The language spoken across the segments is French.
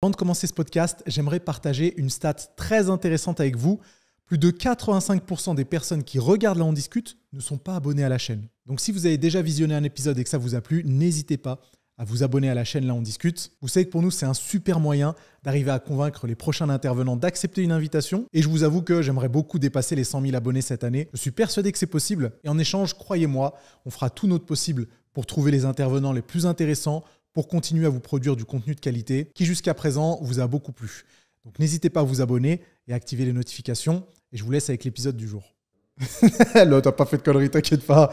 Avant de commencer ce podcast, j'aimerais partager une stat très intéressante avec vous. Plus de 85% des personnes qui regardent Là on discute ne sont pas abonnées à la chaîne. Donc si vous avez déjà visionné un épisode et que ça vous a plu, n'hésitez pas à vous abonner à la chaîne Là on discute. Vous savez que pour nous, c'est un super moyen d'arriver à convaincre les prochains intervenants d'accepter une invitation. Et je vous avoue que j'aimerais beaucoup dépasser les 100 000 abonnés cette année. Je suis persuadé que c'est possible. Et en échange, croyez-moi, on fera tout notre possible pour trouver les intervenants les plus intéressants, pour continuer à vous produire du contenu de qualité qui jusqu'à présent vous a beaucoup plu. Donc n'hésitez pas à vous abonner et à activer les notifications. Et je vous laisse avec l'épisode du jour. Là, t'as pas fait de conneries, t'inquiète pas.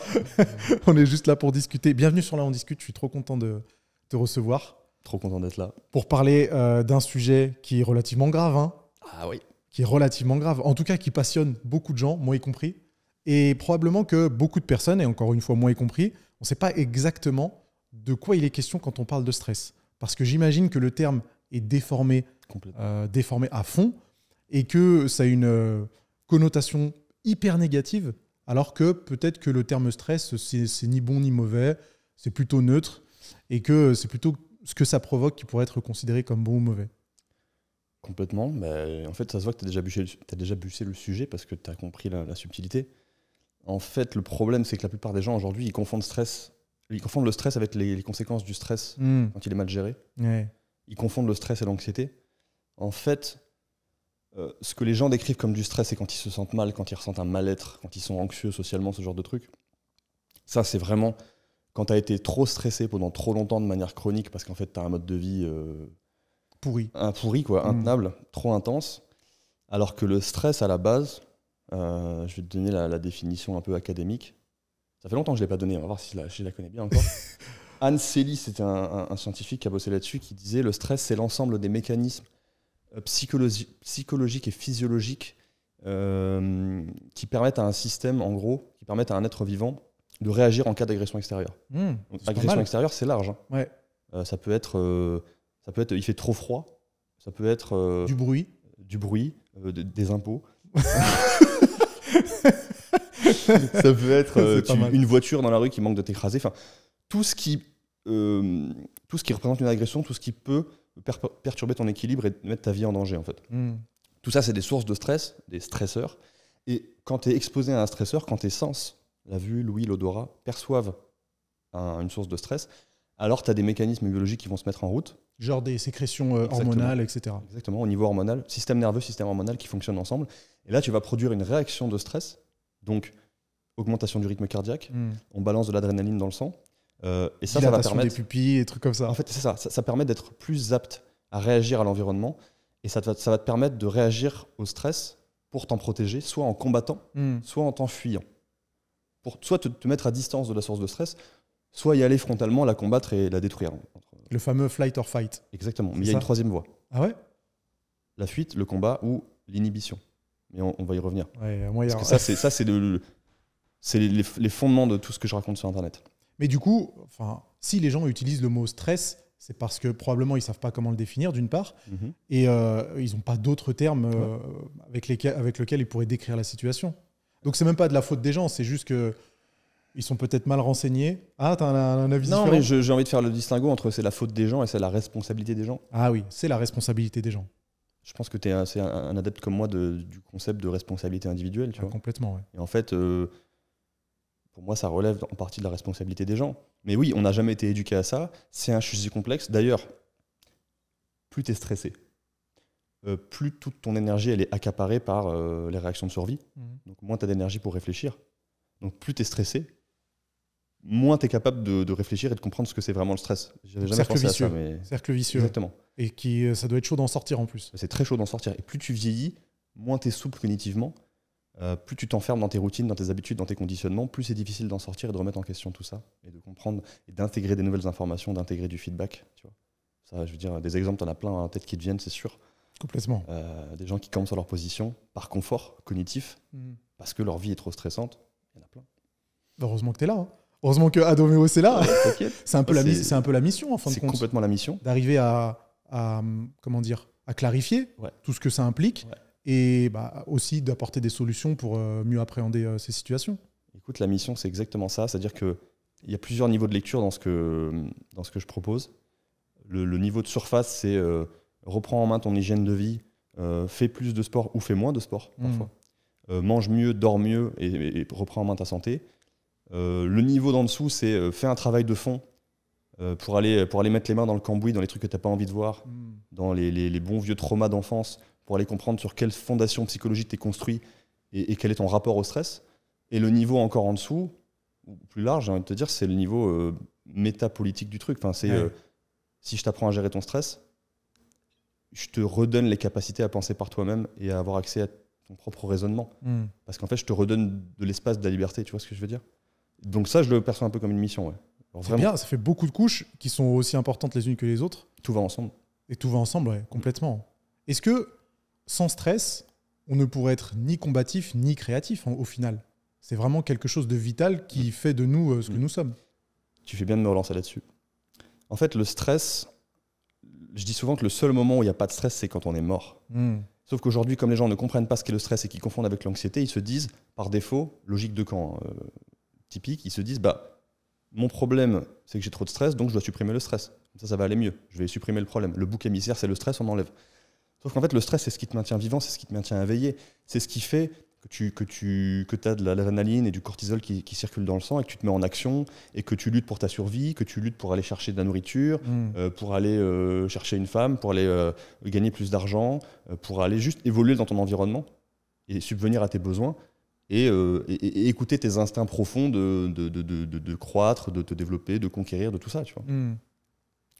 On est juste là pour discuter. Bienvenue sur Là on discute, je suis trop content de te recevoir. Trop content d'être là. Pour parler d'un sujet qui est relativement grave. Hein, Ah oui. qui est relativement grave. En tout cas, qui passionne beaucoup de gens, moi y compris. Et probablement que beaucoup de personnes, et encore une fois moi y compris, on ne sait pas exactement de quoi il est question quand on parle de stress. Parce que j'imagine que le terme est déformé à fond et que ça a une connotation hyper négative, alors que peut-être que le terme stress, c'est ni bon ni mauvais, c'est plutôt neutre et que c'est plutôt ce que ça provoque qui pourrait être considéré comme bon ou mauvais. Complètement. Mais en fait, ça se voit que tu as déjà bûché le sujet parce que tu as compris la subtilité. En fait, le problème, c'est que la plupart des gens aujourd'hui, ils confondent le stress avec les conséquences du stress quand il est mal géré. Ouais. Ils confondent le stress et l'anxiété. En fait, ce que les gens décrivent comme du stress, c'est quand ils se sentent mal, quand ils ressentent un mal-être, quand ils sont anxieux socialement, ce genre de trucs. Ça, c'est vraiment quand tu as été trop stressé pendant trop longtemps de manière chronique parce qu'en fait, tu as un mode de vie Pourri, intenable, trop intense. Alors que le stress, à la base, je vais te donner la définition un peu académique. Ça fait longtemps que je ne l'ai pas donné, on va voir si je la connais bien encore. Anne Selly, c'était un scientifique qui a bossé là-dessus, qui disait le stress, c'est l'ensemble des mécanismes psychologiques et physiologiques qui permettent à un système, en gros, qui permettent à un être vivant de réagir en cas d'agression extérieure. Donc, agression extérieure, c'est large. Hein. Ouais. Ça peut être, il fait trop froid, ça peut être Du bruit, des impôts. Ça peut être une voiture dans la rue qui manque de t'écraser. Enfin, tout ce qui représente une agression, tout ce qui peut perturber ton équilibre et mettre ta vie en danger, en fait. Tout ça, c'est des sources de stress, des stresseurs. Et quand tu es exposé à un stresseur, quand tes sens, la vue, l'ouïe, l'odorat, perçoivent une source de stress, alors tu as des mécanismes biologiques qui vont se mettre en route. genre des sécrétions hormonales, etc. Exactement, au niveau hormonal, système nerveux, système hormonal qui fonctionnent ensemble. Et là, tu vas produire une réaction de stress, donc augmentation du rythme cardiaque, on balance de l'adrénaline dans le sang. Et ça va permettre des pupilles et trucs comme ça. En fait, c'est ça permet d'être plus apte à réagir à l'environnement et ça va te permettre de réagir au stress pour t'en protéger, soit en combattant, soit en t'enfuyant. Pour soit te mettre à distance de la source de stress, soit y aller frontalement, la combattre et la détruire. Le fameux flight or fight. Exactement. Mais il y a une troisième voie. Ah ouais? La fuite, le combat ou l'inhibition. Mais on va y revenir. Ouais, parce que c'est les fondements de tout ce que je raconte sur Internet. Mais du coup, si les gens utilisent le mot stress, c'est parce que probablement ils ne savent pas comment le définir, d'une part, et ils n'ont pas d'autres termes avec lesquels ils pourraient décrire la situation. Donc, c'est même pas de la faute des gens, c'est juste qu'ils sont peut-être mal renseignés. Ah, tu as un avis différent? Non, mais j'ai envie de faire le distinguo entre c'est la faute des gens et c'est la responsabilité des gens. Ah oui, c'est la responsabilité des gens. Je pense que tu es un adepte comme moi du concept de responsabilité individuelle. Tu vois. Complètement, ouais. Et en fait, pour moi, ça relève en partie de la responsabilité des gens. Mais oui, on n'a jamais été éduqué à ça. C'est un sujet complexe. D'ailleurs, plus tu es stressé, plus toute ton énergie elle est accaparée par les réactions de survie. Donc moins tu as d'énergie pour réfléchir. Donc plus tu es stressé, moins tu es capable de réfléchir et de comprendre ce que c'est vraiment le stress. J'avais jamais pensé à ça. Mais... Cercle vicieux. Exactement. Et ça doit être chaud d'en sortir en plus. C'est très chaud d'en sortir. Et plus tu vieillis, moins tu es souple cognitivement. Plus tu t'enfermes dans tes routines, dans tes habitudes, dans tes conditionnements, plus c'est difficile d'en sortir et de remettre en question tout ça et de comprendre et d'intégrer des nouvelles informations, d'intégrer du feedback. Tu vois. Ça, je veux dire, des exemples, t'en as plein en tête qui te viennent, c'est sûr. Complètement. Des gens qui campent sur leur position par confort cognitif parce que leur vie est trop stressante. Il y en a plein. Heureusement que tu es là. Hein. Heureusement que Adoméo c'est là. C'est un peu la mission en fin de compte. C'est complètement la mission. D'arriver à clarifier tout ce que ça implique. Ouais. Et aussi d'apporter des solutions pour mieux appréhender ces situations. Écoute, la mission, c'est exactement ça. C'est-à-dire qu'il y a plusieurs niveaux de lecture dans ce que je propose. Le niveau de surface, c'est reprends en main ton hygiène de vie, fais plus de sport ou fais moins de sport parfois. Mange mieux, dors mieux et reprends en main ta santé. Le niveau d'en dessous, c'est fais un travail de fond pour aller mettre les mains dans le cambouis, dans les trucs que tu n'as pas envie de voir, dans les bons vieux traumas d'enfance, pour aller comprendre sur quelle fondation psychologique tu es construit et quel est ton rapport au stress. Et le niveau encore en dessous, ou plus large, j'ai envie de te dire, c'est le niveau métapolitique du truc. Enfin, si je t'apprends à gérer ton stress, je te redonne les capacités à penser par toi-même et à avoir accès à ton propre raisonnement. Parce qu'en fait, je te redonne de l'espace, de la liberté, tu vois ce que je veux dire? Donc ça, je le perçois un peu comme une mission. Ouais. C'est bien, ça fait beaucoup de couches qui sont aussi importantes les unes que les autres. Tout va ensemble. Et tout va ensemble, ouais, complètement. Est-ce que, sans stress, on ne pourrait être ni combatif ni créatif au final? C'est vraiment quelque chose de vital qui fait de nous ce que nous sommes. Tu fais bien de me relancer là-dessus. En fait, le stress, je dis souvent que le seul moment où il n'y a pas de stress, c'est quand on est mort. Sauf qu'aujourd'hui, comme les gens ne comprennent pas ce qu'est le stress et qu'ils confondent avec l'anxiété, ils se disent, par défaut, logique de camp typique, ils se disent, mon problème, c'est que j'ai trop de stress, donc je dois supprimer le stress. Comme ça va aller mieux. Je vais supprimer le problème. Le bouc émissaire, c'est le stress, on enlève. Sauf qu'en fait, le stress, c'est ce qui te maintient vivant, c'est ce qui te maintient éveillé. C'est ce qui fait que tu as de l'adrénaline et du cortisol qui circulent dans le sang et que tu te mets en action et que tu luttes pour ta survie, que tu luttes pour aller chercher de la nourriture, pour aller chercher une femme, pour aller gagner plus d'argent, pour aller juste évoluer dans ton environnement et subvenir à tes besoins et écouter tes instincts profonds de croître, de te développer, de conquérir, de tout ça, tu vois.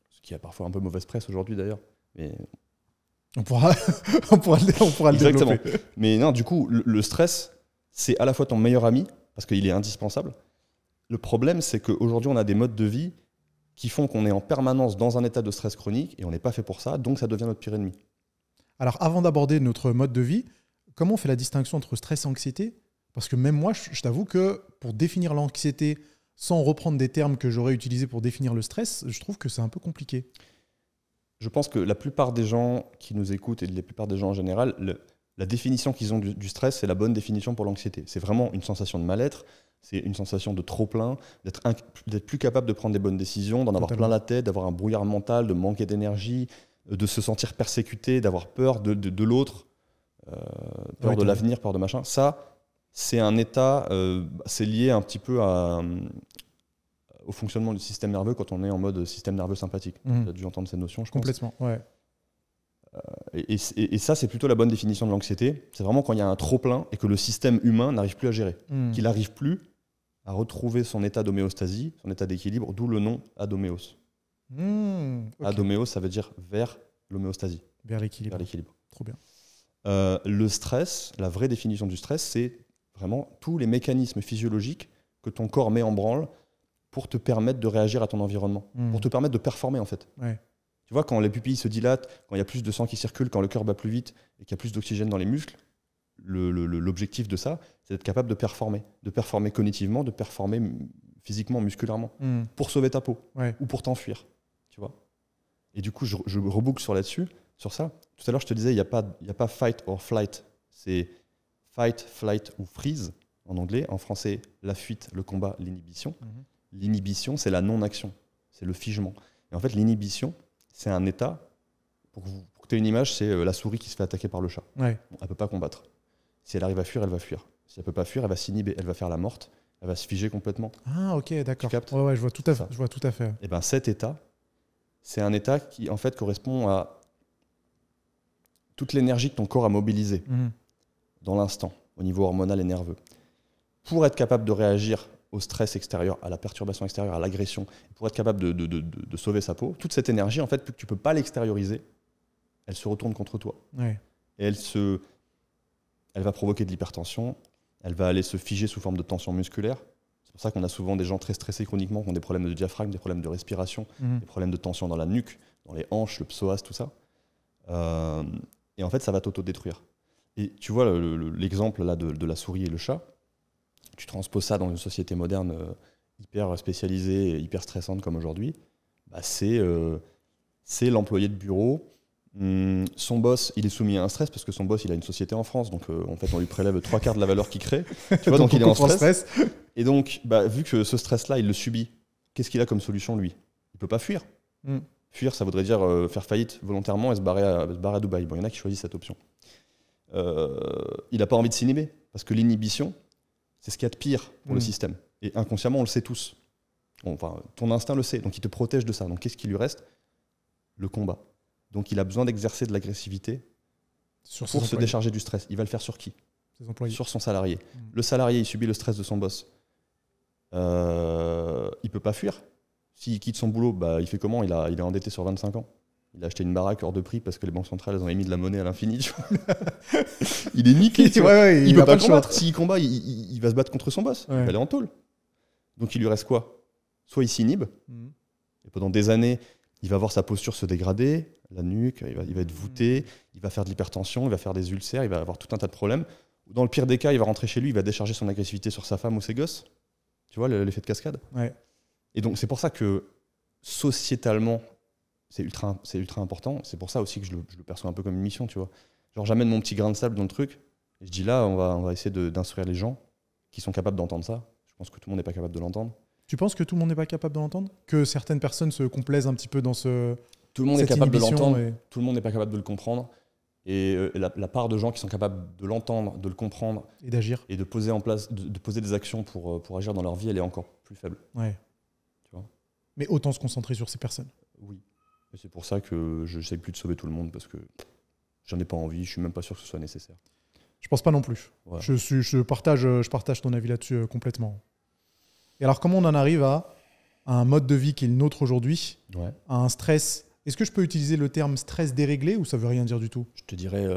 Ce qui a parfois un peu mauvaise presse aujourd'hui d'ailleurs. Mais... On pourra le développer. Mais non, du coup, le stress, c'est à la fois ton meilleur ami, parce qu'il est indispensable. Le problème, c'est qu'aujourd'hui, on a des modes de vie qui font qu'on est en permanence dans un état de stress chronique, et on n'est pas fait pour ça, donc ça devient notre pire ennemi. Alors, avant d'aborder notre mode de vie, comment on fait la distinction entre stress et anxiété? Parce que même moi, je t'avoue que pour définir l'anxiété, sans reprendre des termes que j'aurais utilisés pour définir le stress, je trouve que c'est un peu compliqué. Je pense que la plupart des gens qui nous écoutent et la plupart des gens en général, la définition qu'ils ont du stress, c'est la bonne définition pour l'anxiété. C'est vraiment une sensation de mal-être, c'est une sensation de trop-plein, d'être plus capable de prendre des bonnes décisions, d'en avoir plein la tête, d'avoir un brouillard mental, de manquer d'énergie, de se sentir persécuté, d'avoir peur de l'autre, peur de l'avenir, peur de machin. Ça, c'est un état, c'est lié un petit peu au fonctionnement du système nerveux quand on est en mode système nerveux sympathique. Tu as dû entendre cette notion, je pense. Complètement, ouais. Et ça, c'est plutôt la bonne définition de l'anxiété. C'est vraiment quand il y a un trop-plein et que le système humain n'arrive plus à gérer. Qu'il n'arrive plus à retrouver son état d'homéostasie, son état d'équilibre, d'où le nom adoméos. Okay. Adoméos, ça veut dire vers l'homéostasie. Vers l'équilibre. Trop bien. Le stress, la vraie définition du stress, c'est vraiment tous les mécanismes physiologiques que ton corps met en branle pour te permettre de réagir à ton environnement, pour te permettre de performer en fait. Ouais. Tu vois, quand les pupilles se dilatent, quand il y a plus de sang qui circule, quand le cœur bat plus vite et qu'il y a plus d'oxygène dans les muscles, l'objectif de ça, c'est d'être capable de performer cognitivement, de performer physiquement, musculairement, pour sauver ta peau ou pour t'enfuir. Tu vois. Et du coup, je reboucle sur ça. Tout à l'heure, je te disais, il n'y a pas fight or flight. C'est fight, flight ou freeze en anglais. En français, la fuite, le combat, l'inhibition. L'inhibition, c'est la non-action, c'est le figement. Et en fait, l'inhibition, c'est un état, pour que tu aies une image, c'est la souris qui se fait attaquer par le chat. Ouais. Elle ne peut pas combattre. Si elle arrive à fuir, elle va fuir. Si elle ne peut pas fuir, elle va s'inhiber, elle va faire la morte, elle va se figer complètement. Ah ok, d'accord. Tu captes ? Ouais, je vois tout à fait. Et bien cet état, c'est un état qui en fait correspond à toute l'énergie que ton corps a mobilisée dans l'instant, au niveau hormonal et nerveux, pour être capable de réagir au stress extérieur, à la perturbation extérieure, à l'agression, pour être capable de sauver sa peau. Toute cette énergie, en fait, vu que tu ne peux pas l'extérioriser, elle se retourne contre toi. Ouais. Et elle va provoquer de l'hypertension, elle va aller se figer sous forme de tension musculaire. C'est pour ça qu'on a souvent des gens très stressés chroniquement qui ont des problèmes de diaphragme, des problèmes de respiration, des problèmes de tension dans la nuque, dans les hanches, le psoas, tout ça. Et en fait, ça va t'autodétruire. Et tu vois l'exemple là de la souris et le chat. Tu transposes ça dans une société moderne hyper spécialisée et hyper stressante comme aujourd'hui, c'est l'employé de bureau. Son boss, il est soumis à un stress parce que son boss, il a une société en France, donc en fait, on lui prélève 3/4 de la valeur qu'il crée. Tu vois, donc il est en stress. Et donc, vu que ce stress-là, il le subit, qu'est-ce qu'il a comme solution, lui ? Il ne peut pas fuir. Fuir, ça voudrait dire faire faillite volontairement et se barrer à Dubaï. Bon, il y en a qui choisissent cette option. Il n'a pas envie de s'inhiber, parce que l'inhibition, c'est ce qu'il y a de pire pour le système. Et inconsciemment, on le sait tous. Enfin, ton instinct le sait, donc il te protège de ça. Donc qu'est-ce qui lui reste? Le combat. Donc il a besoin d'exercer de l'agressivité pour se décharger du stress. Il va le faire sur qui? Sur son salarié. Le salarié, il subit le stress de son boss. Il ne peut pas fuir. S'il quitte son boulot, il fait comment? Il est endetté sur 25 ans. Il a acheté une baraque hors de prix parce que les banques centrales elles ont émis de la monnaie à l'infini. Il est niqué. Il ne peut pas combattre. S'il combat, il va se battre contre son boss. Il va aller en tôle. Donc il lui reste quoi? Soit il s'inhibe, et pendant des années, il va voir sa posture se dégrader, la nuque, il va être voûté, il va faire de l'hypertension, il va faire des ulcères, il va avoir tout un tas de problèmes. Dans le pire des cas, il va rentrer chez lui, il va décharger son agressivité sur sa femme ou ses gosses. Tu vois l'effet de cascade? Et donc c'est pour ça que sociétalement, c'est ultra important. C'est pour ça aussi que je le perçois un peu comme une mission, tu vois. Genre j'amène mon petit grain de sable dans le truc, et je dis là, on va essayer d'instruire les gens qui sont capables d'entendre ça. Je pense que tout le monde n'est pas capable de l'entendre. Tu penses que tout le monde n'est pas capable de l'entendre? Que certaines personnes se complaisent un petit peu dans ce... Tout le monde est capable de l'entendre, tout le monde n'est pas capable de le comprendre. Et la part de gens qui sont capables de l'entendre, de le comprendre et d'agir et de poser en place, de poser des actions pour agir dans leur vie, elle est encore plus faible. Tu vois? Mais autant se concentrer sur ces personnes. Oui. Et c'est pour ça que je n'essaie plus de sauver tout le monde parce que j'en ai pas envie, je suis même pas sûr que ce soit nécessaire. Je pense pas non plus. Voilà. Je partage ton avis là-dessus complètement. Et alors comment on en arrive à un mode de vie qui est le nôtre aujourd'hui, à un stress? Est-ce que je peux utiliser le terme stress déréglé ou ça veut rien dire du tout? Je te dirais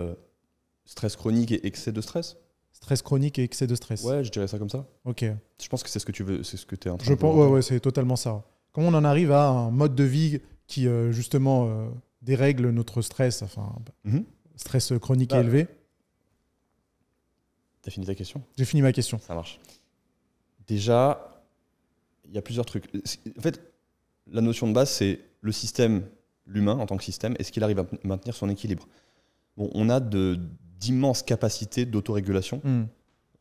stress chronique et excès de stress. Stress chronique et excès de stress. Ouais, je dirais ça comme ça. Ok. Je pense que c'est ce que tu veux, c'est ce que tu es en train de dire. Ouais, c'est totalement ça. Comment on en arrive à un mode de vie qui justement dérègle notre stress, stress chronique et élevé? T'as fini ta question? J'ai fini ma question. Ça marche. Déjà, il y a plusieurs trucs. En fait, la notion de base, c'est le système, l'humain en tant que système, est-ce qu'il arrive à maintenir son équilibre? Bon, on a d'immenses capacités d'autorégulation,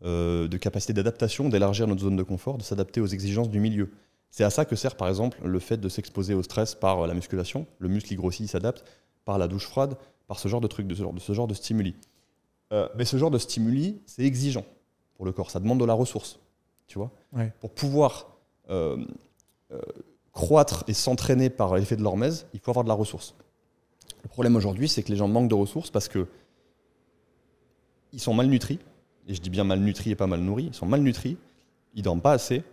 de capacité d'adaptation, d'élargir notre zone de confort, de s'adapter aux exigences du milieu. C'est à ça que sert par exemple le fait de s'exposer au stress par la musculation. Le muscle il grossit, il s'adapte, par la douche froide, par ce genre de trucs, ce genre de stimuli. Mais ce genre de stimuli, c'est exigeant pour le corps, ça demande de la ressource. Tu vois, pour pouvoir croître et s'entraîner par l'effet de l'hormèse, il faut avoir de la ressource. Le problème aujourd'hui, c'est que les gens manquent de ressources parce qu'ils sont malnutris, et je dis bien malnutris et pas mal nourris, ils sont malnutris, ils dorment pas assez,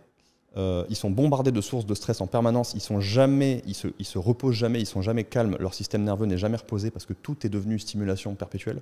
ils sont bombardés de sources de stress en permanence, ils se reposent jamais, ils sont jamais calmes, leur système nerveux n'est jamais reposé parce que tout est devenu stimulation perpétuelle.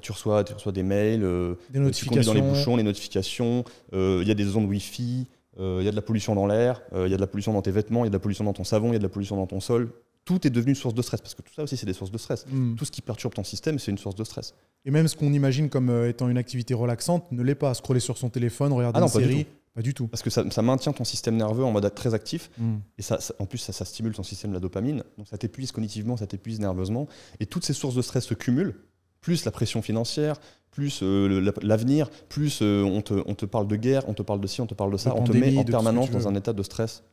Tu reçois des mails, des notifications. Tu conduis dans les bouchons, les notifications, il y a des ondes Wi-Fi, il y a de la pollution dans l'air, il y a de la pollution dans tes vêtements, il y a de la pollution dans ton savon, il y a de la pollution dans ton sol. Tout est devenu une source de stress, parce que tout ça aussi, c'est des sources de stress. Tout ce qui perturbe ton système, c'est une source de stress. Et même ce qu'on imagine comme étant une activité relaxante ne l'est pas. Scroller sur son téléphone, regarder une série, pas du tout. Parce que ça maintient ton système nerveux en mode très actif, et en plus, ça stimule ton système de la dopamine, donc ça t'épuise cognitivement, ça t'épuise nerveusement, et toutes ces sources de stress se cumulent, plus la pression financière, plus l'avenir, plus on te parle de guerre, on te parle de ci, on te parle de ça, on te met en permanence dans un état de stress.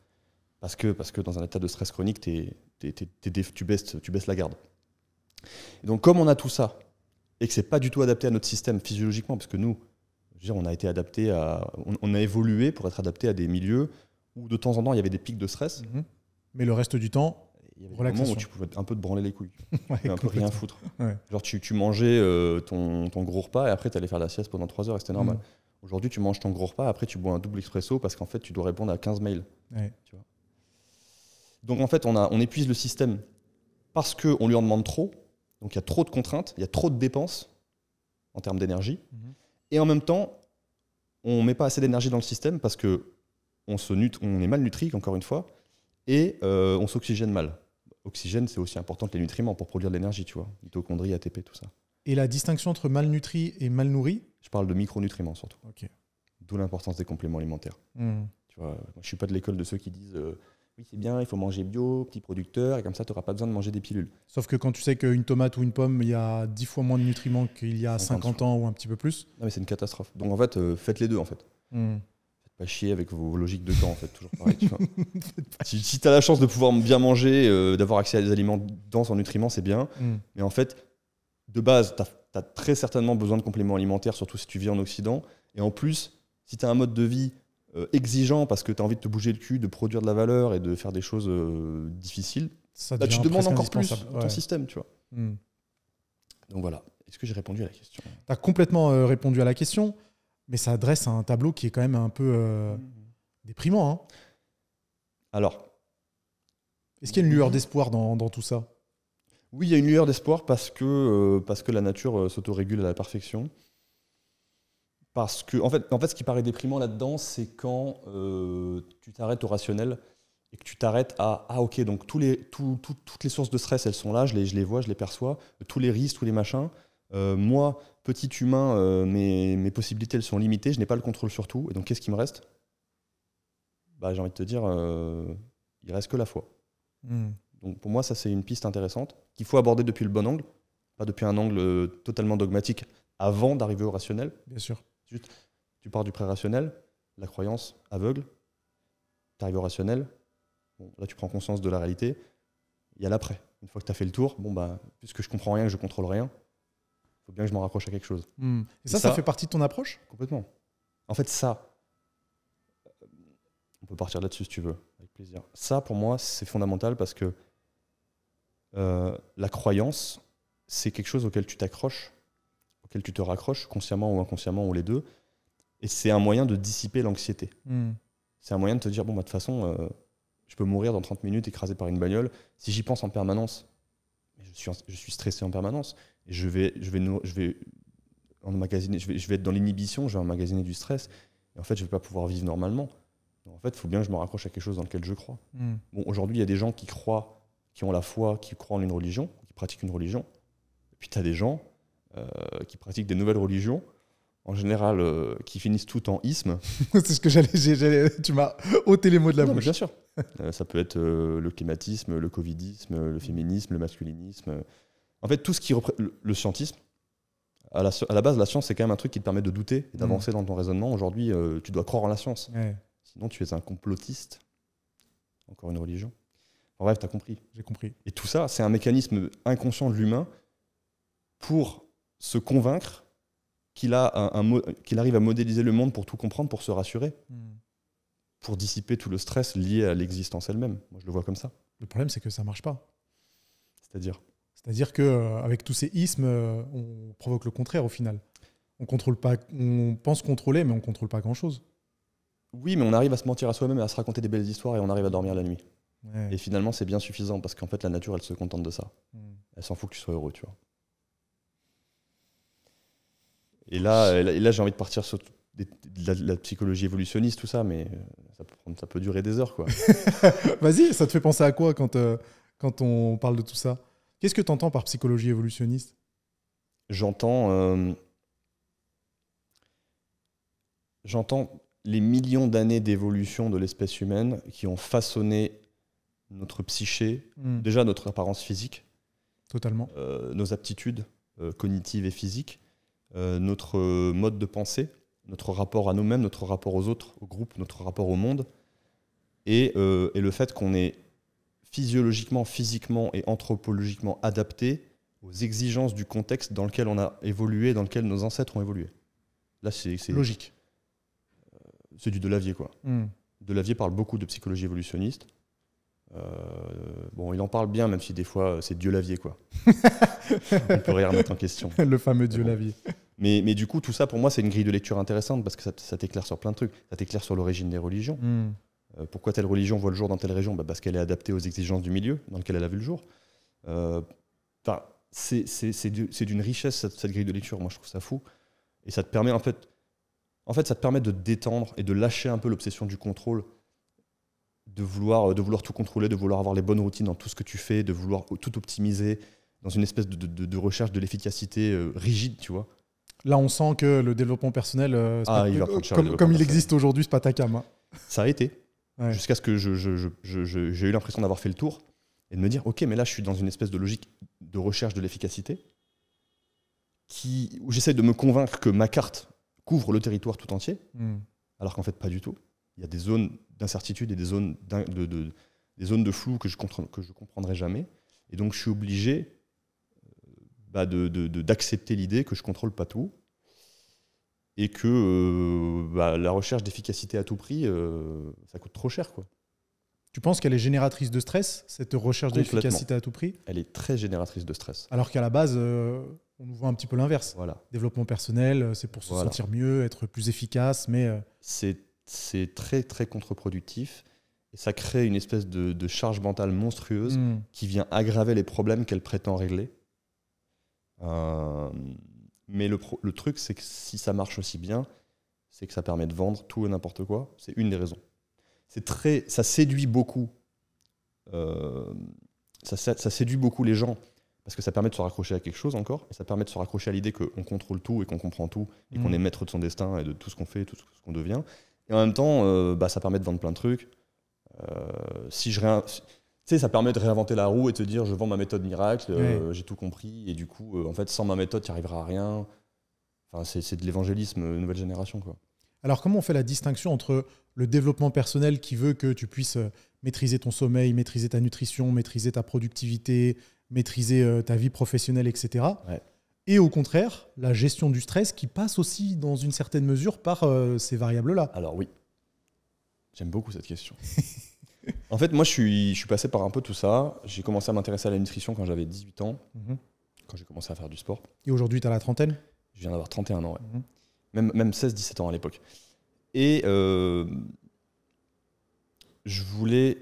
Parce que dans un état de stress chronique, tu baisses la garde. Et donc comme on a tout ça, et que c'est pas du tout adapté à notre système physiologiquement, parce que nous, je veux dire, on a été adapté on a évolué pour être adapté à des milieux où de temps en temps il y avait des pics de stress. Mais le reste du temps, il y avait des moments où tu pouvais un peu te branler les couilles, un peu rien foutre. Ouais. Genre tu mangeais ton gros repas et après tu allais faire la sieste pendant 3 heures et c'était normal. Aujourd'hui tu manges ton gros repas, après tu bois un double expresso parce qu'en fait tu dois répondre à 15 mails. Tu vois. Donc en fait on épuise le système parce qu'on lui en demande trop, donc il y a trop de contraintes, il y a trop de dépenses en termes d'énergie, et en même temps on ne met pas assez d'énergie dans le système parce qu'on est mal nutri, encore une fois, et on s'oxygène mal. Oxygène, c'est aussi important que les nutriments pour produire de l'énergie, tu vois. Mitochondries, ATP, tout ça. Et la distinction entre malnutri et mal nourri? Je parle de micronutriments surtout. Okay. D'où l'importance des compléments alimentaires. Tu vois, moi, je ne suis pas de l'école de ceux qui disent oui, c'est bien, il faut manger bio, petit producteur, et comme ça, tu n'auras pas besoin de manger des pilules. Sauf que quand tu sais qu'une tomate ou une pomme, il y a 10 fois moins de nutriments qu'il y a 50 ans ou un petit peu plus. Non, mais c'est une catastrophe. Donc en fait, faites les deux en fait. Faites Pas chier avec vos logiques de camp, en fait, toujours pareil. Tu vois. Si tu as la chance de pouvoir bien manger, d'avoir accès à des aliments denses en nutriments, c'est bien. Mais en fait, de base, tu as très certainement besoin de compléments alimentaires, surtout si tu vis en Occident. Et en plus, si tu as un mode de vie exigeant parce que tu as envie de te bouger le cul, de produire de la valeur et de faire des choses difficiles, bah, tu demandes encore plus ton système, tu vois. Donc voilà. Est-ce que j'ai répondu à la question? Tu as complètement répondu à la question, mais ça dresse un tableau qui est quand même un peu déprimant. Hein. Alors, est-ce qu'il y a une lueur d'espoir dans tout ça? Oui, il y a une lueur d'espoir parce que la nature s'autorégule à la perfection. Parce que, en fait, ce qui paraît déprimant là-dedans, c'est quand tu t'arrêtes au rationnel et que tu t'arrêtes à « Ah ok, donc toutes les sources de stress, elles sont là, je les vois, je les perçois, tous les risques, tous les machins. Moi, petit humain, mes possibilités, elles sont limitées, je n'ai pas le contrôle sur tout. Et donc, qu'est-ce qui me reste ? Bah, j'ai envie de te dire, il reste que la foi. Donc, pour moi, ça, c'est une piste intéressante qu'il faut aborder depuis le bon angle, pas depuis un angle totalement dogmatique avant d'arriver au rationnel. Bien sûr. Juste, tu pars du pré-rationnel, la croyance aveugle, tu arrives au rationnel, bon, là, tu prends conscience de la réalité. Il y a l'après. Une fois que tu as fait le tour, bon, bah, puisque je comprends rien, que je contrôle rien, il faut bien que je m'en raccroche à quelque chose. Et ça fait partie de ton approche ? Complètement. En fait, ça, on peut partir là-dessus si tu veux, avec plaisir. Ça, pour moi, c'est fondamental parce que la croyance, c'est quelque chose auquel tu t'accroches, auquel tu te raccroches, consciemment ou inconsciemment, ou les deux. Et c'est un moyen de dissiper l'anxiété. C'est un moyen de te dire, bon, bah, de toute façon, je peux mourir dans 30 minutes écrasé par une bagnole. Si j'y pense en permanence, je suis stressé en permanence. Et je vais être dans l'inhibition, je vais emmagasiner du stress. Et en fait, je ne vais pas pouvoir vivre normalement. Donc, en fait, il faut bien que je me raccroche à quelque chose dans lequel je crois. Bon, aujourd'hui, il y a des gens qui croient, qui ont la foi, qui croient en une religion, qui pratiquent une religion. Et puis, tu as des gens qui pratiquent des nouvelles religions, en général, qui finissent tout en isme. C'est ce que tu m'as ôté les mots de la bouche. Bien sûr. Ça peut être le climatisme, le covidisme, le féminisme, le masculinisme. En fait, tout ce qui représente le scientisme, à la base, la science, c'est quand même un truc qui te permet de douter et d'avancer dans ton raisonnement. Aujourd'hui, tu dois croire en la science. Ouais. Sinon, tu es un complotiste. Encore une religion. En bref, tu as compris. J'ai compris. Et tout ça, c'est un mécanisme inconscient de l'humain pour se convaincre qu'il arrive à modéliser le monde pour tout comprendre, pour se rassurer, pour dissiper tout le stress lié à l'existence elle-même. Moi, je le vois comme ça. Le problème, c'est que ça ne marche pas. C'est-à-dire qu'avec tous ces ismes, on provoque le contraire au final. On pense contrôler, mais on ne contrôle pas grand-chose. Oui, mais on arrive à se mentir à soi-même et à se raconter des belles histoires et on arrive à dormir la nuit. Ouais. Et finalement, c'est bien suffisant parce qu'en fait, la nature, elle se contente de ça. Elle s'en fout que tu sois heureux, tu vois. Et là j'ai envie de partir sur la psychologie évolutionniste, tout ça, mais ça peut durer des heures, quoi. Vas-y, ça te fait penser à quoi quand on parle de tout ça ? Qu'est-ce que tu entends par psychologie évolutionniste ? J'entends les millions d'années d'évolution de l'espèce humaine qui ont façonné notre psyché, déjà notre apparence physique, totalement, nos aptitudes cognitives et physiques, notre mode de pensée, notre rapport à nous-mêmes, notre rapport aux autres, au groupe, notre rapport au monde, et le fait qu'on est physiologiquement, physiquement et anthropologiquement adapté aux exigences du contexte dans lequel on a évolué, dans lequel nos ancêtres ont évolué. Là, c'est logique. C'est du Delavier, quoi. Delavier parle beaucoup de psychologie évolutionniste. Bon, il en parle bien, même si des fois, c'est Dieu Lavier, quoi. On peut rien remettre en question. Le fameux Dieu Lavier. Mais du coup, tout ça, pour moi, c'est une grille de lecture intéressante parce que ça t'éclaire sur plein de trucs. Ça t'éclaire sur l'origine des religions. Pourquoi telle religion voit le jour dans telle région ? Parce qu'elle est adaptée aux exigences du milieu dans lequel elle a vu le jour. C'est d'une richesse, cette grille de lecture. Moi, je trouve ça fou. Et ça te permet, en fait, ça te permet de te détendre et de lâcher un peu l'obsession du contrôle, de vouloir tout contrôler, de vouloir avoir les bonnes routines dans tout ce que tu fais, de vouloir tout optimiser dans une espèce de recherche de l'efficacité rigide, tu vois. Là, on sent que le développement personnel, comme il existe aujourd'hui, c'est pas ta cam. Hein. Ça a été, jusqu'à ce que j'ai eu l'impression d'avoir fait le tour et de me dire, ok, mais là, je suis dans une espèce de logique de recherche de l'efficacité où j'essaie de me convaincre que ma carte couvre le territoire tout entier, alors qu'en fait, pas du tout. il y a des zones d'incertitude et des zones de flou que je comprendrai jamais. Et donc, je suis obligé d'accepter l'idée que je contrôle pas tout et que la recherche d'efficacité à tout prix, ça coûte trop cher, quoi. Tu penses qu'elle est génératrice de stress, cette recherche d'efficacité à tout prix? Elle est très génératrice de stress. Alors qu'à la base, on nous voit un petit peu l'inverse. Voilà. Développement personnel, c'est pour se sentir mieux, être plus efficace, mais... C'est très, très contre-productif. Et ça crée une espèce de charge mentale monstrueuse qui vient aggraver les problèmes qu'elle prétend régler. Mais le truc, c'est que si ça marche aussi bien, c'est que ça permet de vendre tout et n'importe quoi. C'est une des raisons. Ça séduit beaucoup. Ça séduit beaucoup les gens parce que ça permet de se raccrocher à quelque chose encore. Et ça permet de se raccrocher à l'idée qu'on contrôle tout et qu'on comprend tout et qu'on est maître de son destin et de tout ce qu'on fait, tout ce qu'on devient. Et en même temps, ça permet de vendre plein de trucs. Ça permet de réinventer la roue et de te dire je vends ma méthode miracle, j'ai tout compris, et du coup, en fait, sans ma méthode, tu n'y arriveras à rien. Enfin, c'est de l'évangélisme nouvelle génération, quoi. Alors, comment on fait la distinction entre le développement personnel qui veut que tu puisses maîtriser ton sommeil, maîtriser ta nutrition, maîtriser ta productivité, maîtriser ta vie professionnelle, etc. Et au contraire, la gestion du stress qui passe aussi, dans une certaine mesure, par ces variables-là? Alors oui, j'aime beaucoup cette question. En fait, moi, je suis passé par un peu tout ça. J'ai commencé à m'intéresser à la nutrition quand j'avais 18 ans, quand j'ai commencé à faire du sport. Et aujourd'hui, tu as la trentaine? Je viens d'avoir 31 ans, ouais. Même 16-17 ans à l'époque. Et je voulais...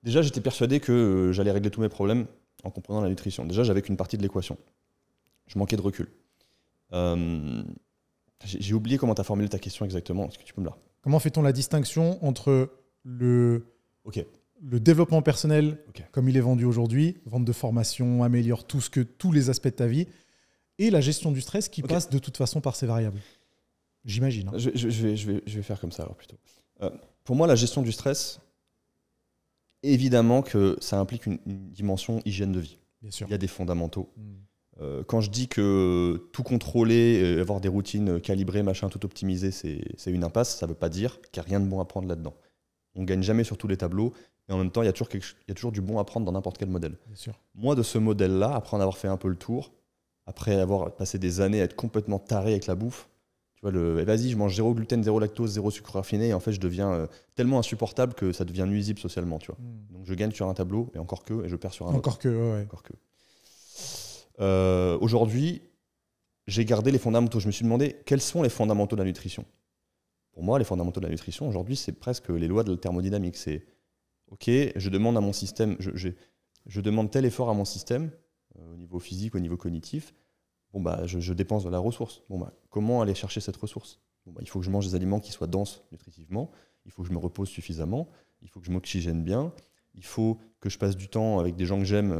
Déjà, j'étais persuadé que j'allais régler tous mes problèmes en comprenant la nutrition. Déjà, j'avais qu'une partie de l'équation. Je manquais de recul. J'ai oublié comment tu as formulé ta question exactement. Est-ce que tu peux me la... Comment fait-on la distinction entre le développement personnel, comme il est vendu aujourd'hui, vente de formation, améliore tous les aspects de ta vie, et la gestion du stress qui passe de toute façon par ces variables? J'imagine. Hein. Je vais faire comme ça alors plutôt. Pour moi, la gestion du stress, évidemment que ça implique une dimension hygiène de vie. Bien sûr. Il y a des fondamentaux. Quand je dis que tout contrôler, avoir des routines calibrées, machin, tout optimisé, c'est une impasse, ça ne veut pas dire qu'il n'y a rien de bon à prendre là-dedans. On ne gagne jamais sur tous les tableaux, et en même temps, il y a toujours du bon à prendre dans n'importe quel modèle. Bien sûr. Moi, de ce modèle-là, après en avoir fait un peu le tour, après avoir passé des années à être complètement taré avec la bouffe, tu vois, vas-y, je mange 0 gluten, 0 lactose, 0 sucre raffiné, et en fait, je deviens tellement insupportable que ça devient nuisible socialement, tu vois. Donc, je gagne sur un tableau, et encore que, et je perds sur un autre. Encore que. Encore que. Aujourd'hui, j'ai gardé les fondamentaux. Je me suis demandé quels sont les fondamentaux de la nutrition. Pour moi, les fondamentaux de la nutrition, aujourd'hui, c'est presque les lois de la thermodynamique. C'est OK, je demande à mon système, je demande tel effort à mon système, au niveau physique, au niveau cognitif. Je dépense de la ressource. Comment aller chercher cette ressource? Il faut que je mange des aliments qui soient denses nutritivement. Il faut que je me repose suffisamment. Il faut que je m'oxygène bien. Il faut que je passe du temps avec des gens que j'aime,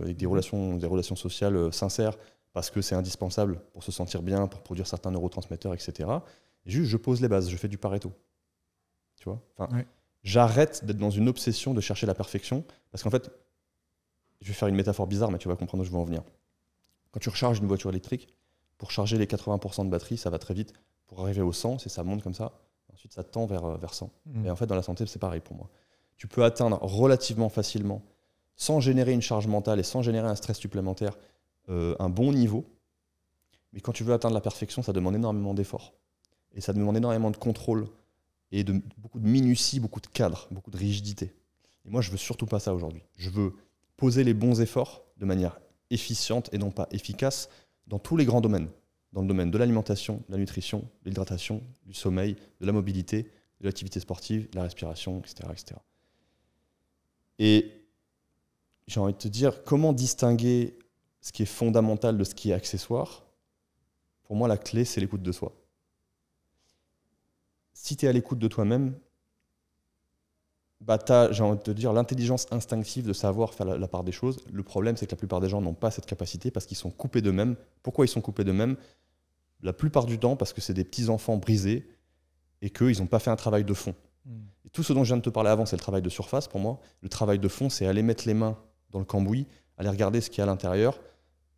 avec des relations sociales sincères, parce que c'est indispensable pour se sentir bien, pour produire certains neurotransmetteurs, etc. Et juste, je pose les bases, je fais du Pareto. Tu vois ? J'arrête d'être dans une obsession de chercher la perfection, parce qu'en fait, je vais faire une métaphore bizarre, mais tu vas comprendre où je veux en venir. Quand tu recharges une voiture électrique, pour charger les 80% de batterie, ça va très vite. Pour arriver au 100, ça monte comme ça. Ensuite, ça tend vers 100. Et en fait, dans la santé, c'est pareil pour moi. Tu peux atteindre relativement facilement, sans générer une charge mentale et sans générer un stress supplémentaire, un bon niveau. Mais quand tu veux atteindre la perfection, ça demande énormément d'efforts. Et ça demande énormément de contrôle et beaucoup de minutie, beaucoup de cadre, beaucoup de rigidité. Et moi, je veux surtout pas ça aujourd'hui. Je veux poser les bons efforts de manière efficiente et non pas efficace dans tous les grands domaines. Dans le domaine de l'alimentation, de la nutrition, de l'hydratation, du sommeil, de la mobilité, de l'activité sportive, de la respiration, etc., etc. Et j'ai envie de te dire, comment distinguer ce qui est fondamental de ce qui est accessoire? Pour moi, la clé, c'est l'écoute de soi. Si tu es à l'écoute de toi-même, tu as, j'ai envie de te dire, l'intelligence instinctive de savoir faire la part des choses. Le problème, c'est que la plupart des gens n'ont pas cette capacité parce qu'ils sont coupés d'eux-mêmes. Pourquoi ils sont coupés d'eux-mêmes? La plupart du temps, parce que c'est des petits-enfants brisés et qu'ils n'ont pas fait un travail de fond. Et tout ce dont je viens de te parler avant, c'est le travail de surface pour moi. Le travail de fond, c'est aller mettre les mains dans le cambouis, aller regarder ce qu'il y a à l'intérieur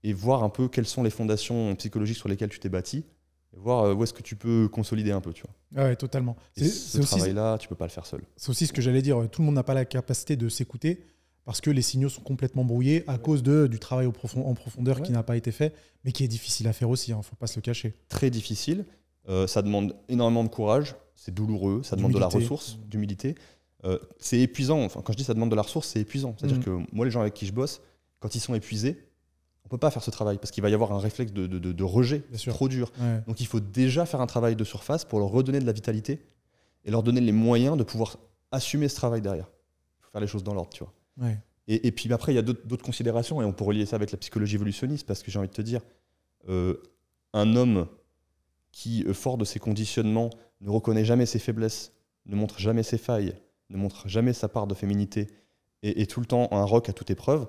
et voir un peu quelles sont les fondations psychologiques sur lesquelles tu t'es bâti et voir où est-ce que tu peux consolider un peu, tu vois. Ouais, totalement. Et ce travail-là, tu peux pas le faire seul. C'est aussi ce que j'allais dire. Tout le monde n'a pas la capacité de s'écouter parce que les signaux sont complètement brouillés à cause du travail en profondeur qui n'a pas été fait, mais qui est difficile à faire aussi, faut pas se le cacher. Très difficile. Ça demande énormément de courage, c'est douloureux, ça demande de la ressource, d'humilité. C'est épuisant. Enfin, quand je dis ça demande de la ressource, c'est épuisant. C'est-à-dire que moi, les gens avec qui je bosse, quand ils sont épuisés, on peut pas faire ce travail parce qu'il va y avoir un réflexe de rejet trop dur. Ouais. Donc il faut déjà faire un travail de surface pour leur redonner de la vitalité et leur donner les moyens de pouvoir assumer ce travail derrière. Il faut faire les choses dans l'ordre, tu vois. Ouais. Et puis après, il y a d'autres considérations et on peut relier ça avec la psychologie évolutionniste parce que j'ai envie de te dire, un homme qui, fort de ses conditionnements, ne reconnaît jamais ses faiblesses, ne montre jamais ses failles, ne montre jamais sa part de féminité et tout le temps un roc à toute épreuve,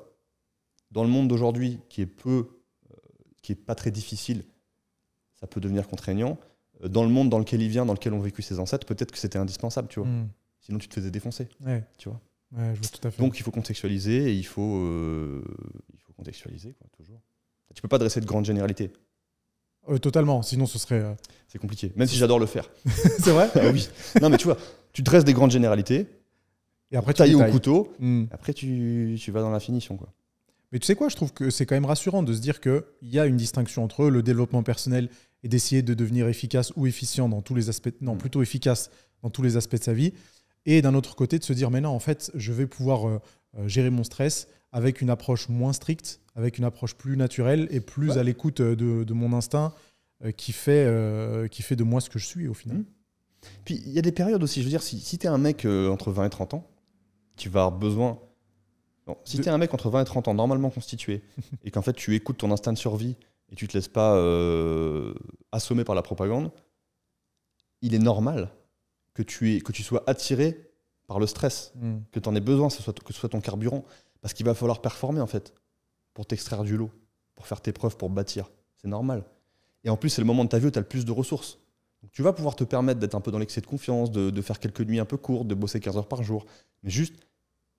dans le monde d'aujourd'hui qui est pas très difficile, ça peut devenir contraignant. Dans le monde dans lequel il vient, dans lequel ont vécu ses ancêtres, peut-être que c'était indispensable, tu vois. Sinon tu te faisais défoncer, tu vois. Ouais, je vois tout à fait. Donc il faut contextualiser et il faut contextualiser, quoi, toujours. Tu peux pas dresser de grandes généralités. Totalement, sinon ce serait... C'est compliqué, même si j'adore le faire. C'est vrai? Ah oui. Non mais tu vois, tu dresses des grandes généralités, et après, taillé au couteau, après tu vas dans la finition, quoi. Mais tu sais quoi, je trouve que c'est quand même rassurant de se dire qu'il y a une distinction entre le développement personnel et d'essayer de devenir efficace ou efficient dans tous les aspects, plutôt efficace dans tous les aspects de sa vie, et d'un autre côté de se dire mais non, en fait, je vais pouvoir gérer mon stress avec une approche moins stricte, avec une approche plus naturelle et plus à l'écoute de mon instinct qui fait de moi ce que je suis au final. Puis il y a des périodes aussi, je veux dire, si tu es un mec entre 20 et 30 ans, tu vas avoir besoin... Bon, si tu es un mec entre 20 et 30 ans normalement constitué et qu'en fait tu écoutes ton instinct de survie et tu te laisses pas assommer par la propagande, il est normal que tu sois attiré par le stress, que tu en aies besoin, que ce soit ton carburant, parce qu'il va falloir performer en fait pour t'extraire du lot, pour faire tes preuves, pour bâtir. C'est normal. Et en plus, c'est le moment de ta vie où tu as le plus de ressources. Donc, tu vas pouvoir te permettre d'être un peu dans l'excès de confiance, de faire quelques nuits un peu courtes, de bosser 15 heures par jour. Mais juste,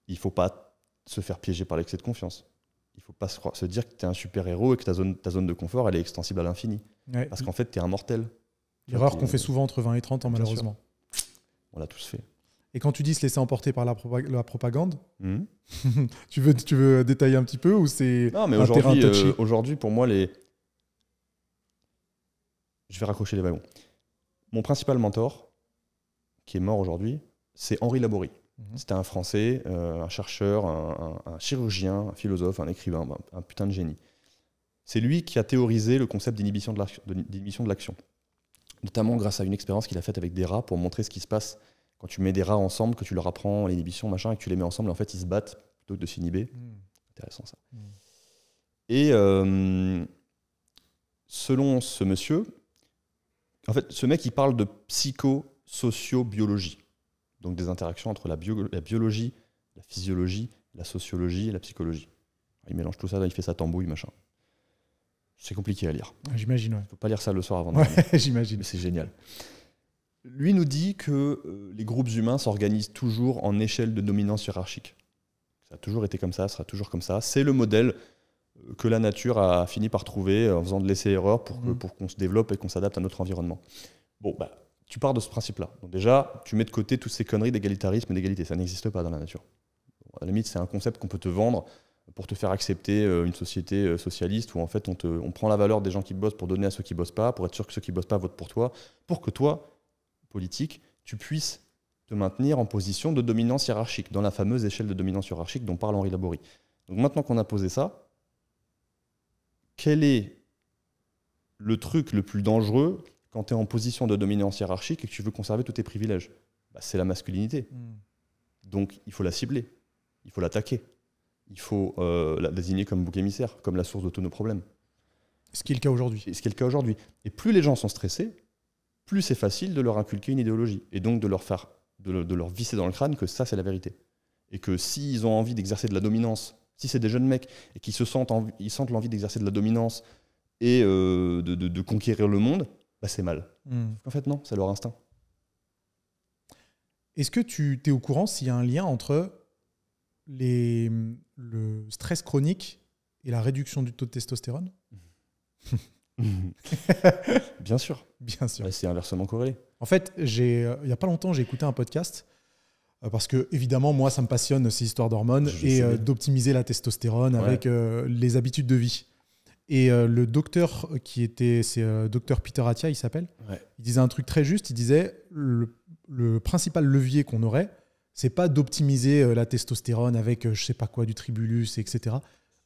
il faut pas se faire piéger par l'excès de confiance. Il faut pas se dire que tu es un super-héros et que ta zone de confort, elle est extensible à l'infini. Ouais. Parce qu'en fait, tu es un mortel. L'erreur qu'on fait souvent entre 20 et 30 ans, malheureusement. On l'a tous fait. Et quand tu dis se laisser emporter par la propagande, tu veux détailler un petit peu ou c'est non, mais aujourd'hui, pour moi, je vais raccrocher les wagons. Mon principal mentor, qui est mort aujourd'hui, c'est Henri Laborie. C'était un Français, un chercheur, un chirurgien, un philosophe, un écrivain, un putain de génie. C'est lui qui a théorisé le concept d'inhibition de l'action, notamment grâce à une expérience qu'il a faite avec des rats pour montrer ce qui se passe quand tu mets des rats ensemble, que tu leur apprends l'inhibition, machin, et que tu les mets ensemble, en fait, ils se battent plutôt que de s'inhiber. Intéressant, ça. Et selon ce monsieur, en fait, ce mec, il parle de psychosociobiologie. Donc des interactions entre la biologie, la physiologie, la sociologie et la psychologie. Il mélange tout ça, il fait sa tambouille, machin. C'est compliqué à lire. J'imagine, ouais. Il ne faut pas lire ça le soir avant de dormir. J'imagine. Mais c'est génial. Lui nous dit que les groupes humains s'organisent toujours en échelle de dominance hiérarchique. Ça a toujours été comme ça, ça sera toujours comme ça. C'est le modèle que la nature a fini par trouver en faisant de l'essai-erreur pour qu'on se développe et qu'on s'adapte à notre environnement. Bon, tu pars de ce principe-là. Donc déjà, tu mets de côté toutes ces conneries d'égalitarisme et d'égalité. Ça n'existe pas dans la nature. Bon, à la limite, c'est un concept qu'on peut te vendre pour te faire accepter une société socialiste où en fait on prend la valeur des gens qui bossent pour donner à ceux qui bossent pas, pour être sûr que ceux qui bossent pas votent pour toi, pour que toi, politique, tu puisses te maintenir en position de dominance hiérarchique, dans la fameuse échelle de dominance hiérarchique dont parle Henri Laborie. Donc maintenant qu'on a posé ça, quel est le truc le plus dangereux quand tu es en position de dominance hiérarchique et que tu veux conserver tous tes privilèges? C'est la masculinité. Donc il faut la cibler, il faut l'attaquer, il faut la désigner comme bouc émissaire, comme la source de tous nos problèmes. Ce qui est le cas aujourd'hui. Et plus les gens sont stressés, plus c'est facile de leur inculquer une idéologie et donc de leur visser dans le crâne que ça c'est la vérité. Et que s'ils ont envie d'exercer de la dominance, si c'est des jeunes mecs et qu'ils sentent l'envie d'exercer de la dominance et de conquérir le monde, c'est mal. En fait, non, c'est leur instinct. Est-ce que tu es au courant s'il y a un lien entre le stress chronique et la réduction du taux de testostérone? Bien sûr. Bien sûr. Ouais, c'est inversement corrélé. En fait, il n'y a pas longtemps, j'ai écouté un podcast parce que, évidemment, moi, ça me passionne ces histoires d'hormones et d'optimiser la testostérone avec les habitudes de vie. Et le docteur c'est docteur Peter Attia, il s'appelle. Ouais. Il disait un truc très juste. Il disait le principal levier qu'on aurait, c'est pas d'optimiser la testostérone avec je sais pas quoi, du tribulus, etc.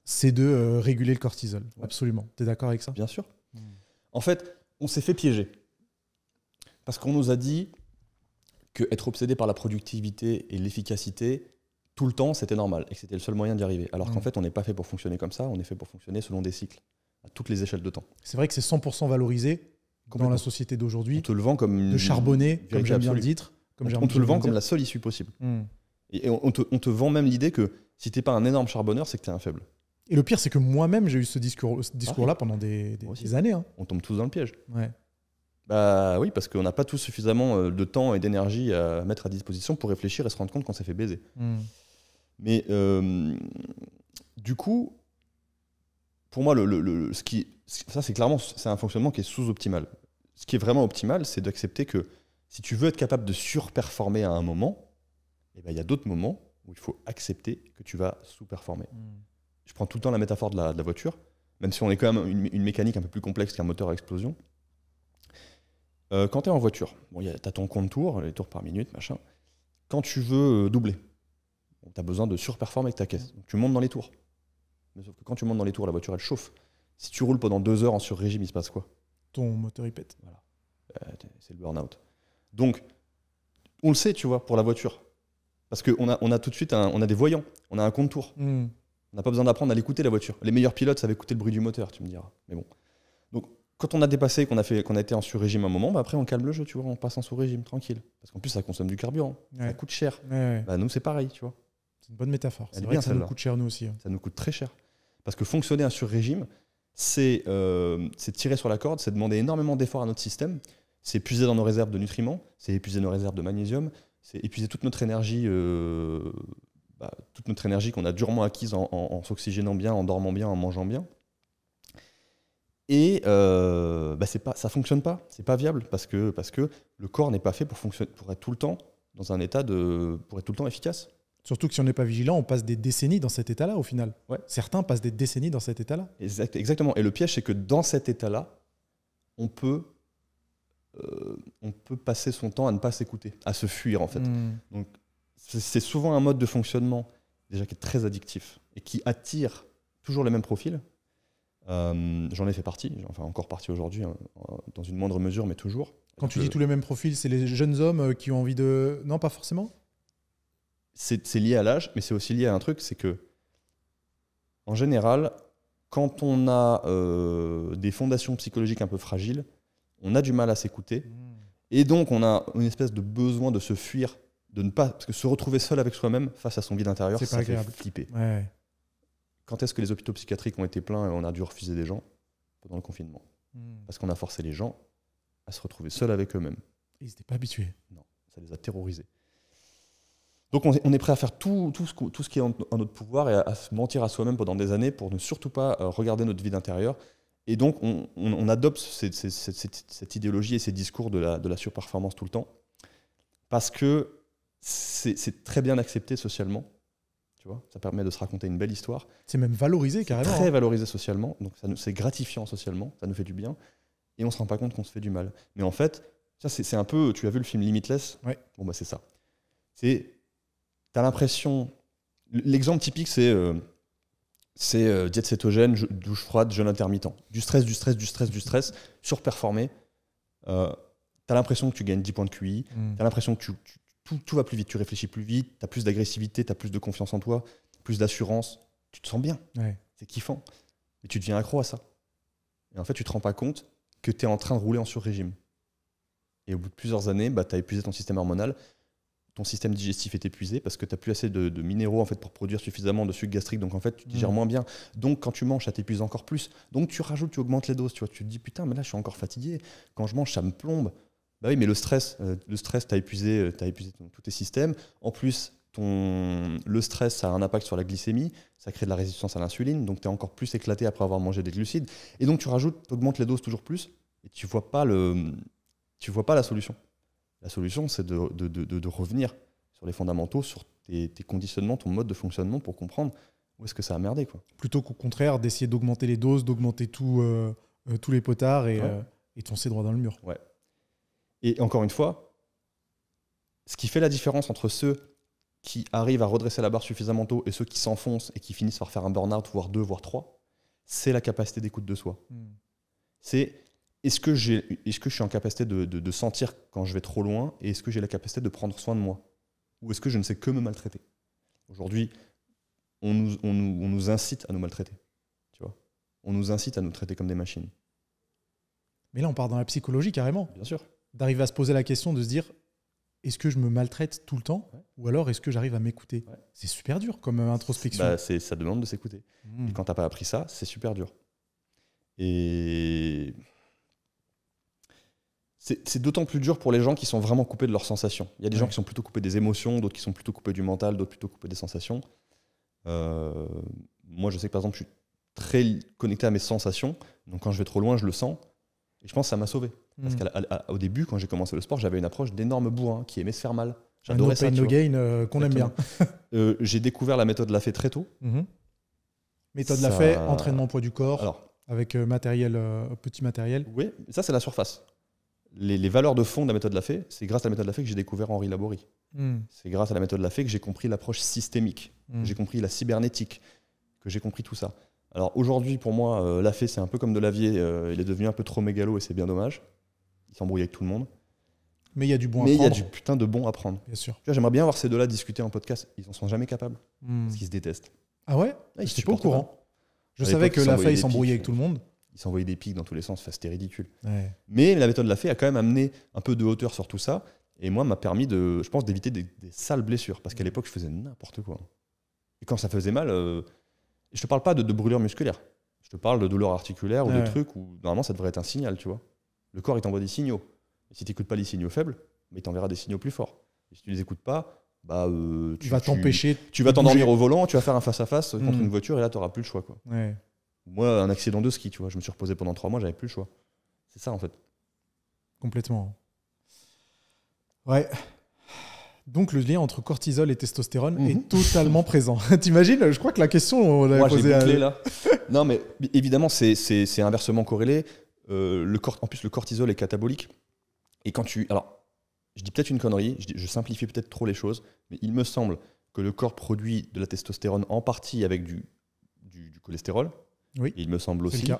C'est de réguler le cortisol. Ouais. Absolument. Tu es d'accord avec ça? Bien sûr. En fait, on s'est fait piéger. Parce qu'on nous a dit qu'être obsédé par la productivité et l'efficacité tout le temps, c'était normal et que c'était le seul moyen d'y arriver. Alors qu'en fait, on n'est pas fait pour fonctionner comme ça, on est fait pour fonctionner selon des cycles, à toutes les échelles de temps. C'est vrai que c'est 100% valorisé dans la société d'aujourd'hui. On te le vend comme de charbonner, comme j'aime bien le dire. On te le vend comme la seule issue possible. Et on te vend même l'idée que si tu n'es pas un énorme charbonneur, c'est que tu es un faible. Et le pire, c'est que moi-même, j'ai eu ce discours-là pendant des années. Hein. On tombe tous dans le piège. Ouais. Bah oui, parce qu'on n'a pas tous suffisamment de temps et d'énergie à mettre à disposition pour réfléchir et se rendre compte qu'on s'est fait baiser. Mais du coup, pour moi, ça c'est clairement un fonctionnement qui est sous-optimal. Ce qui est vraiment optimal, c'est d'accepter que si tu veux être capable de surperformer à un moment, eh ben, y a d'autres moments où il faut accepter que tu vas sous-performer. Je prends tout le temps la métaphore de la voiture, même si on est quand même une mécanique un peu plus complexe qu'un moteur à explosion. Quand tu es en voiture, tu as ton compte tour, les tours par minute, machin. Quand tu veux doubler, tu as besoin de surperformer avec ta caisse. Donc, tu montes dans les tours. Mais sauf que quand tu montes dans les tours, la voiture, elle chauffe. Si tu roules pendant 2 heures en sur-régime, il se passe quoi? Ton moteur, il pète. Voilà. C'est le burn-out. Donc, on le sait, tu vois, pour la voiture. Parce qu'on a tout de suite on a des voyants, on a un compte tour. On n'a pas besoin d'apprendre à l'écouter, la voiture. Les meilleurs pilotes savaient écouter le bruit du moteur, tu me diras. Mais bon. Donc, quand on a dépassé, qu'on a été en sur-régime un moment, bah après on calme le jeu, tu vois, on passe en sous-régime, tranquille. Parce qu'en plus, ça consomme du carburant, ça coûte cher. Bah, nous, c'est pareil, tu vois. C'est une bonne métaphore. C'est vrai que ça nous coûte cher, nous aussi. Ça nous coûte très cher. Parce que fonctionner un sur-régime, c'est tirer sur la corde, c'est demander énormément d'efforts à notre système, c'est épuiser dans nos réserves de nutriments, c'est épuiser nos réserves de magnésium, c'est épuiser toute notre énergie qu'on a durement acquise en s'oxygénant bien, en dormant bien, en mangeant bien. Et ça fonctionne pas, c'est pas viable parce que le corps n'est pas fait pour être tout le temps dans un état pour être tout le temps efficace. Surtout que si on n'est pas vigilant, on passe des décennies dans cet état-là au final. Ouais. Certains passent des décennies dans cet état-là. Exactement. Et le piège, c'est que dans cet état-là, on peut passer son temps à ne pas s'écouter, à se fuir en fait. Donc c'est souvent un mode de fonctionnement déjà qui est très addictif et qui attire toujours les mêmes profils. J'en ai fait partie, enfin encore partie aujourd'hui, hein, dans une moindre mesure, mais toujours. Quand tu dis tous les mêmes profils, c'est les jeunes hommes qui ont envie de... Non, pas forcément. C'est lié à l'âge, mais c'est aussi lié à un truc, c'est que, en général, quand on a des fondations psychologiques un peu fragiles, on a du mal à s'écouter, et donc on a une espèce de besoin de se fuir, de ne pas... Parce que se retrouver seul avec soi-même face à son vide intérieur, ça fait flipper. Ouais. Quand est-ce que les hôpitaux psychiatriques ont été pleins et on a dû refuser des gens? Pendant le confinement. Parce qu'on a forcé les gens à se retrouver seuls avec eux-mêmes. Ils n'étaient pas habitués. Non, ça les a terrorisés. Donc on est prêt à faire tout ce qui est en notre pouvoir et à se mentir à soi-même pendant des années pour ne surtout pas regarder notre vide intérieur. Et donc on adopte cette idéologie et ces discours de la surperformance tout le temps parce que c'est très bien accepté socialement. Tu vois, ça permet de se raconter une belle histoire. C'est même valorisé carrément. Très valorisé socialement, donc c'est gratifiant socialement, ça nous fait du bien, et on ne se rend pas compte qu'on se fait du mal. Mais en fait, ça c'est un peu, tu as vu le film Limitless? Ouais. Bon bah c'est ça. T'as l'impression, l'exemple typique c'est diète cétogène, douche froide, jeûne intermittent. Du stress, surperformé. T'as l'impression que tu gagnes 10 points de QI, t'as l'impression que tout va plus vite, tu réfléchis plus vite, tu as plus d'agressivité, tu as plus de confiance en toi, plus d'assurance, tu te sens bien, c'est kiffant. Mais tu deviens accro à ça. Et en fait, tu ne te rends pas compte que tu es en train de rouler en sur-régime. Et au bout de plusieurs années, tu as épuisé ton système hormonal, ton système digestif est épuisé parce que tu n'as plus assez de minéraux en fait, pour produire suffisamment de sucre gastrique, donc en fait, tu digères moins bien. Donc quand tu manges, ça t'épuise encore plus. Donc tu rajoutes, tu augmentes les doses. Tu te dis, putain, mais là, je suis encore fatigué. Quand je mange, ça me plombe. Bah oui, mais le stress, t'as épuisé tous tes systèmes. En plus, le stress, ça a un impact sur la glycémie, ça crée de la résistance à l'insuline, donc tu es encore plus éclaté après avoir mangé des glucides. Et donc tu augmentes les doses toujours plus, et tu vois pas la solution. La solution, c'est de revenir sur les fondamentaux, sur tes conditionnements, ton mode de fonctionnement pour comprendre où est-ce que ça a merdé, quoi. Plutôt qu'au contraire d'essayer d'augmenter les doses, d'augmenter tous les potards et foncer droit dans le mur. Ouais. Et encore une fois, ce qui fait la différence entre ceux qui arrivent à redresser la barre suffisamment tôt et ceux qui s'enfoncent et qui finissent par faire un burn-out, voire 2, voire 3, c'est la capacité d'écoute de soi. C'est est-ce que je suis en capacité de sentir quand je vais trop loin et est-ce que j'ai la capacité de prendre soin de moi? Ou est-ce que je ne sais que me maltraiter? Aujourd'hui, on nous incite à nous maltraiter. Tu vois, on nous incite à nous traiter comme des machines. Mais là, on part dans la psychologie carrément. Bien sûr. D'arriver à se poser la question de se dire est-ce que je me maltraite tout le temps ou alors est-ce que j'arrive à m'écouter? C'est super dur comme introspection. Ça demande de s'écouter. Et quand tu n'as pas appris ça, c'est super dur. Et c'est d'autant plus dur pour les gens qui sont vraiment coupés de leurs sensations. Il y a des gens qui sont plutôt coupés des émotions, d'autres qui sont plutôt coupés du mental, d'autres plutôt coupés des sensations. Moi, je sais que par exemple, je suis très connecté à mes sensations. Donc quand je vais trop loin, je le sens. Et je pense que ça m'a sauvé. Parce qu'au début, quand j'ai commencé le sport, j'avais une approche d'énorme bourrin qui aimait se faire mal. J'adorais ça. No gain qu'on aime bien. J'ai découvert la méthode Lafay très tôt. Méthode Lafay, entraînement poids du corps, avec petit matériel. Oui, ça c'est la surface. Les valeurs de fond de la méthode Lafay, c'est grâce à la méthode Lafay que j'ai découvert Henri Laborie. C'est grâce à la méthode Lafay que j'ai compris l'approche systémique, que j'ai compris la cybernétique, que j'ai compris tout ça. Alors aujourd'hui, pour moi, Lafay, c'est un peu comme de Lavier. Il est devenu un peu trop mégalo et c'est bien dommage. Il s'embrouille avec tout le monde. Mais il y a du bon à prendre. Mais il y a du putain de bon à prendre. Bien sûr. J'aimerais bien voir ces deux-là discuter en podcast. Ils n'en sont jamais capables. Parce qu'ils se détestent. Ah ouais? Je n'étais pas au courant. Je savais que Lafay, il s'embrouillait avec tout le monde. Ils s'envoyaient des pics dans tous les sens. Enfin, c'était ridicule. Ouais. Mais la méthode Lafay a quand même amené un peu de hauteur sur tout ça. Et moi, m'a permis, je pense, d'éviter des sales blessures. Parce qu'à l'époque, je faisais n'importe quoi. Et quand ça faisait mal, je te parle pas de brûlure musculaire. Je te parle de douleur articulaire ou de trucs où normalement ça devrait être un signal, tu vois. Le corps, il t'envoie des signaux. Et si tu n'écoutes pas les signaux faibles, il t'enverra des signaux plus forts. Et si tu les écoutes pas, tu vas t'empêcher. Tu vas t'endormir au volant, tu vas faire un face-à-face contre une voiture et là, tu n'auras plus le choix, quoi. Ouais. Moi, un accident de ski, tu vois, je me suis reposé pendant 3 mois, j'avais plus le choix. C'est ça, en fait. Complètement. Ouais. Donc le lien entre cortisol et testostérone est totalement présent. T'imagines? Je crois que la question, on l'avait posée à... là. Non, mais évidemment, c'est inversement corrélé. En plus, le cortisol est catabolique. Et quand alors, je dis peut-être une connerie, je simplifie peut-être trop les choses, mais il me semble que le corps produit de la testostérone en partie avec du cholestérol. Oui. Et il me semble aussi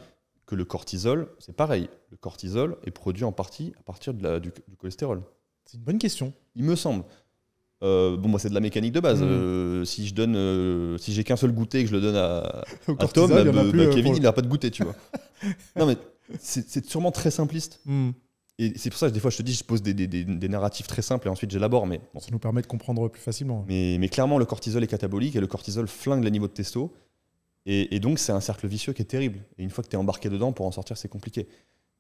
que le cortisol, c'est pareil. Le cortisol est produit en partie à partir du cholestérol. C'est une bonne question. Il me semble. Moi, c'est de la mécanique de base. Si j'ai qu'un seul goûter et que je le donne à Tom, Kevin, il n'a pas de goûter, tu vois. Non, mais c'est sûrement très simpliste. Et c'est pour ça que des fois, je te dis, je pose des narratifs très simples et ensuite j'élabore. Mais bon. Ça nous permet de comprendre plus facilement. Mais clairement, le cortisol est catabolique et le cortisol flingue les niveaux de testo. Et donc, c'est un cercle vicieux qui est terrible. Et une fois que tu es embarqué dedans, pour en sortir, c'est compliqué.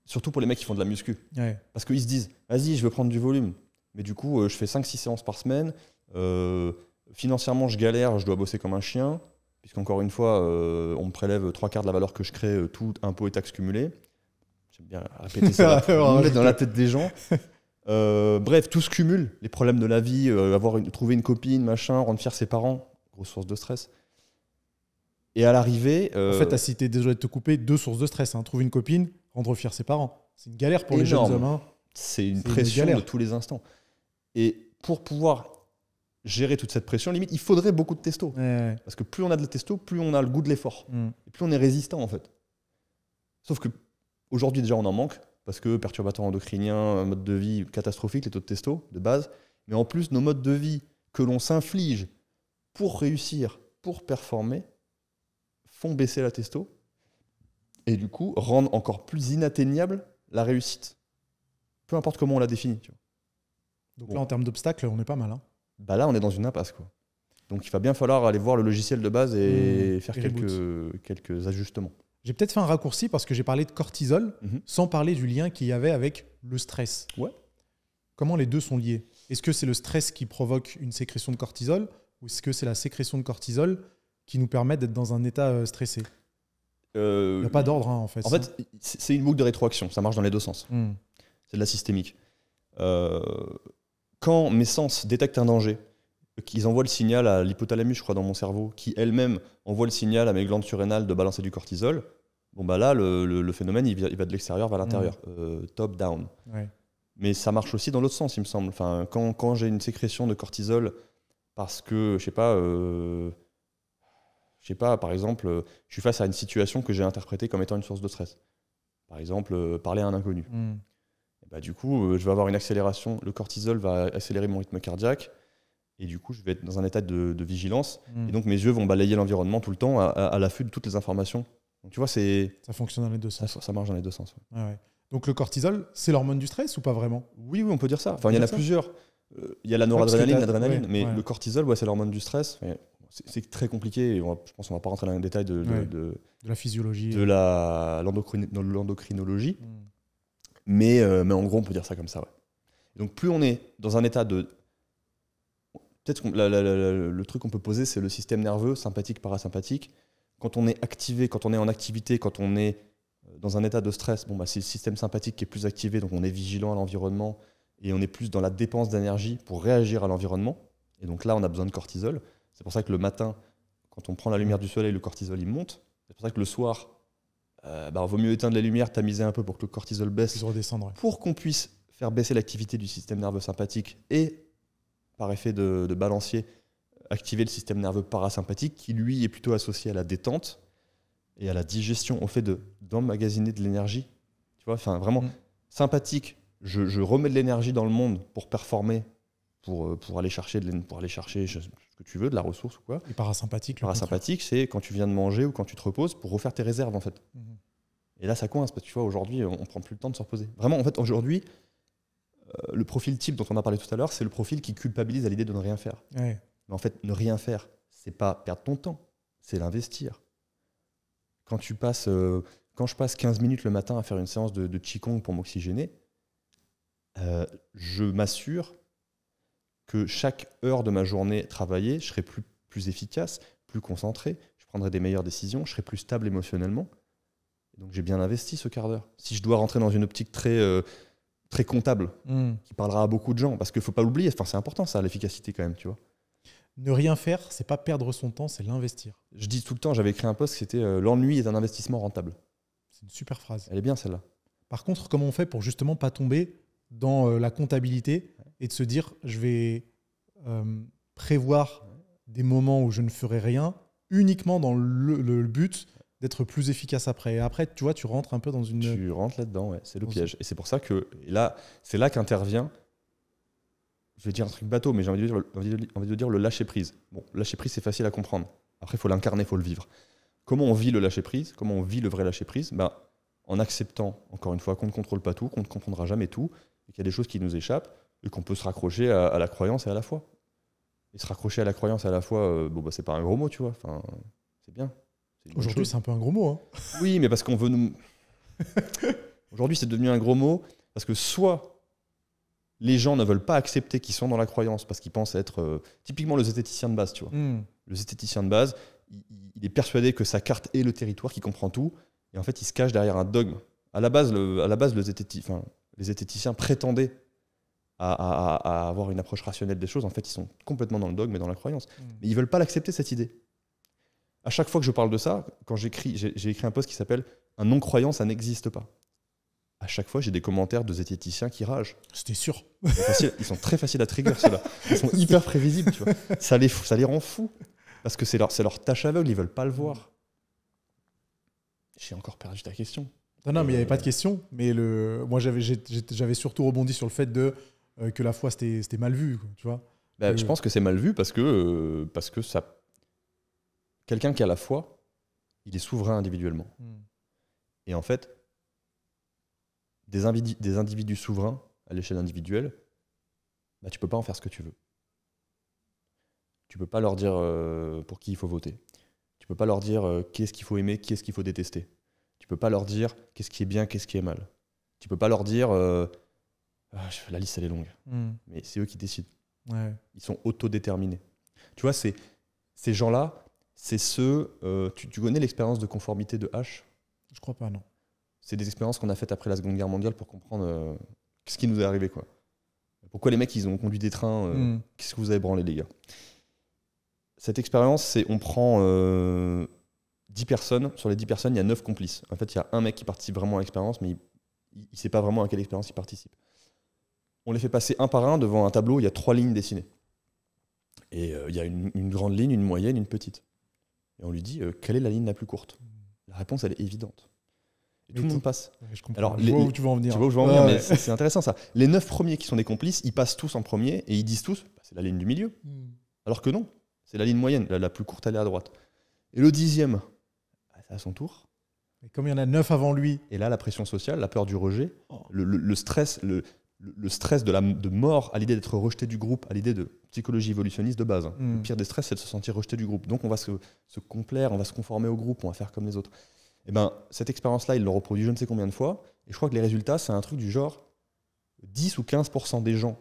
Surtout pour les mecs qui font de la muscu. Ouais. Parce qu'ils se disent, vas-y, je veux prendre du volume. Mais du coup, je fais 5-6 séances par semaine. Financièrement, je galère, je dois bosser comme un chien. Puisqu'encore une fois, on me prélève 3/4 de la valeur que je crée, tout impôts et taxes cumulés. J'aime bien répéter ça, me mettre dans la tête des gens. Bref, tout se cumule. Les problèmes de la vie, trouver une copine, machin, rendre fier ses parents. Grosse source de stress. Et à l'arrivée... En fait, tu as cité, désolé de te couper, 2 sources de stress. Trouver une copine, rendre fier ses parents. C'est une galère pour les jeunes hommes. C'est une pression de tous les instants. Et pour pouvoir gérer toute cette pression, limite, il faudrait beaucoup de testo. Ouais. Parce que plus on a de testo, plus on a le goût de l'effort. Et plus on est résistant, en fait. Sauf que aujourd'hui, déjà, on en manque. Parce que perturbateurs endocriniens, mode de vie catastrophique, les taux de testo, de base. Mais en plus, nos modes de vie que l'on s'inflige pour réussir, pour performer, font baisser la testo. Et du coup, rendent encore plus inatteignable la réussite. Peu importe comment on la définit. Tu vois. Donc là, en termes d'obstacles, on est pas mal. Hein. Là, on est dans une impasse, quoi. Donc il va bien falloir aller voir le logiciel de base et faire quelques ajustements. J'ai peut-être fait un raccourci parce que j'ai parlé de cortisol sans parler du lien qu'il y avait avec le stress. Ouais. Comment les deux sont liés? Est-ce que c'est le stress qui provoque une sécrétion de cortisol ou est-ce que c'est la sécrétion de cortisol qui nous permet d'être dans un état stressé? Il n'y a pas d'ordre, en fait. En fait, c'est une boucle de rétroaction. Ça marche dans les deux sens. C'est de la systémique. Quand mes sens détectent un danger, qu'ils envoient le signal à l'hypothalamus, je crois, dans mon cerveau, qui elle-même envoie le signal à mes glandes surrénales de balancer du cortisol, bon bah là, le phénomène, il va de l'extérieur vers l'intérieur, top-down. Ouais. Mais ça marche aussi dans l'autre sens, il me semble. Enfin, quand j'ai une sécrétion de cortisol parce que, je sais pas, par exemple, je suis face à une situation que j'ai interprétée comme étant une source de stress. Par exemple, parler à un inconnu. Et bah, du coup, je vais avoir une accélération. Le cortisol va accélérer mon rythme cardiaque. Et du coup, je vais être dans un état de vigilance. Et donc, mes yeux vont balayer l'environnement tout le temps à l'affût de toutes les informations. Donc, tu vois, ça fonctionne dans les deux sens. Ça marche dans les deux sens. Ouais. Ouais. Donc, le cortisol, c'est l'hormone du stress ou pas vraiment? Oui, on peut dire ça. Enfin, il y en a plusieurs. Il y a la noradrénaline, l'adrénaline. Mais le cortisol, c'est l'hormone du stress. C'est très compliqué. Je pense qu'on ne va pas rentrer dans les détails de la physiologie. De l'endocrinologie. Mais en gros, on peut dire ça comme ça. Ouais. Donc, plus on est dans un état de... Peut-être que le truc qu'on peut poser, c'est le système nerveux, sympathique, parasympathique. Quand on est activé, quand on est en activité, quand on est dans un état de stress, bon, bah, c'est le système sympathique qui est plus activé, donc on est vigilant à l'environnement et on est plus dans la dépense d'énergie pour réagir à l'environnement. Et donc là, on a besoin de cortisol. C'est pour ça que le matin, quand on prend la lumière du soleil, le cortisol, il monte. C'est pour ça que le soir, vaut mieux éteindre la lumière, tamiser un peu pour que le cortisol baisse, pour qu'on puisse faire baisser l'activité du système nerveux sympathique et, par effet de balancier, activer le système nerveux parasympathique qui, lui, est plutôt associé à la détente et à la digestion, au fait d'emmagasiner de l'énergie. Tu vois, enfin, vraiment sympathique. Je remets de l'énergie dans le monde pour performer, pour aller chercher ce que tu veux, de la ressource ou quoi. Et parasympathique, c'est quand tu viens de manger ou quand tu te reposes pour refaire tes réserves, en fait. Et là, ça coince, parce que tu vois, aujourd'hui, on prend plus le temps de se reposer. Vraiment, en fait, aujourd'hui, le profil type dont on a parlé tout à l'heure, c'est le profil qui culpabilise à l'idée de ne rien faire. Ouais. Mais en fait, ne rien faire, c'est pas perdre ton temps, c'est l'investir. Quand je passe 15 minutes le matin à faire une séance de Qigong pour m'oxygéner, je m'assure que chaque heure de ma journée travaillée, je serai plus efficace, plus concentré, je prendrai des meilleures décisions, je serai plus stable émotionnellement. Et donc j'ai bien investi ce quart d'heure. Si je dois rentrer dans une optique très comptable, qui parlera à beaucoup de gens, parce qu'il ne faut pas l'oublier, c'est important ça, l'efficacité quand même, tu vois. Ne rien faire, c'est pas perdre son temps, c'est l'investir. Je dis tout le temps, j'avais écrit un post, c'était l'ennui est un investissement rentable. C'est une super phrase. Elle est bien celle-là. Par contre, comment on fait pour justement pas tomber dans la comptabilité et de se dire je vais prévoir des moments où je ne ferai rien uniquement dans le but d'être plus efficace après. Et après, tu vois, tu rentres un peu dans une... Tu rentres là-dedans, ouais, c'est le piège. Et c'est pour ça que c'est là qu'intervient, je vais dire un truc bateau, mais j'ai envie de dire le lâcher-prise. Bon, lâcher-prise, c'est facile à comprendre. Après, il faut l'incarner, il faut le vivre. Comment on vit le lâcher-prise? Comment on vit le vrai lâcher-prise? En acceptant, encore une fois, qu'on ne contrôle pas tout, qu'on ne comprendra jamais tout, et qu'il y a des choses qui nous échappent, et qu'on peut se raccrocher à la croyance et à la foi. Et se raccrocher à la croyance et à la foi, c'est pas un gros mot, tu vois. Enfin, c'est bien. Aujourd'hui, c'est un peu un gros mot. Hein. Oui, mais parce qu'on veut nous... Aujourd'hui, c'est devenu un gros mot, parce que soit les gens ne veulent pas accepter qu'ils sont dans la croyance, parce qu'ils pensent être... typiquement le zététicien de base, tu vois. Le zététicien de base, il est persuadé que sa carte est le territoire, qu'il comprend tout, et en fait, il se cache derrière un dogme. À la base, les zététiciens prétendaient à avoir une approche rationnelle des choses. En fait, ils sont complètement dans le dogme et dans la croyance. Mais ils ne veulent pas l'accepter, cette idée. À chaque fois que je parle de ça, quand j'ai écrit un post qui s'appelle « Un non-croyant, ça n'existe pas ». À chaque fois, j'ai des commentaires de zététiciens qui ragent. C'était sûr. Ils sont très faciles à trigger, ceux-là. Ils sont hyper prévisibles, tu vois. Ça les rend fous. Parce que c'est leur tâche aveugle, ils ne veulent pas le voir. J'ai encore perdu ta question. Non, mais il n'y avait pas de question. Mais moi, j'avais surtout rebondi sur le fait que la foi, c'était mal vu, quoi, tu vois. Je pense que c'est mal vu parce que ça... Quelqu'un qui a la foi, il est souverain individuellement. Et en fait, des individus souverains à l'échelle individuelle, tu peux pas en faire ce que tu veux. Tu peux pas leur dire pour qui il faut voter. Tu peux pas leur dire qui est-ce qu'il faut aimer, qui est-ce qu'il faut détester. Tu peux pas leur dire qu'est-ce qui est bien, qu'est-ce qui est mal. Tu peux pas leur dire la liste elle est longue. Mais c'est eux qui décident. Ouais. Ils sont autodéterminés. Tu vois, ces gens-là, c'est ceux... tu connais l'expérience de conformité de H? Je crois pas, non. C'est des expériences qu'on a faites après la Seconde Guerre mondiale pour comprendre ce qui nous est arrivé, quoi. Pourquoi les mecs, ils ont conduit des trains qu'est-ce que vous avez branlé, les gars? Cette expérience, c'est on prend 10 personnes. Sur les 10 personnes, il y a 9 complices. En fait, il y a un mec qui participe vraiment à l'expérience, mais il ne sait pas vraiment à quelle expérience il participe. On les fait passer un par un devant un tableau, il y a 3 lignes dessinées. Et il y a une grande ligne, une moyenne, une petite. Et on lui dit, quelle est la ligne la plus courte? La réponse, elle est évidente. Et tout le monde passe. Je comprends. Alors, je vois où tu vas en venir. Tu vois où je veux en venir, mais c'est intéressant ça. Les 9 premiers qui sont des complices, ils passent tous en premier et ils disent tous, bah, c'est la ligne du milieu. Alors que non, c'est la ligne moyenne, la plus courte, elle est à droite. Et le 10e, c'est à son tour. Et comme il y en a 9 avant lui. Et là, la pression sociale, la peur du rejet, le stress, le stress de mort à l'idée d'être rejeté du groupe, à l'idée de psychologie évolutionniste de base. Le pire des stress, c'est de se sentir rejeté du groupe. Donc on va se complaire, on va se conformer au groupe, on va faire comme les autres. Et ben, cette expérience-là, il le reproduit je ne sais combien de fois. Et je crois que les résultats, c'est un truc du genre 10 ou 15% des gens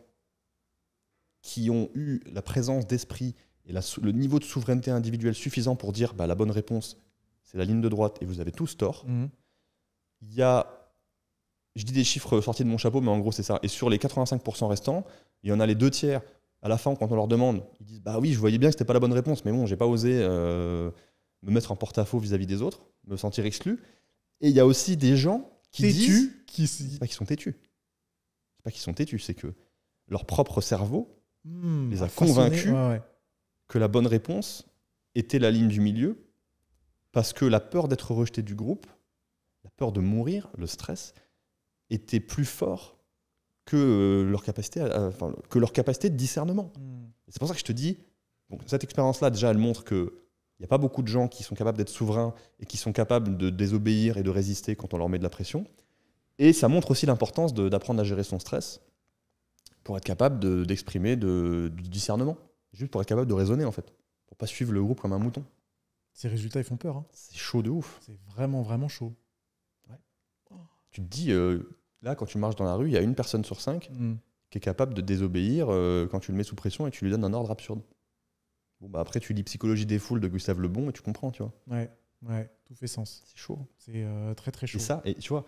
qui ont eu la présence d'esprit et le niveau de souveraineté individuelle suffisant pour dire bah, la bonne réponse, c'est la ligne de droite et vous avez tous tort. Il y a, je dis des chiffres sortis de mon chapeau, mais en gros c'est ça. Et sur les 85% restants, il y en a les 2/3. À la fin, quand on leur demande, ils disent bah oui, je voyais bien que c'était pas la bonne réponse, mais bon, j'ai pas osé me mettre en porte-à-faux vis-à-vis des autres, me sentir exclu. Et il y a aussi des gens qui disent... C'est pas qu'ils sont têtus. C'est pas qu'ils sont têtus, c'est que leur propre cerveau les a convaincus que la bonne réponse était la ligne du milieu, parce que la peur d'être rejeté du groupe, la peur de mourir, le stress, était plus fort que leur capacité de discernement. C'est pour ça que je te dis, donc, cette expérience-là, déjà, elle montre que il n'y a pas beaucoup de gens qui sont capables d'être souverains et qui sont capables de désobéir et de résister quand on leur met de la pression. Et ça montre aussi l'importance d'apprendre à gérer son stress pour être capable d'exprimer du discernement. Juste pour être capable de raisonner, en fait. Pour pas suivre le groupe comme un mouton. Ces résultats, ils font peur. Hein. C'est chaud de ouf. C'est vraiment, vraiment chaud. Ouais. Tu te dis, là, quand tu marches dans la rue, il y a 1 personne sur 5 qui est capable de désobéir quand tu le mets sous pression et tu lui donnes un ordre absurde. Bon, bah après, tu lis Psychologie des foules de Gustave Le Bon et tu comprends, tu vois. Ouais, tout fait sens. C'est chaud. C'est très, très chaud. Et ça, et tu vois,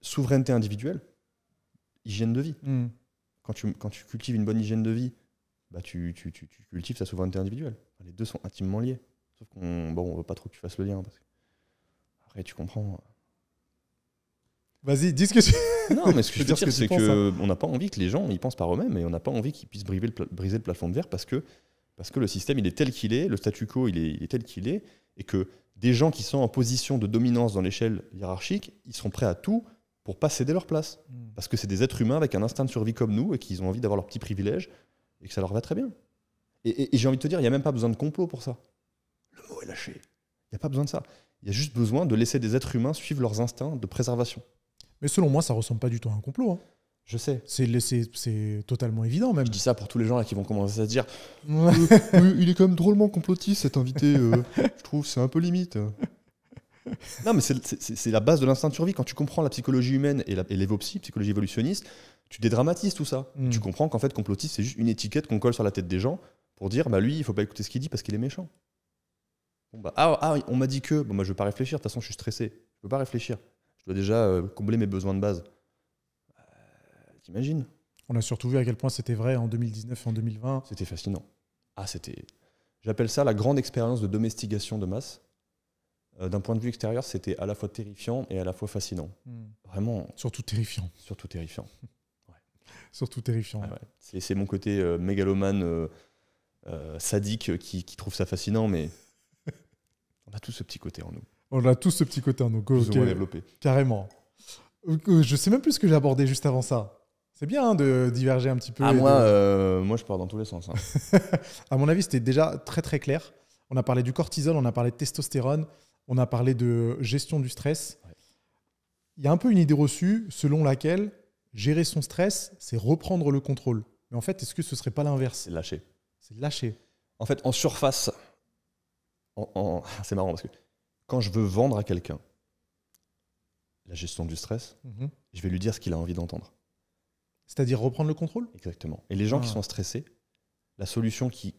souveraineté individuelle, hygiène de vie. Quand tu cultives une bonne hygiène de vie, bah tu cultives ta souveraineté individuelle. Les deux sont intimement liés. Sauf qu'on ne veut pas trop que tu fasses le lien. Parce que... Après, tu comprends. Vas-y, dis ce que tu... Non, mais ce que je veux dire, c'est qu'on n'a pas envie que les gens ils pensent par eux-mêmes et on n'a pas envie qu'ils puissent briser le plafond de verre parce que le système, il est tel qu'il est, le statu quo, il est tel qu'il est, et que des gens qui sont en position de dominance dans l'échelle hiérarchique, ils seront prêts à tout pour pas céder leur place. Parce que c'est des êtres humains avec un instinct de survie comme nous et qu'ils ont envie d'avoir leurs petits privilèges et que ça leur va très bien. Et j'ai envie de te dire, il n'y a même pas besoin de complot pour ça. Le mot est lâché. Il n'y a pas besoin de ça. Il y a juste besoin de laisser des êtres humains suivre leurs instincts de préservation. Mais selon moi, ça ressemble pas du tout à un complot. Hein. Je sais. C'est totalement évident même. Je dis ça pour tous les gens là qui vont commencer à se dire il est quand même drôlement complotiste cet invité. Je trouve c'est un peu limite. Non, mais c'est la base de l'instinct de survie. Quand tu comprends la psychologie humaine et l'évopsie, psychologie évolutionniste, tu dédramatises tout ça. Tu comprends qu'en fait, complotiste, c'est juste une étiquette qu'on colle sur la tête des gens pour dire bah lui, il faut pas écouter ce qu'il dit parce qu'il est méchant. Bon, bah, on m'a dit que. Bon, bah, je vais pas réfléchir. De toute façon, je suis stressé. Je peux pas réfléchir. Je dois déjà combler mes besoins de base. T'imagines ? On a surtout vu à quel point c'était vrai en 2019 et en 2020. C'était fascinant. J'appelle ça la grande expérience de domestication de masse. D'un point de vue extérieur, c'était à la fois terrifiant et à la fois fascinant. Vraiment. Surtout terrifiant. Surtout terrifiant. Ouais. Surtout terrifiant. Ouais. C'est mon côté mégalomane, sadique qui trouve ça fascinant, mais on a tous ce petit côté en nous. On a tous ce petit côté en nous. Plus ou moins développé. Carrément. Je sais même plus ce que j'ai abordé juste avant ça. C'est bien de diverger un petit peu. Moi, je pars dans tous les sens. Hein. À mon avis, c'était déjà très très clair. On a parlé du cortisol, on a parlé de testostérone, on a parlé de gestion du stress. Ouais. Il y a un peu une idée reçue selon laquelle gérer son stress, c'est reprendre le contrôle. Mais en fait, est-ce que ce ne serait pas l'inverse ? C'est lâcher. C'est lâcher. En fait, en surface, c'est marrant parce que quand je veux vendre à quelqu'un la gestion du stress, je vais lui dire ce qu'il a envie d'entendre. C'est-à-dire reprendre le contrôle ? Exactement. Et les gens qui sont stressés, la solution qui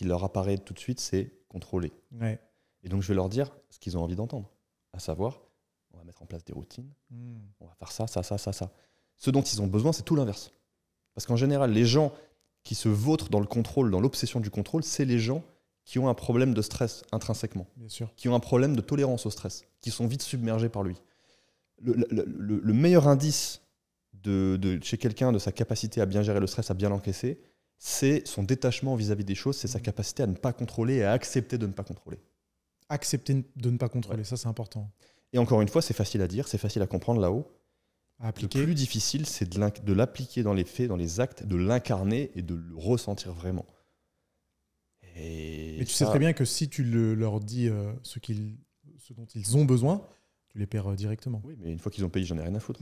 leur apparaît tout de suite, c'est contrôler. Ouais. Et donc, je vais leur dire ce qu'ils ont envie d'entendre, à savoir, on va mettre en place des routines, on va faire ça. Ce dont ils ont besoin, c'est tout l'inverse. Parce qu'en général, les gens qui se vautrent dans le contrôle, dans l'obsession du contrôle, c'est les gens qui ont un problème de stress intrinsèquement, Bien sûr. qui ont un problème de tolérance au stress, qui sont vite submergés par lui. Le meilleur indice chez quelqu'un de sa capacité à bien gérer le stress, à bien l'encaisser, c'est son détachement vis-à-vis des choses, c'est sa capacité à ne pas contrôler et à accepter de ne pas contrôler. Accepter de ne pas contrôler, ça c'est important. Et encore une fois, c'est facile à dire, c'est facile à comprendre là-haut. À appliquer. Le plus difficile, c'est de l'appliquer dans les faits, dans les actes, de l'incarner et de le ressentir vraiment. Et tu sais très bien que si tu leur dis ce dont ils ont besoin, tu les perds directement. Oui, mais une fois qu'ils ont payé, j'en ai rien à foutre.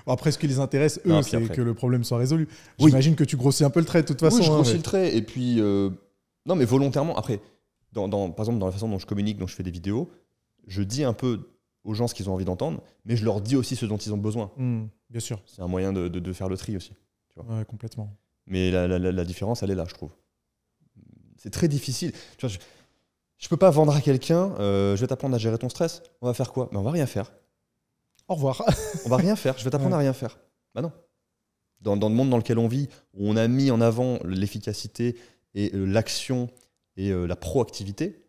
Après, ce qui les intéresse, eux, c'est que le problème soit résolu. Oui. J'imagine que tu grossis un peu le trait de toute façon. Oui, je grossis le trait. Et puis, non, mais volontairement. Après, par exemple, dans la façon dont je communique, dont je fais des vidéos, je dis un peu aux gens ce qu'ils ont envie d'entendre, mais je leur dis aussi ce dont ils ont besoin. Bien sûr. C'est un moyen de faire le tri aussi. Tu vois. Ouais, complètement. Mais la différence, elle est là, je trouve. C'est très difficile. Tu vois, je peux pas vendre à quelqu'un, je vais t'apprendre à gérer ton stress. On va faire quoi? On va rien faire. Au revoir. On va rien faire. Je vais t'apprendre à rien faire. Bah non. Dans le monde dans lequel on vit, où on a mis en avant l'efficacité et l'action et la proactivité,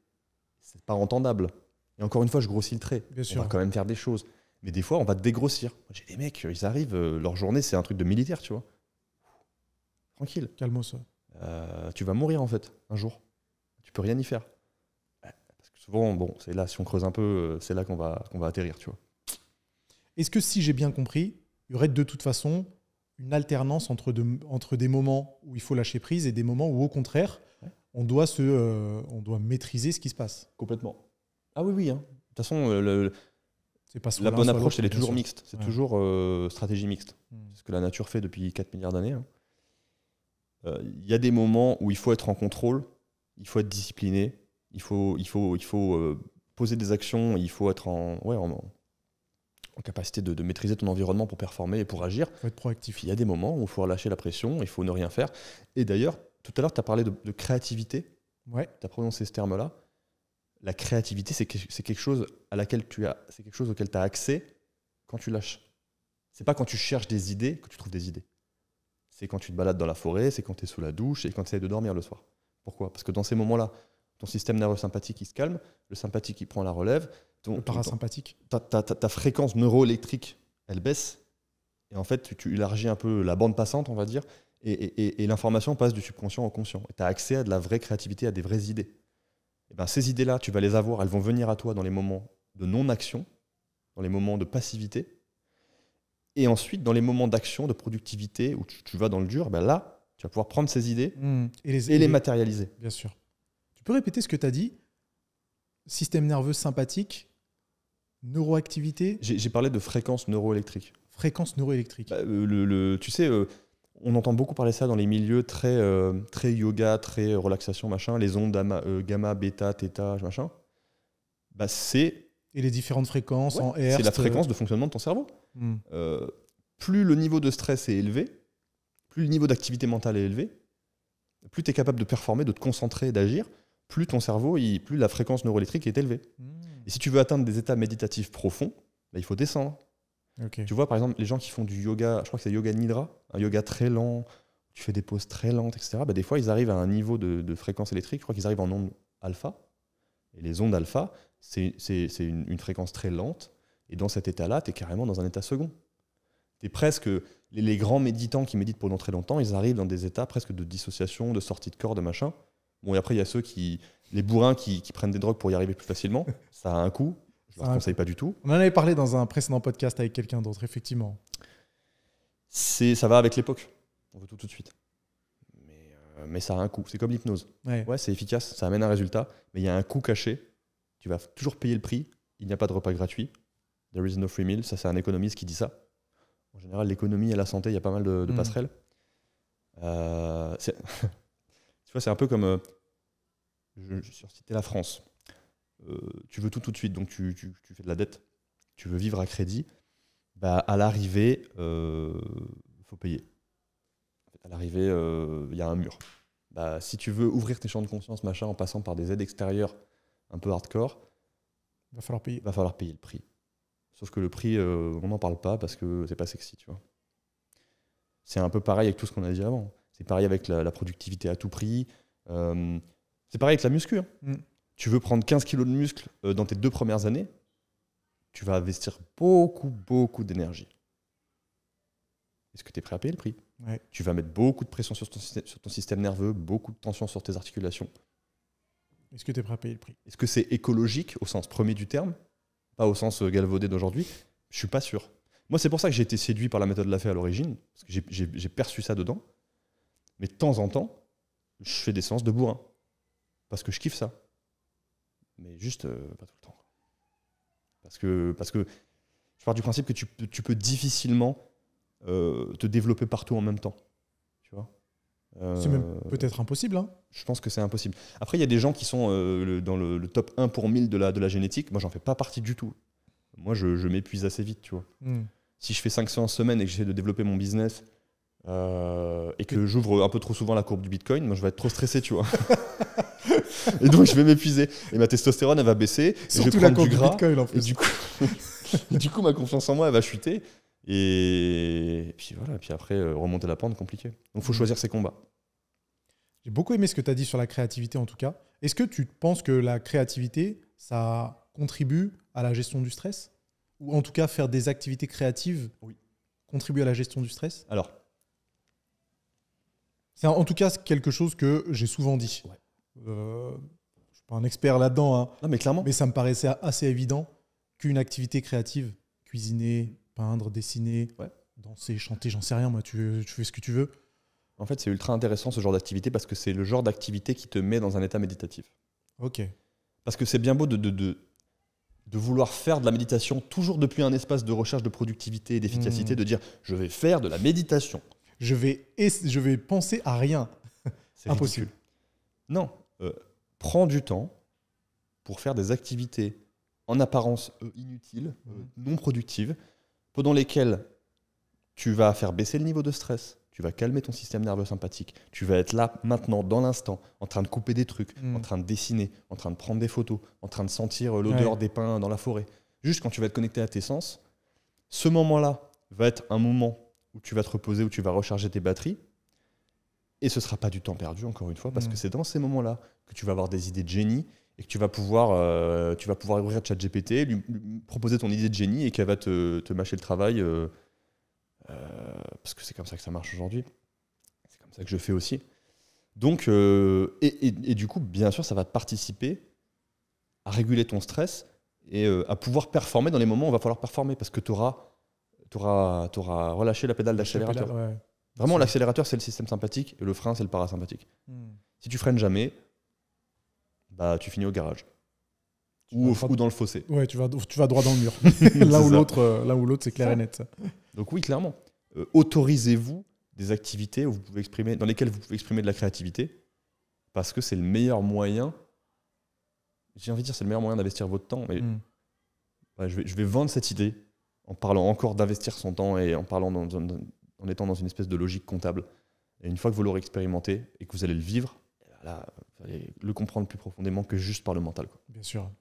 c'est pas entendable. Et encore une fois, je grossis le trait. Bien sûr. On va quand même faire des choses. Mais des fois, on va te dégrossir. J'ai des mecs, ils arrivent, leur journée, c'est un truc de militaire, tu vois. Tranquille. Calmos. Tu vas mourir, en fait, un jour. Tu peux rien y faire. Parce que souvent, bon, c'est là, si on creuse un peu, c'est là qu'on va atterrir, tu vois. Est-ce que, si j'ai bien compris, il y aurait de toute façon une alternance entre des moments où il faut lâcher prise et des moments où, au contraire, on doit maîtriser ce qui se passe? Complètement. Ah oui, oui. Hein. De toute façon, la bonne approche, elle est toujours mixte. C'est toujours stratégie mixte. C'est ce que la nature fait depuis 4 milliards d'années. Hein. Y a des moments où il faut être en contrôle, il faut être discipliné, il faut poser des actions, il faut être en capacité de maîtriser ton environnement pour performer et pour agir. Il faut être proactif. Il y a des moments où il faut relâcher la pression, il faut ne rien faire. Et d'ailleurs, tout à l'heure, tu as parlé de créativité. Ouais. Tu as prononcé ce terme-là. La créativité, c'est quelque chose c'est quelque chose auquel tu as accès quand tu lâches. C'est pas quand tu cherches des idées que tu trouves des idées. C'est quand tu te balades dans la forêt, c'est quand tu es sous la douche et quand tu essaies de dormir le soir. Pourquoi? Parce que dans ces moments-là, ton système nerveux sympathique il se calme, le sympathique il prend la relève, le parasympathique. Ta fréquence neuroélectrique elle baisse et en fait tu élargis un peu la bande passante, on va dire, et l'information passe du subconscient au conscient. Tu as accès à de la vraie créativité, à des vraies idées. Et ben, ces idées-là, tu vas les avoir, elles vont venir à toi dans les moments de non-action, dans les moments de passivité. Et ensuite, dans les moments d'action, de productivité, où tu vas dans le dur, ben là, tu vas pouvoir prendre ces idées et les matérialiser. Bien sûr. Tu peux répéter ce que tu as dit? Système nerveux sympathique, neuroactivité. J'ai parlé de fréquence neuroélectrique. Fréquence neuroélectrique. Bah, tu sais, on entend beaucoup parler de ça dans les milieux très yoga, très relaxation, machin, les ondes gamma, bêta, theta, machin. Bah, et les différentes fréquences en Hertz. C'est la fréquence de fonctionnement de ton cerveau. Plus le niveau de stress est élevé, plus le niveau d'activité mentale est élevé, plus tu es capable de performer, de te concentrer, d'agir, plus ton cerveau, plus la fréquence neuroélectrique est élevée. Et si tu veux atteindre des états méditatifs profonds, bah, il faut descendre. Okay. Tu vois, par exemple, les gens qui font du yoga, je crois que c'est yoga nidra, un yoga très lent, tu fais des pauses très lentes, etc. Bah, des fois, ils arrivent à un niveau de fréquence électrique, je crois qu'ils arrivent en ondes alpha. Et les ondes alpha, c'est une fréquence très lente. Et dans cet état-là, tu es carrément dans un état second. Tu es presque. Les grands méditants qui méditent pendant très longtemps, ils arrivent dans des états presque de dissociation, de sortie de corps, de machin. Bon, et après, il y a les bourrins qui prennent des drogues pour y arriver plus facilement. Ça a un coût. Je ne leur conseille pas du tout. On en avait parlé dans un précédent podcast avec quelqu'un d'autre, effectivement. Ça va avec l'époque. On veut tout de suite. Mais ça a un coût. C'est comme l'hypnose. Ouais, c'est efficace, ça amène un résultat, mais il y a un coût caché. Tu vas toujours payer le prix. Il n'y a pas de repas gratuit. There is no free meal. Ça, c'est un économiste qui dit ça. En général, l'économie et la santé, il y a pas mal de passerelles. Tu vois, c'est un peu comme... je surcitais la France. Tu veux tout de suite, donc tu fais de la dette. Tu veux vivre à crédit. Bah, à l'arrivée, faut payer. À l'arrivée, il y a un mur. Bah, si tu veux ouvrir tes champs de conscience, machin, en passant par des aides extérieures un peu hardcore, va falloir payer. Va falloir payer le prix. Sauf que le prix, on n'en parle pas parce que c'est pas sexy, tu vois. C'est un peu pareil avec tout ce qu'on a dit avant. C'est pareil avec la productivité à tout prix. C'est pareil avec la muscu. Hein. Tu veux prendre 15 kilos de muscle dans tes 2 premières années, tu vas investir beaucoup d'énergie. Est-ce que tu es prêt à payer le prix? Ouais. Tu vas mettre beaucoup de pression sur ton système nerveux, beaucoup de tension sur tes articulations. Est-ce que tu es prêt à payer le prix? Est-ce que c'est écologique au sens premier du terme? Pas au sens galvaudé d'aujourd'hui? Je suis pas sûr. Moi, c'est pour ça que j'ai été séduit par la méthode Lafay à l'origine, parce que j'ai perçu ça dedans. Mais de temps en temps, je fais des séances de bourrin, parce que je kiffe ça. Mais juste, pas tout le temps. Parce que je pars du principe que tu peux difficilement te développer partout en même temps. Tu vois, c'est même peut-être impossible. Hein. Je pense que c'est impossible. Après, il y a des gens qui sont dans le top 1 pour 1000 de la génétique. Moi, j'en fais pas partie du tout. Moi, je m'épuise assez vite, tu vois. Si je fais 5 séances semaine et que j'essaie de développer mon business et que j'ouvre un peu trop souvent la courbe du Bitcoin, moi, je vais être trop stressé, tu vois. Et donc, je vais m'épuiser. Et ma testostérone, elle va baisser. Surtout je vais prendre la courbe du gras. du Bitcoin, en plus. Et du coup, ma confiance en moi, elle va chuter. Et puis voilà. Puis après, remonter la pente, compliqué. Donc, il faut choisir ses combats. J'ai beaucoup aimé ce que tu as dit sur la créativité, en tout cas. Est-ce que tu penses que la créativité, ça contribue à la gestion du stress? Ou en tout cas, faire des activités créatives contribue à la gestion du stress? Alors, c'est en tout cas quelque chose que j'ai souvent dit. Ouais. Je ne suis pas un expert là-dedans, hein, non, mais clairement. mais ça me paraissait assez évident qu'une activité créative, cuisiner, peindre, dessiner, danser, chanter, j'en sais rien, moi, tu fais ce que tu veux. En fait, c'est ultra intéressant ce genre d'activité parce que c'est le genre d'activité qui te met dans un état méditatif. Ok. Parce que c'est bien beau de vouloir faire de la méditation toujours depuis un espace de recherche de productivité et d'efficacité, de dire je vais faire de la méditation. Je vais penser à rien. C'est impossible. Ridicule. Non, prends du temps pour faire des activités en apparence inutiles, non productives, pendant lesquelles tu vas faire baisser le niveau de stress, tu vas calmer ton système nerveux sympathique, tu vas être là, maintenant, dans l'instant, en train de couper des trucs, en train de dessiner, en train de prendre des photos, en train de sentir l'odeur des pins dans la forêt. Juste quand tu vas être connecté à tes sens, ce moment-là va être un moment où tu vas te reposer, où tu vas recharger tes batteries, et ce ne sera pas du temps perdu, encore une fois, parce que c'est dans ces moments-là que tu vas avoir des idées de génie, et que tu vas pouvoir ouvrir ChatGPT, lui proposer ton idée de génie, et qu'elle va te mâcher le travail, parce que c'est comme ça que ça marche aujourd'hui. C'est comme ça que je fais aussi. Donc, et du coup, bien sûr, ça va te participer à réguler ton stress et à pouvoir performer dans les moments où il va falloir performer, parce que tu auras relâché la pédale d'accélérateur. Vraiment, l'accélérateur, c'est le système sympathique, et le frein, c'est le parasympathique. Si tu freines jamais, bah, tu finis au garage. Ou dans le fossé. Ouais, tu vas droit dans le mur. L'un ou l'autre, c'est clair et net. Ça. Donc oui, clairement. Autorisez-vous des activités dans lesquelles vous pouvez exprimer de la créativité, parce que c'est le meilleur moyen, j'ai envie de dire, c'est le meilleur moyen d'investir votre temps. Mais je vais vendre cette idée en parlant encore d'investir son temps et en parlant en étant dans une espèce de logique comptable. Et une fois que vous l'aurez expérimenté et que vous allez le vivre, là, vous allez le comprendre plus profondément que juste par le mental, quoi. Bien sûr.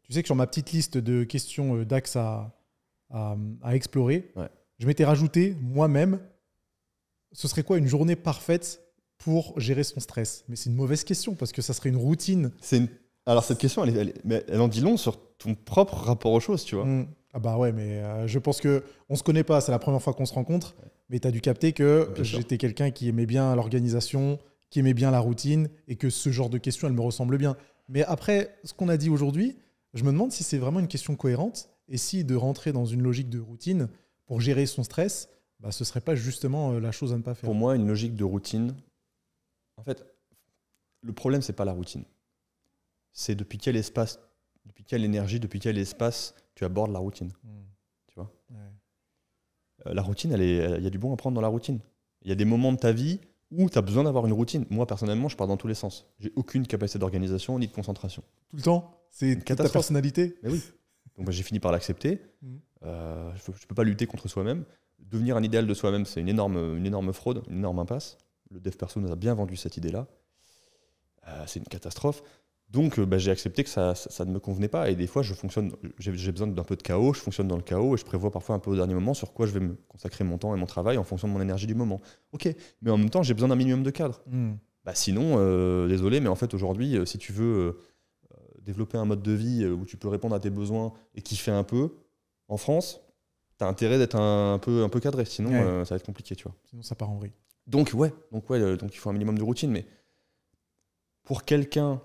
Tu sais que sur ma petite liste de questions d'axes à explorer, je m'étais rajouté moi-même, ce serait quoi une journée parfaite pour gérer son stress? Mais c'est une mauvaise question parce que ça serait une routine. Alors cette question, elle en dit long sur ton propre rapport aux choses, tu vois. Ah bah ouais, mais je pense qu'on se connaît pas, c'est la première fois qu'on se rencontre, mais tu as dû capter que j'étais quelqu'un qui aimait bien l'organisation, qui aimait bien la routine et que ce genre de questions, elles me ressemblent bien. Mais après ce qu'on a dit aujourd'hui, je me demande si c'est vraiment une question cohérente et si de rentrer dans une logique de routine pour gérer son stress, bah, ce ne serait pas justement la chose à ne pas faire. Pour moi, une logique de routine, en fait, le problème, ce n'est pas la routine. C'est depuis quel espace, depuis quelle énergie, depuis quel espace tu abordes la routine. Tu vois, la routine, il y a du bon à prendre dans la routine. Il y a des moments de ta vie où tu as besoin d'avoir une routine. Moi, personnellement, je pars dans tous les sens. J'ai aucune capacité d'organisation ni de concentration. Tout le temps? C'est toute ta personnalité? Mais oui. Donc, j'ai fini par l'accepter. Je ne peux pas lutter contre soi-même. devenir un idéal de soi-même, c'est une énorme fraude, une énorme impasse. Le dev perso nous a bien vendu cette idée-là. C'est une catastrophe. Donc, j'ai accepté que ça ne me convenait pas. Et des fois, j'ai besoin d'un peu de chaos, je fonctionne dans le chaos et je prévois parfois un peu au dernier moment sur quoi je vais me consacrer mon temps et mon travail en fonction de mon énergie du moment. Ok, mais en même temps, j'ai besoin d'un minimum de cadre. Sinon, désolé, mais en fait, aujourd'hui, si tu veux développer un mode de vie où tu peux répondre à tes besoins et kiffer un peu, en France, tu as intérêt d'être un peu cadré. Sinon, ça va être compliqué, tu vois. Sinon, ça part en vrille. Donc il faut un minimum de routine. Mais pour quelqu'un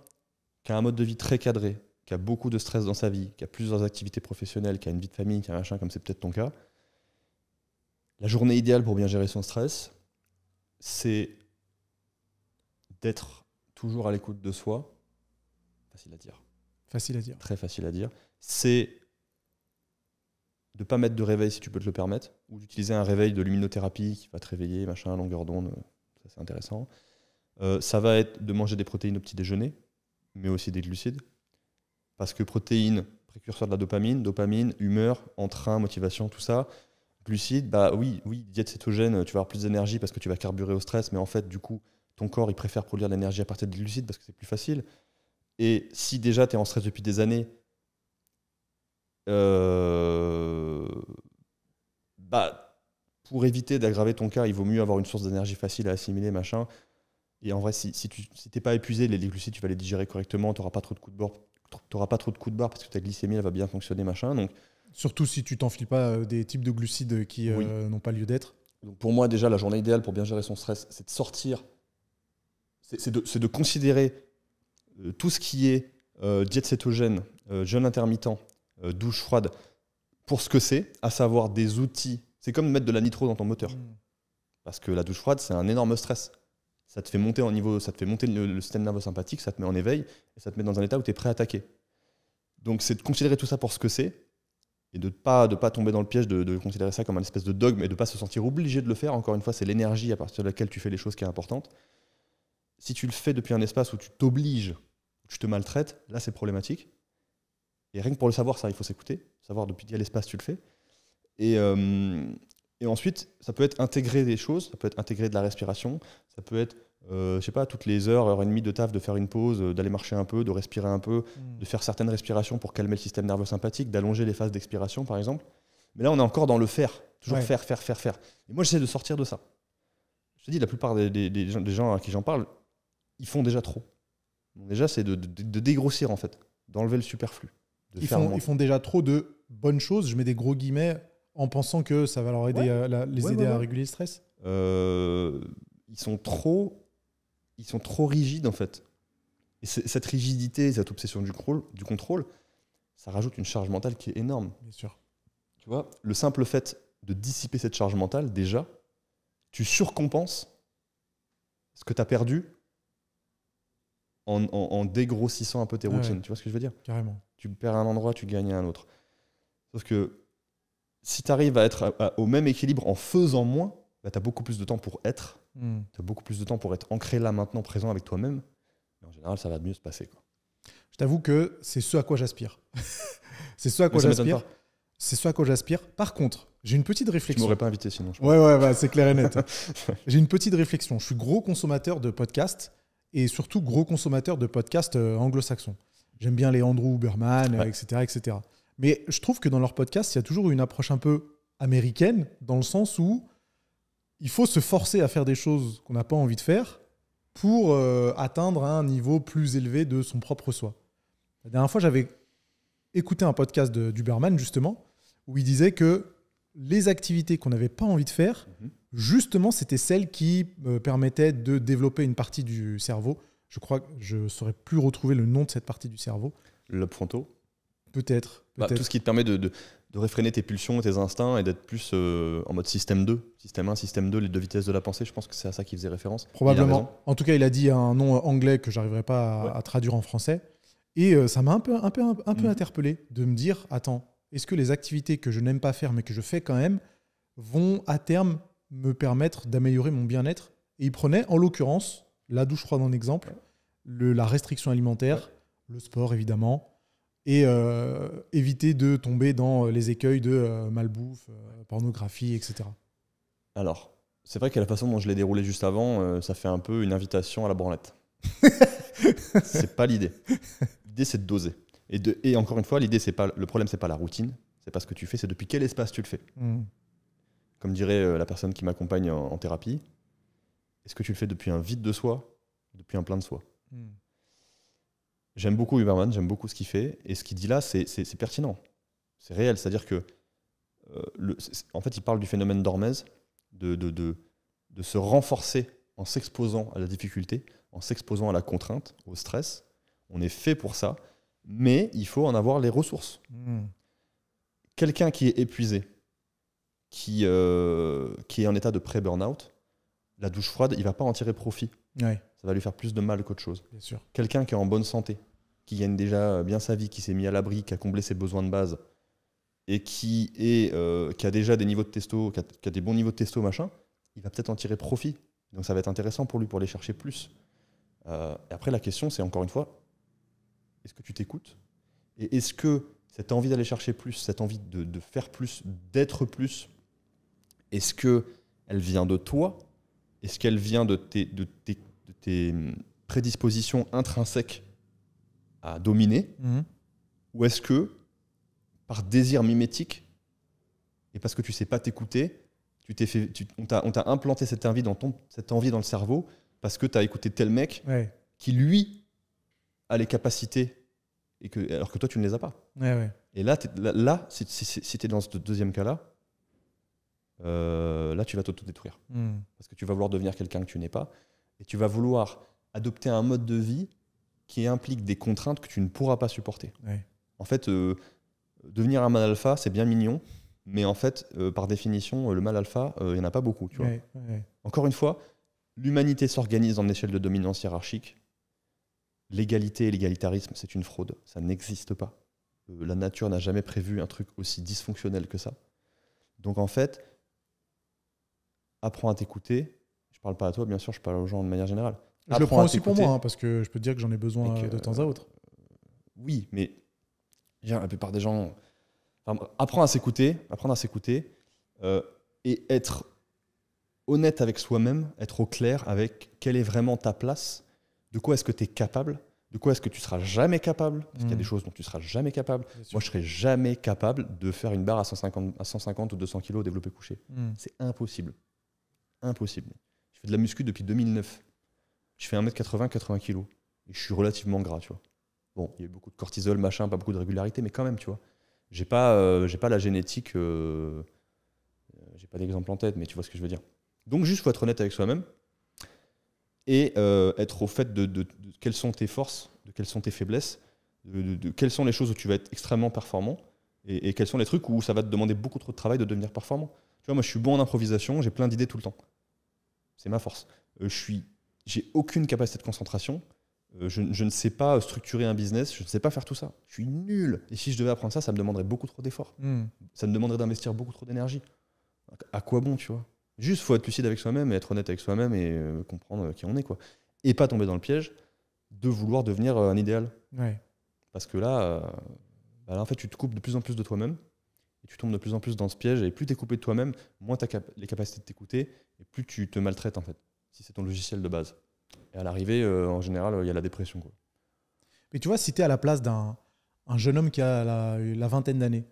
qui a un mode de vie très cadré, qui a beaucoup de stress dans sa vie, qui a plusieurs activités professionnelles, qui a une vie de famille, qui a un machin, comme c'est peut-être ton cas, la journée idéale pour bien gérer son stress, c'est d'être toujours à l'écoute de soi. Facile à dire. Facile à dire. Très facile à dire. C'est de ne pas mettre de réveil si tu peux te le permettre, ou d'utiliser un réveil de luminothérapie qui va te réveiller, machin, à longueur d'onde, ça c'est intéressant. Ça va être de manger des protéines au petit déjeuner, mais aussi des glucides. Parce que protéines, précurseur de la dopamine, humeur, entrain, motivation, tout ça. Glucides, oui, diète cétogène, tu vas avoir plus d'énergie parce que tu vas carburer au stress, mais en fait, du coup, ton corps, il préfère produire de l'énergie à partir des glucides parce que c'est plus facile. Et si déjà tu es en stress depuis des années, pour éviter d'aggraver ton cas, il vaut mieux avoir une source d'énergie facile à assimiler, machin. Et en vrai, si t'es pas épuisé, les glucides, tu vas les digérer correctement, tu n'auras pas trop de coups de barre, parce que ta glycémie, elle va bien fonctionner, machin. Donc, surtout si tu t'enfiles pas des types de glucides qui n'ont pas lieu d'être. Donc pour moi, déjà, la journée idéale pour bien gérer son stress, c'est de sortir, c'est de considérer tout ce qui est diète cétogène, jeûne intermittent, douche froide, pour ce que c'est, à savoir des outils. C'est comme mettre de la nitro dans ton moteur. Parce que la douche froide, c'est un énorme stress. Ça te fait monter le système nerveux sympathique, ça te met en éveil, et ça te met dans un état où tu es prêt à attaquer. Donc c'est de considérer tout ça pour ce que c'est, et de ne pas tomber dans le piège de considérer ça comme un espèce de dogme, et de ne pas se sentir obligé de le faire. Encore une fois, c'est l'énergie à partir de laquelle tu fais les choses qui est importante. Si tu le fais depuis un espace où tu t'obliges, où tu te maltraites, là c'est problématique. Et rien que pour le savoir, ça, il faut s'écouter, savoir depuis quel espace tu le fais. Et ensuite, ça peut être intégrer des choses, ça peut être intégrer de la respiration, ça peut être, toutes les heure et demie de taf, de faire une pause, d'aller marcher un peu, de respirer un peu, de faire certaines respirations pour calmer le système nerveux sympathique, d'allonger les phases d'expiration, par exemple. Mais là, on est encore dans le faire, toujours faire. Et moi, j'essaie de sortir de ça. Je te dis, la plupart des gens à qui j'en parle, ils font déjà trop. Donc déjà, c'est de dégrossir, en fait, d'enlever le superflu. Ils font déjà trop de bonnes choses, je mets des gros guillemets, en pensant que ça va leur aider à réguler le stress. Ils sont trop rigides, en fait. Et cette rigidité, cette obsession du contrôle, ça rajoute une charge mentale qui est énorme. Bien sûr. Tu vois, le simple fait de dissiper cette charge mentale, déjà, tu surcompenses ce que tu as perdu en dégrossissant un peu tes routines. Tu vois ce que je veux dire ? Carrément. Tu perds à un endroit, tu gagnes à un autre. Sauf que si tu arrives à être au même équilibre en faisant moins, tu as beaucoup plus de temps pour être. Tu as beaucoup plus de temps pour être ancré là, maintenant, présent avec toi-même. Et en général, ça va mieux se passer, quoi. Je t'avoue que c'est ce à quoi j'aspire. C'est ce à quoi j'aspire. C'est ce à quoi j'aspire. Par contre, j'ai une petite réflexion. Tu m'aurais pas invité sinon. Ouais, c'est clair et net. J'ai une petite réflexion. Je suis gros consommateur de podcasts et surtout gros consommateur de podcasts anglo-saxons. J'aime bien les Andrew Huberman, etc. Mais je trouve que dans leurs podcasts, il y a toujours une approche un peu américaine, dans le sens où il faut se forcer à faire des choses qu'on n'a pas envie de faire pour atteindre un niveau plus élevé de son propre soi. La dernière fois, j'avais écouté un podcast d'Huberman, justement, où il disait que les activités qu'on n'avait pas envie de faire, justement, c'était celles qui permettaient de développer une partie du cerveau. Je crois que je ne saurais plus retrouver le nom de cette partie du cerveau. Le lobe frontal ? Peut-être. Tout ce qui te permet de réfréner tes pulsions, tes instincts et d'être plus en mode système 2. Système 1, système 2, les deux vitesses de la pensée. Je pense que c'est à ça qu'il faisait référence. Probablement. En tout cas, il a dit un nom anglais que je n'arriverai pas à traduire en français. Et ça m'a un peu interpellé de me dire, attends, est-ce que les activités que je n'aime pas faire mais que je fais quand même vont à terme me permettre d'améliorer mon bien-être ? Et il prenait en l'occurrence la douche froide en exemple, la restriction alimentaire, le sport évidemment, et éviter de tomber dans les écueils de malbouffe, pornographie, etc. Alors, c'est vrai que la façon dont je l'ai déroulé juste avant, ça fait un peu une invitation à la branlette. C'est pas l'idée. L'idée, c'est de doser. Et encore une fois, le problème, c'est pas la routine, c'est pas ce que tu fais, c'est depuis quel espace tu le fais. Comme dirait la personne qui m'accompagne en thérapie, est-ce que tu le fais depuis un vide de soi, depuis un plein de soi? J'aime beaucoup Huberman, j'aime beaucoup ce qu'il fait, et ce qu'il dit là, c'est pertinent. C'est réel, c'est-à-dire que, en fait, il parle du phénomène d'hormèse, de se renforcer en s'exposant à la difficulté, en s'exposant à la contrainte, au stress. On est fait pour ça, mais il faut en avoir les ressources. Quelqu'un qui est épuisé, qui est en état de pré-burnout, la douche froide, il ne va pas en tirer profit. Ouais. Ça va lui faire plus de mal qu'autre chose. Bien sûr. Quelqu'un qui est en bonne santé, qui gagne déjà bien sa vie, qui s'est mis à l'abri, qui a comblé ses besoins de base, et qui a déjà des niveaux de testo, qui a des bons niveaux de testo, machin, il va peut-être en tirer profit. Donc ça va être intéressant pour lui, pour aller chercher plus. Et après, la question, c'est encore une fois, est-ce que tu t'écoutes? Et est-ce que cette envie d'aller chercher plus, cette envie de faire plus, d'être plus, est-ce qu'elle vient de toi? Est-ce qu'elle vient de tes prédispositions intrinsèques à dominer? Ou est-ce que, par désir mimétique, et parce que tu ne sais pas t'écouter, on t'a implanté cette envie dans le cerveau parce que tu as écouté tel mec qui, lui, a les capacités, alors que toi, tu ne les as pas. Et là, si tu es dans ce deuxième cas-là, là, tu vas t'autodétruire. Parce que tu vas vouloir devenir quelqu'un que tu n'es pas, et tu vas vouloir adopter un mode de vie qui implique des contraintes que tu ne pourras pas supporter. En fait, devenir un mâle alpha, c'est bien mignon, mais en fait, par définition, le mâle alpha, il n'y en a pas beaucoup. Tu vois. Encore une fois, l'humanité s'organise en échelle de dominance hiérarchique. L'égalité et l'égalitarisme, c'est une fraude. Ça n'existe pas. La nature n'a jamais prévu un truc aussi dysfonctionnel que ça. Donc en fait, apprends à t'écouter. Je ne parle pas à toi, bien sûr, je parle aux gens de manière générale. Je le prends aussi pour moi, parce que je peux te dire que j'en ai besoin de temps à autre. Oui, mais la plupart des gens... apprends à s'écouter, et être honnête avec soi-même, être au clair avec quelle est vraiment ta place, de quoi est-ce que tu es capable, de quoi est-ce que tu seras jamais capable, parce qu'il y a des choses dont tu seras jamais capable. Moi, je serai jamais capable de faire une barre à 150 ou 200 kg développé couché. C'est impossible. Impossible. Je fais de la muscu depuis 2009. Je fais 1m80, 80 kg. Et je suis relativement gras, tu vois. Bon, il y a eu beaucoup de cortisol, machin, pas beaucoup de régularité, mais quand même, tu vois. J'ai pas la génétique, j'ai pas d'exemple en tête, mais tu vois ce que je veux dire. Donc juste, faut être honnête avec soi-même et être au fait de quelles sont tes forces, de quelles sont tes faiblesses, de quelles sont les choses où tu vas être extrêmement performant et quels sont les trucs où ça va te demander beaucoup trop de travail de devenir performant. Tu vois, moi, je suis bon en improvisation, j'ai plein d'idées tout le temps. C'est ma force. J'ai aucune capacité de concentration. Je ne sais pas structurer un business, je ne sais pas faire tout ça. Je suis nul. Et si je devais apprendre ça, ça me demanderait beaucoup trop d'efforts. Ça me demanderait d'investir beaucoup trop d'énergie. À quoi bon, tu vois? Juste, il faut être lucide avec soi-même et être honnête avec soi-même et comprendre qui on est, quoi. Et pas tomber dans le piège de vouloir devenir un idéal. Parce que là, en fait, tu te coupes de plus en plus de toi-même et tu tombes de plus en plus dans ce piège. Et plus tu es coupé de toi-même, moins tu as les capacités de t'écouter et plus tu te maltraites, en fait, si c'est ton logiciel de base. Et à l'arrivée, en général, il y a la dépression, quoi. Mais tu vois, si tu es à la place d'un jeune homme qui a la vingtaine d'années,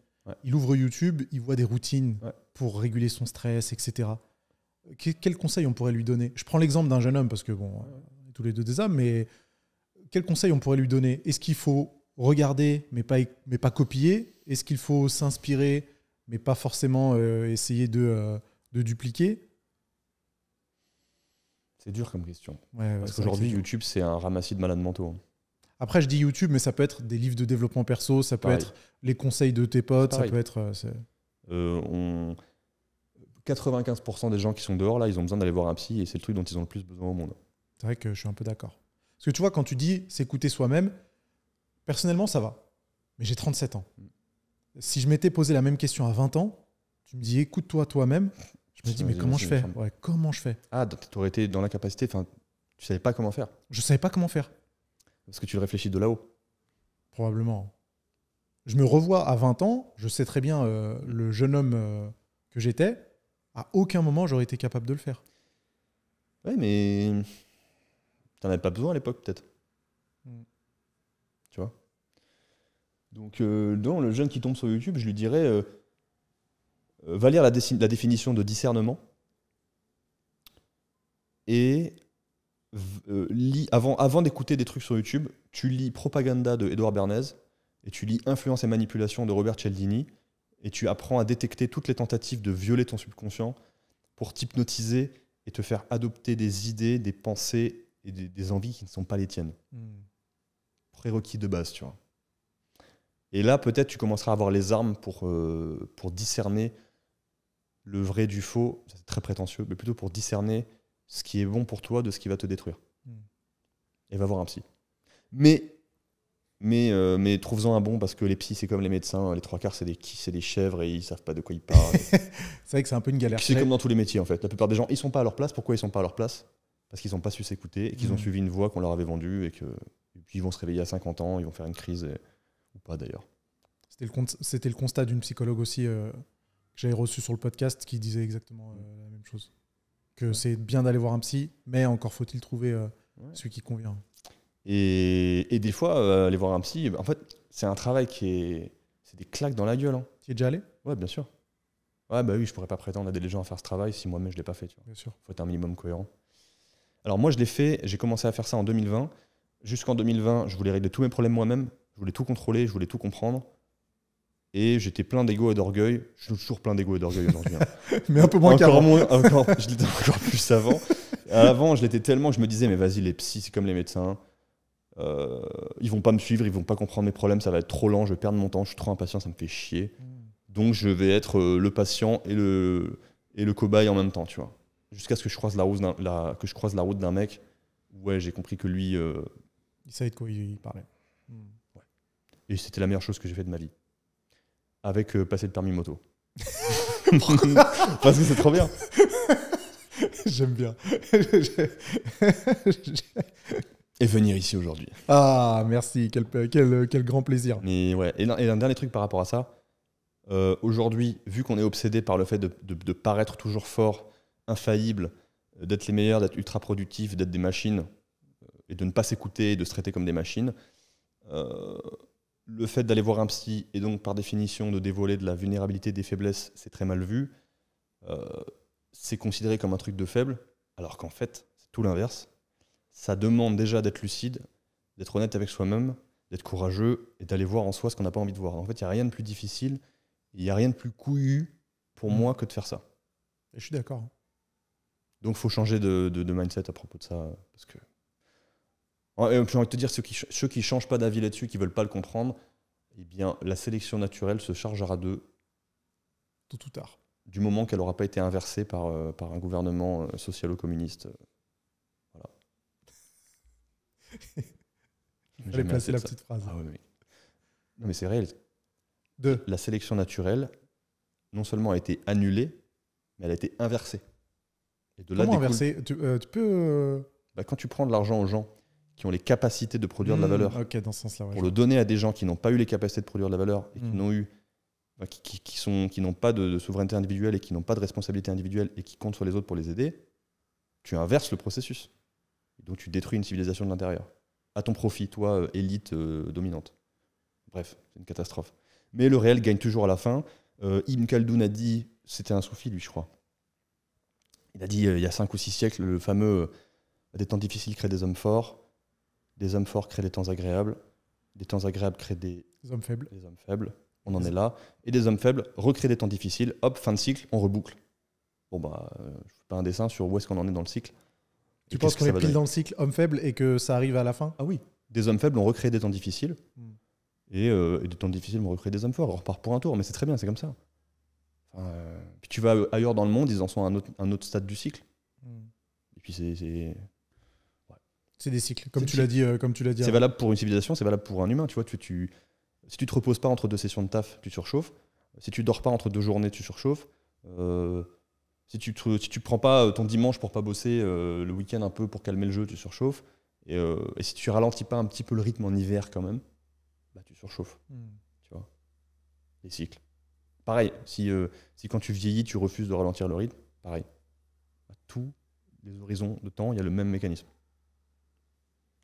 il ouvre YouTube, il voit des routines pour réguler son stress, etc. Quel conseil on pourrait lui donner? Je prends l'exemple d'un jeune homme parce que, bon, tous les deux des hommes, mais quel conseil on pourrait lui donner? Est-ce qu'il faut regarder, mais pas copier? Est-ce qu'il faut s'inspirer, mais pas forcément essayer de dupliquer? C'est dur comme question. Parce qu'aujourd'hui, YouTube, c'est un ramassis de malades mentaux. Après, je dis YouTube, mais ça peut être des livres de développement perso, ça peut être les conseils de tes potes, ça peut être... 95% des gens qui sont dehors, là, ils ont besoin d'aller voir un psy et c'est le truc dont ils ont le plus besoin au monde. C'est vrai que je suis un peu d'accord. Parce que tu vois, quand tu dis s'écouter soi-même, personnellement, ça va. Mais j'ai 37 ans. Si je m'étais posé la même question à 20 ans, tu me dis écoute-toi toi-même, je me dis mais comment je fais? Comment je fais? Ah, tu aurais été dans l'incapacité, tu savais pas comment faire. Je savais pas comment faire. Parce que tu réfléchis de là-haut. Probablement. je me revois à 20 ans, je sais très bien le jeune homme que j'étais, à aucun moment j'aurais été capable de le faire. Ouais, mais t'en avais pas besoin à l'époque, peut-être. Tu vois. Donc, dans le jeune qui tombe sur YouTube, je lui dirais va lire la définition de discernement et lis, avant d'écouter des trucs sur YouTube, tu lis Propaganda de Edouard Bernays et tu lis Influence et manipulation de Robert Cialdini et tu apprends à détecter toutes les tentatives de violer ton subconscient pour t'hypnotiser et te faire adopter des idées, des pensées et des envies qui ne sont pas les tiennes. Prérequis de base, tu vois. Et là, peut-être, tu commenceras à avoir les armes pour discerner le vrai du faux. C'est très prétentieux, mais plutôt pour discerner ce qui est bon pour toi de ce qui va te détruire. Et va voir un psy. Mais trouve-en un bon, parce que les psys, c'est comme les médecins. Les trois quarts, c'est des chèvres et ils savent pas de quoi ils parlent. C'est vrai que c'est un peu une galère. C'est comme dans tous les métiers, en fait. La plupart des gens, ils sont pas à leur place. Pourquoi ils sont pas à leur place? Parce qu'ils n'ont pas su s'écouter et qu'ils ont suivi une voie qu'on leur avait vendue et puis ils vont se réveiller à 50 ans, ils vont faire une crise, ou pas d'ailleurs. C'était le constat d'une psychologue aussi que j'avais reçu sur le podcast qui disait exactement la même chose. Que c'est bien d'aller voir un psy, mais encore faut-il trouver celui qui convient. Et des fois, aller voir un psy, en fait, c'est un travail c'est des claques dans la gueule. Hein. Tu y es déjà allé? Ouais, bien sûr. Ouais, bah oui, je pourrais pas prétendre aider les gens à faire ce travail si moi-même je l'ai pas fait. Tu vois. Bien sûr. Faut être un minimum cohérent. Alors moi, je l'ai fait, j'ai commencé à faire ça en 2020. Jusqu'en 2020, je voulais régler tous mes problèmes moi-même, je voulais tout contrôler, je voulais tout comprendre. Et j'étais plein d'ego et d'orgueil. Je suis toujours plein d'ego et d'orgueil aujourd'hui. Hein. Mais un peu moins qu'avant. Je l'étais encore plus avant. Avant, je l'étais tellement que je me disais, mais vas-y, les psys, c'est comme les médecins. Ils vont pas me suivre, ils vont pas comprendre mes problèmes, ça va être trop lent, je vais perdre mon temps, je suis trop impatient, ça me fait chier. Donc je vais être le patient et le cobaye en même temps, tu vois. Jusqu'à ce que je croise la route d'un mec. Ouais, j'ai compris que lui... Il savait de quoi il parlait. Ouais. Et c'était la meilleure chose que j'ai fait de ma vie. Avec passer le permis moto. Parce que c'est trop bien. J'aime bien. Et venir ici aujourd'hui. Ah, merci. Quel grand plaisir. Mais ouais. Et un dernier truc par rapport à ça. Aujourd'hui, vu qu'on est obsédé par le fait de paraître toujours fort, infaillible, d'être les meilleurs, d'être ultra productif, d'être des machines, et de ne pas s'écouter et de se traiter comme des machines, le fait d'aller voir un psy et donc par définition de dévoiler de la vulnérabilité, des faiblesses, c'est très mal vu. C'est considéré comme un truc de faible, alors qu'en fait, c'est tout l'inverse. Ça demande déjà d'être lucide, d'être honnête avec soi-même, d'être courageux et d'aller voir en soi ce qu'on n'a pas envie de voir. En fait, il n'y a rien de plus difficile, il n'y a rien de plus couillu pour moi que de faire ça. Et je suis d'accord. Donc il faut changer de mindset à propos de ça. Parce que... Et puis j'ai envie de te dire, ceux qui ne changent pas d'avis là-dessus, qui ne veulent pas le comprendre, eh bien, la sélection naturelle se chargera d'eux. Tôt ou tard. Du moment qu'elle n'aura pas été inversée par un gouvernement socialo-communiste. Voilà. Il fallait placer la petite phrase. Ah ouais, non mais c'est réel. La sélection naturelle, non seulement a été annulée, mais elle a été inversée. Et de Comment inversée? Tu peux... Quand tu prends de l'argent aux gens qui ont les capacités de produire de la valeur, dans ce sens-là, ouais, pour le donner à des gens qui n'ont pas eu les capacités de produire de la valeur et qui n'ont pas de souveraineté individuelle et qui n'ont pas de responsabilité individuelle et qui comptent sur les autres pour les aider, tu inverses le processus. Et donc tu détruis une civilisation de l'intérieur. À ton profit, toi, élite dominante. Bref, c'est une catastrophe. Mais le réel gagne toujours à la fin. Ibn Khaldoun a dit, c'était un soufi lui je crois, il a dit il y a 5 ou 6 siècles, le fameux des temps difficiles créent des hommes forts créent des temps agréables, des temps agréables créent des hommes faibles. On en est là. Et des hommes faibles recréent des temps difficiles. Hop, fin de cycle, on reboucle. Bon, je fais pas un dessin sur où est-ce qu'on en est dans le cycle. Tu penses qu'on est pile dans le cycle homme faible et que ça arrive à la fin? Ah oui. Des hommes faibles ont recréé des temps difficiles. Et des temps difficiles vont recréer des hommes forts. On repart pour un tour, mais c'est très bien, c'est comme ça. Puis tu vas ailleurs dans le monde, ils en sont à un autre stade du cycle. Et puis c'est des cycles, comme tu l'as dit. C'est valable pour une civilisation, c'est valable pour un humain. Tu vois, si tu te reposes pas entre 2 sessions de taf, tu surchauffes. Si tu dors pas entre 2 journées, tu surchauffes. Si tu prends pas ton dimanche pour pas bosser, le week-end un peu pour calmer le jeu, tu surchauffes. Et si tu ralentis pas un petit peu le rythme en hiver quand même, tu surchauffes. Tu vois. les cycles. Pareil, si quand tu vieillis, tu refuses de ralentir le rythme, pareil. À tous les horizons de temps, il y a le même mécanisme.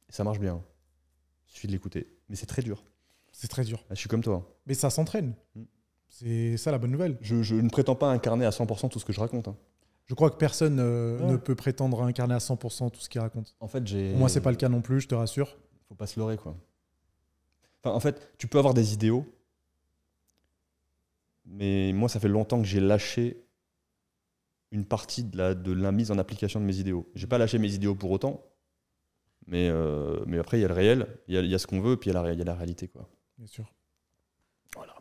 Et ça marche bien. Il suffit de l'écouter. Mais c'est très dur. C'est très dur. Je suis comme toi. Mais ça s'entraîne. C'est ça la bonne nouvelle. Je ne prétends pas incarner à 100% tout ce que je raconte. Je crois que personne ne peut prétendre incarner à 100% tout ce qu'il raconte. En fait, moi, c'est pas le cas non plus, je te rassure. Faut pas se leurrer, quoi. Enfin, en fait, tu peux avoir des idéaux, mais moi, ça fait longtemps que j'ai lâché une partie de la mise en application de mes idéaux. J'ai pas lâché mes idéaux pour autant, mais après, il y a le réel, il y a ce qu'on veut, puis il y a la réalité, quoi. Bien sûr. Voilà.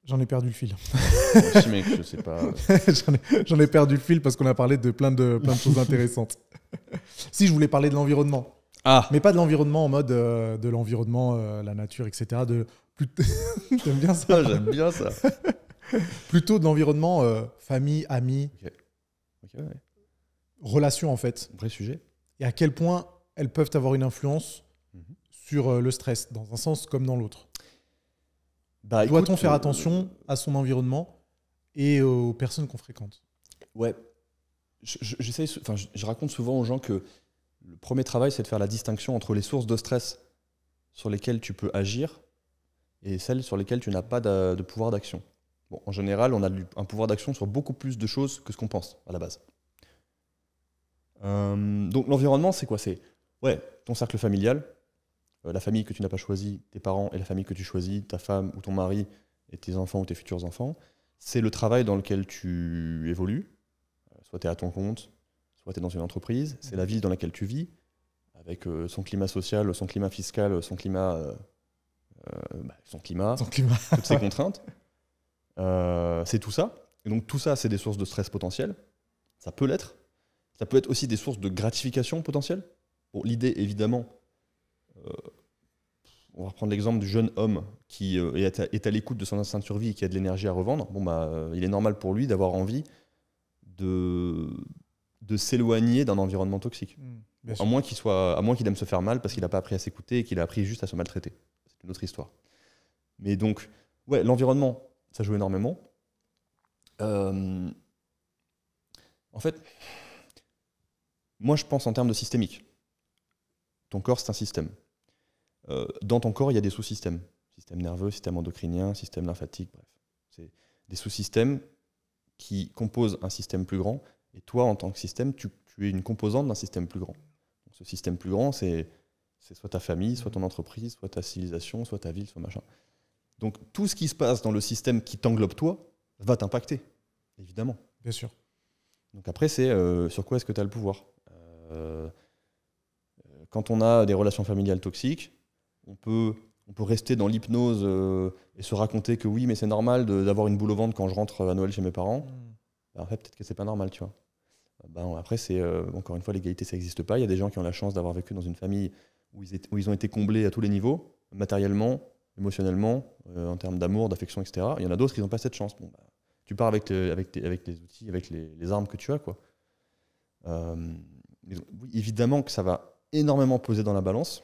J'en ai perdu le fil. Merci, mec, je sais pas. J'en ai perdu le fil parce qu'on a parlé de plein de choses intéressantes. Si, je voulais parler de l'environnement. Ah. Mais pas de l'environnement en mode de l'environnement, la nature, etc. J'aime bien ça. J'aime bien ça. Plutôt de l'environnement famille, amis, ouais. relations en fait. Vrai sujet. Et à quel point elles peuvent avoir une influence sur le stress, dans un sens comme dans l'autre. Doit-on faire attention à son environnement et aux personnes qu'on fréquente? Ouais. Je raconte souvent aux gens que le premier travail, c'est de faire la distinction entre les sources de stress sur lesquelles tu peux agir et celles sur lesquelles tu n'as pas de pouvoir d'action. Bon, en général, on a un pouvoir d'action sur beaucoup plus de choses que ce qu'on pense à la base. Donc l'environnement, c'est quoi? C'est ton cercle familial, la famille que tu n'as pas choisie, tes parents, et la famille que tu choisis, ta femme ou ton mari et tes enfants ou tes futurs enfants. C'est le travail dans lequel tu évolues, soit tu es à ton compte, soit tu es dans une entreprise. C'est la ville dans laquelle tu vis, avec son climat social, son climat fiscal, son climat, toutes ces contraintes. C'est tout ça. Et donc tout ça, c'est des sources de stress potentiel. Ça peut l'être. Ça peut être aussi des sources de gratification potentielle. Bon, l'idée, évidemment, on va reprendre l'exemple du jeune homme qui est à l'écoute de son instinct de survie et qui a de l'énergie à revendre. Bon, il est normal pour lui d'avoir envie de s'éloigner d'un environnement toxique. À moins qu'il aime se faire mal parce qu'il n'a pas appris à s'écouter et qu'il a appris juste à se maltraiter. C'est une autre histoire. Mais donc, l'environnement, ça joue énormément. En fait, moi je pense en termes de systémique. Ton corps, c'est un système. Dans ton corps, il y a des sous-systèmes. Système nerveux, système endocrinien, système lymphatique, bref. C'est des sous-systèmes qui composent un système plus grand. Et toi, en tant que système, tu es une composante d'un système plus grand. Donc, ce système plus grand, c'est soit ta famille, soit ton entreprise, soit ta civilisation, soit ta ville, soit machin. Donc tout ce qui se passe dans le système qui t'englobe toi va t'impacter, évidemment. Bien sûr. Donc après, c'est sur quoi est-ce que tu as le pouvoir. Quand on a des relations familiales toxiques, on peut rester dans l'hypnose et se raconter que oui, mais c'est normal d'avoir une boule au ventre quand je rentre à Noël chez mes parents. En fait, peut-être que c'est pas normal, tu vois. Après, c'est encore une fois, l'égalité, ça n'existe pas. Il y a des gens qui ont la chance d'avoir vécu dans une famille où ils ont été comblés à tous les niveaux, matériellement, émotionnellement, en termes d'amour, d'affection, etc. Il y en a d'autres qui n'ont pas cette chance. Tu pars avec les outils, avec les armes que tu as, quoi. Mais oui, évidemment que ça va énormément peser dans la balance.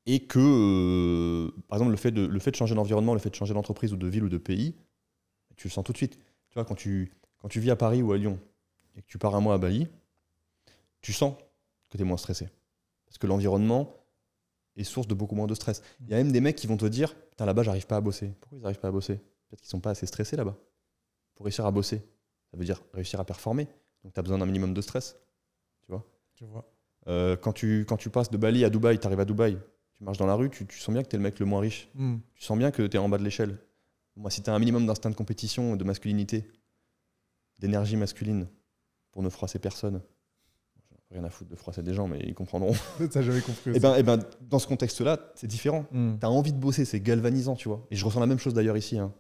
Et que, par exemple, le fait de changer d'environnement, le fait de changer d'entreprise ou de ville ou de pays, tu le sens tout de suite. Tu vois, quand tu vis à Paris ou à Lyon et que tu pars un mois à Bali, tu sens que tu es moins stressé. Parce que l'environnement est source de beaucoup moins de stress. Il y a même des mecs qui vont te dire « Putain, là-bas, j'arrive pas à bosser. » Pourquoi ils n'arrivent pas à bosser? Peut-être qu'ils sont pas assez stressés là-bas. Pour réussir à bosser, ça veut dire réussir à performer. Donc, tu as besoin d'un minimum de stress. Tu vois, quand tu passes de Bali à Dubaï, tu arrives à Dubaï, tu marches dans la rue, tu sens bien que tu es le mec le moins riche. Tu sens bien que tu es en bas de l'échelle. Moi, si tu as un minimum d'instinct de compétition, de masculinité, d'énergie masculine, pour ne froisser personne, j'ai rien à foutre de froisser des gens, mais ils comprendront. Ça, j'avais compris. Et dans ce contexte-là, c'est différent. Tu as envie de bosser, c'est galvanisant, tu vois. Et je ressens la même chose d'ailleurs ici. Hein.